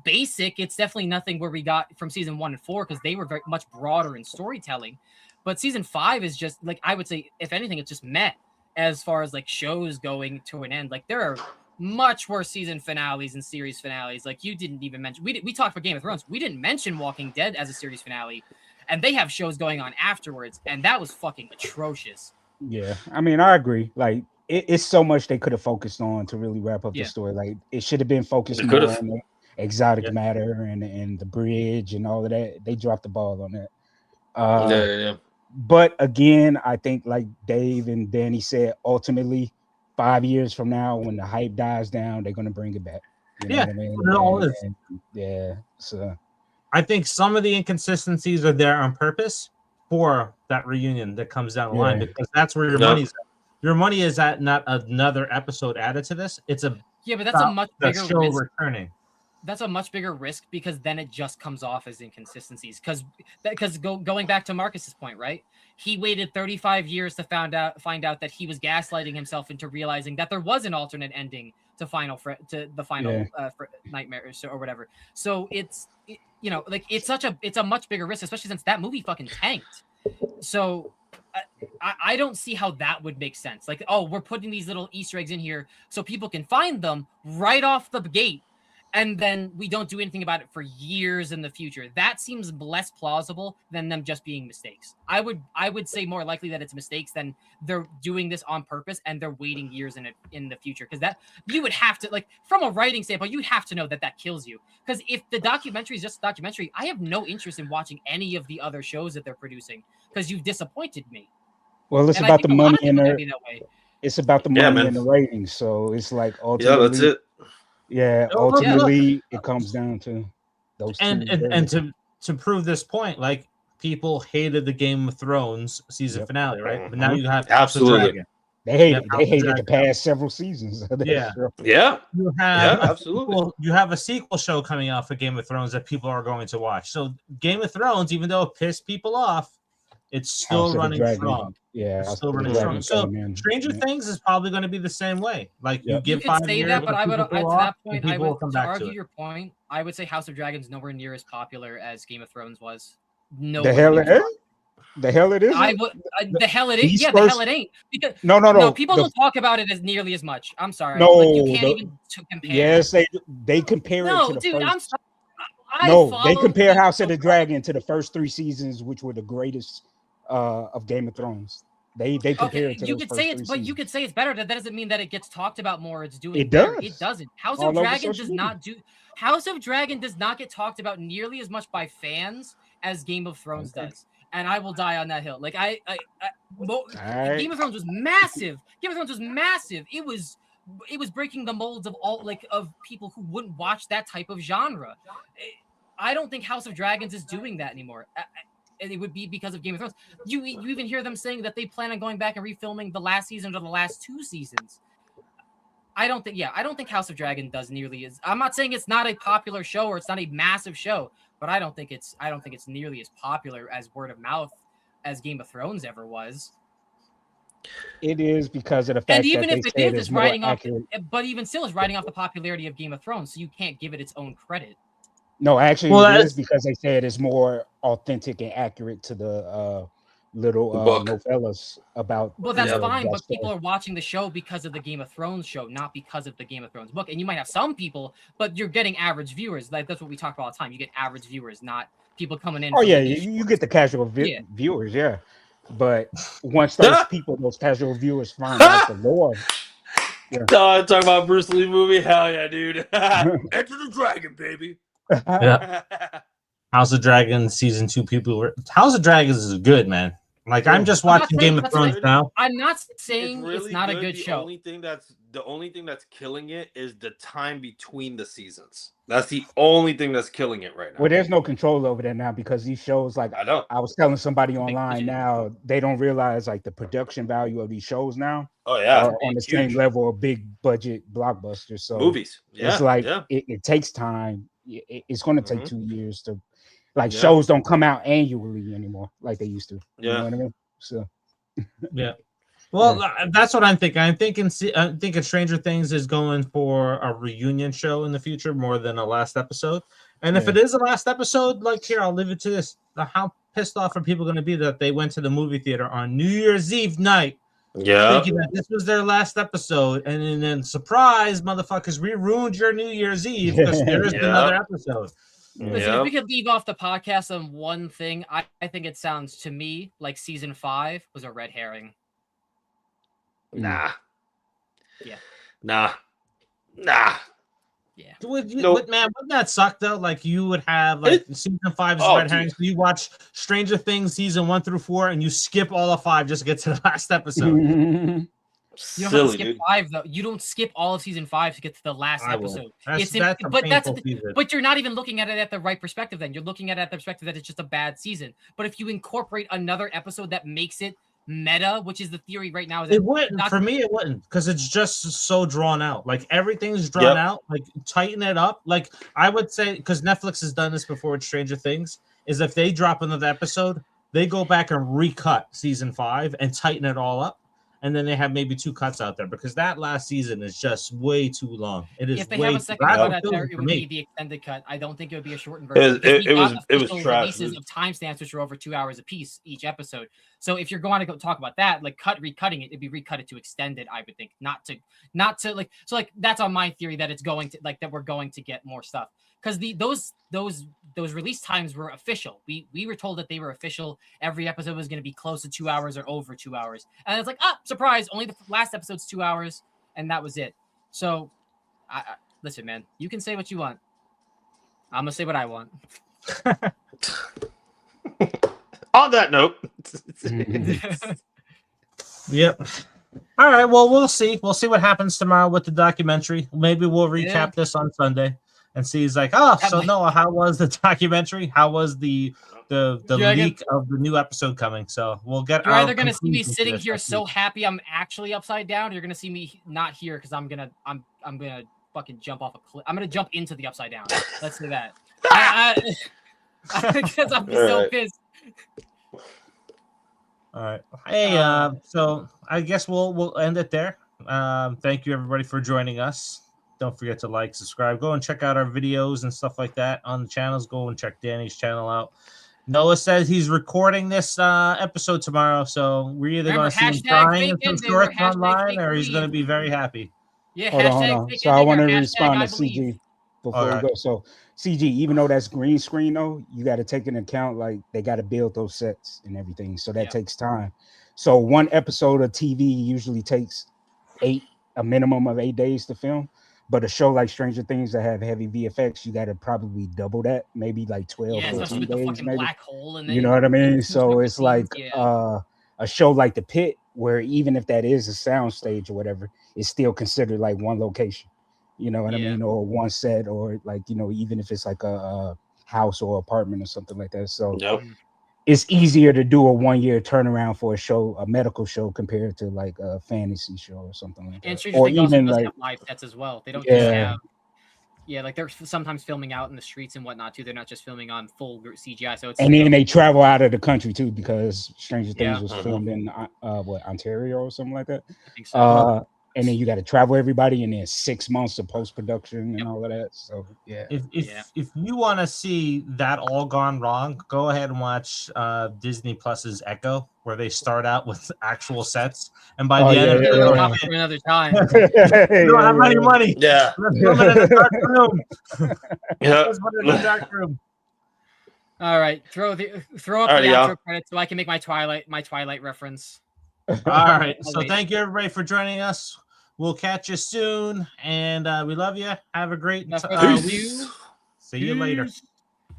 basic. It's definitely nothing where we got from season 1 and 4, because they were very much broader in storytelling. But season 5 is just like, I would say, if anything, it's just meh as far as like shows going to an end. Like there are much worse season finales and series finales. Like you didn't even mention, we talked for Game of Thrones. We didn't mention Walking Dead as a series finale, and they have shows going on afterwards, and that was fucking atrocious. Yeah, I mean, I agree. Like, it's so much they could have focused on to really wrap up the story. Like, it should have been focused more on the exotic matter and the bridge and all of that. They dropped the ball on that. Yeah. But again, I think, like Dave and Danny said, ultimately, 5 years from now, when the hype dies down, they're gonna bring it back. You know what I mean? It all is. Yeah. So I think some of the inconsistencies are there on purpose for that reunion that comes down the line, because that's where your money's at. Your money is at not another episode added to this. It's a but that's a much bigger show risk. Returning. That's a much bigger risk, because then it just comes off as inconsistencies. Because going back to Marcus's point, right? He waited 35 years to find out that he was gaslighting himself into realizing that there was an alternate ending to the final nightmare or whatever. So it's a much bigger risk, especially since that movie fucking tanked. So I don't see how that would make sense. Like, oh, we're putting these little Easter eggs in here so people can find them right off the gate, and then we don't do anything about it for years in the future. That seems less plausible than them just being mistakes. I would say more likely that it's mistakes than they're doing this on purpose and they're waiting years in the future. Because that, you would have to, like, from a writing standpoint, you'd have to know that kills you. Because if the documentary is just a documentary, I have no interest in watching any of the other shows that they're producing, because you've disappointed me. Well, it's about the money and it's about the money and the ratings. So it's like ultimately, that's it. Yeah, ultimately it comes down to those two. And to prove this point, like, people hated the Game of Thrones season finale, right? But now you have absolutely. They hated the past several seasons of that show. Yeah. You have absolutely. You have a sequel show coming out for Game of Thrones that people are going to watch. So Game of Thrones, even though it pissed people off, it's still running strong. Yeah, it's still running strong. So Stranger Things is probably going to be the same way. Like, you give 5 years, say that, but I would at that point, I would come back argue your point. I would say House of Dragons nowhere near as popular as Game of Thrones was. No, the hell it is. The hell it is. The hell it is. Yeah, the hell it ain't. Because no. People don't talk about it as nearly as much. I'm sorry. No, like, you can't even compare. Yes, they compare it to the dude, first. I'm sorry. They compare House of the Dragon to the first 3 seasons, which were the greatest of Game of Thrones. They compare it to you could say it's, but you could say it's better. That doesn't mean that it gets talked about more. It's doing it better. does. It doesn't. House of Dragon does not do. House of Dragon does not get talked about nearly as much by fans as Game of Thrones does. And I will die on that hill. Like Game of Thrones was massive. Game of Thrones was massive. It was breaking the molds of of people who wouldn't watch that type of genre. I don't think House of Dragons is doing that anymore. And it would be because of Game of Thrones. You even hear them saying that they plan on going back and refilming the last season or the last 2 seasons. I don't think House of Dragon does nearly as. I'm not saying it's not a popular show or it's not a massive show, but I don't think it's nearly as popular as word of mouth as Game of Thrones ever was. It is because of the fact that they said it's more accurate. But even still, it's riding off the popularity of Game of Thrones, so you can't give it its own credit. No, actually, it is because they said it's more authentic and accurate to the little The book. novellas about. Well, that's Yeah. fine, that but story. people are watching the show because of the Game of Thrones show, not because of the Game of Thrones book. And you might have some people, but you're getting average viewers. Like that's what we talk about all the time. You get average viewers, not people coming in. Oh from yeah, the you get the casual Yeah. viewers, yeah. But once those people, those casual viewers, find out the lore, Talk about Bruce Lee movie. Hell yeah, dude. Enter the Dragon, baby. Yeah. House of Dragons season 2 people were House of Dragons is good, man. Like I'm just I'm not watching saying Game of that's Thrones good. now. I'm not saying it's really not a good. good The show. only thing that's killing it is the time between the seasons. That's the only thing that's killing it right now. well, there's no control over that now because these shows, like I know. I was telling somebody It's a big online budget. now, they don't realize like the production value of these shows now Oh yeah, are on the huge. same level of big budget blockbusters. So Movies. Yeah, it's like yeah. it takes time. It's going to take Mhm. 2 years to, like Yeah. shows don't come out annually anymore like they used to. You Yeah. know what I mean? So Yeah. Well, that's what I'm thinking. I'm thinking Stranger Things is going for a reunion show in the future more than a last episode. And if Yeah. it is a last episode, like here, I'll leave it to this. How pissed off are people going to be that they went to the movie theater on New Year's Eve night Yeah. thinking that this was their last episode, and then surprise, motherfuckers, we ruined your New Year's Eve because there is Yeah. another episode. Listen, if we could leave off the podcast on one thing, I think it sounds to me like season 5 was a red herring. Nah. Yeah. Nah. Yeah. Wouldn't that suck though? Like you would have like season 5 is red herring. So you watch Stranger Things season 1 through 4, and you skip all of 5 just to get to the last episode. You don't have to Silly, skip dude. 5 though. You don't skip all of season 5 to get to the last I will. episode. That's But you're not even looking at it at the right perspective. Then you're looking at it at the perspective that it's just a bad season. But if you incorporate another episode that makes it meta, which is the theory right now, is it wouldn't for me. It wouldn't because it's just so drawn out. Like everything's drawn out. Like tighten it up. Like I would say because Netflix has done this before with Stranger Things. Is if they drop another episode, they go back and recut season 5 and tighten it all up. And then they have maybe 2 cuts out there because that last season is just way too long. It is. If they way have a second cut out there, it would be the extended cut. I don't think it would be a shortened version. It was trash. Releases of timestamps which are over 2 hours a piece each episode. So if you're going to go talk about that, like recutting it, it'd be recutted to extend it. I would think not to like. So like that's on my theory that it's going to like that we're going to get more stuff because those release times were official. We were told that they were official. Every episode was going to be close to 2 hours or over 2 hours, and it's like surprise, only the last episode's 2 hours, and that was it. So, listen, man, you can say what you want. I'm gonna say what I want. On that note. Yep. All right. Well, we'll see. We'll see what happens tomorrow with the documentary. Maybe we'll recap this on Sunday and see. He's like, so Noah, how was the documentary? How was the leak of the new episode coming? So we'll get. You're either gonna see me sitting here so happy I'm actually upside down, or you're gonna see me not here because I'm gonna fucking jump off a cliff. I'm gonna jump into the upside down. Let's say that. Because I'm so pissed. All right. Hey, so I guess we'll end it there. Thank you everybody for joining us. Don't forget to like, subscribe, go and check out our videos and stuff like that on the channels. Go and check Danny's channel out. Noah says he's recording this episode tomorrow, so we're either going to see him crying in some shorts online, or he's going to be very happy. Yeah. Hold on. So I want to respond to CG before we go. So CG, even though that's green screen though, you got to take into account like they got to build those sets and everything, so that takes time. So one episode of TV usually takes a minimum of 8 days to film, but a show like Stranger Things that have heavy VFX, you got to probably double that, maybe like 12, 14 days, maybe. Black hole and you know what I mean? So it's like a show like The Pit, where even if that is a sound stage or whatever, it's still considered like one location. You know what I mean? Or one set, or like, you know, even if it's like a house or apartment or something like that. So it's easier to do a 1 year turnaround for a show, a medical show, compared to like a fantasy show or something like that. Or even like live sets as well. They don't just have, like they're sometimes filming out in the streets and whatnot too. They're not just filming on full CGI. So it's then they travel out of the country too, because Stranger Things was filmed in Ontario or something like that. I think so. and then you got to travel everybody, and then 6 months of post production and all of that. So yeah. If you want to see that all gone wrong, go ahead and watch Disney Plus's Echo, where they start out with actual sets, and by the end of it, We'll they talk for another time. don't have any money. Yeah. Let's film it in a dark room. Yeah. Let's put it in a dark room. All right, throw up Alrighty, the y'all. outro credits so I can make my Twilight reference. All right. I'll So wait. thank you everybody for joining us. We'll catch you soon, and we love you. Have a great Enough further week. ado. See you later. Peace.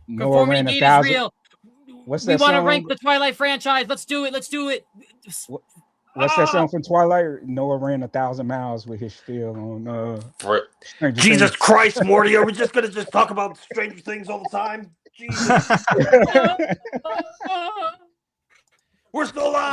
Noah Conformity ran gate is 1,000. real. What's We that want to song? rank the Twilight franchise. Let's do it. Let's do it. What's that song from Twilight? Noah ran 1,000 miles with his spiel on Stranger Jesus Things. Christ, Morty, are we just gonna talk about Stranger Things all the time? Jesus. We're still alive.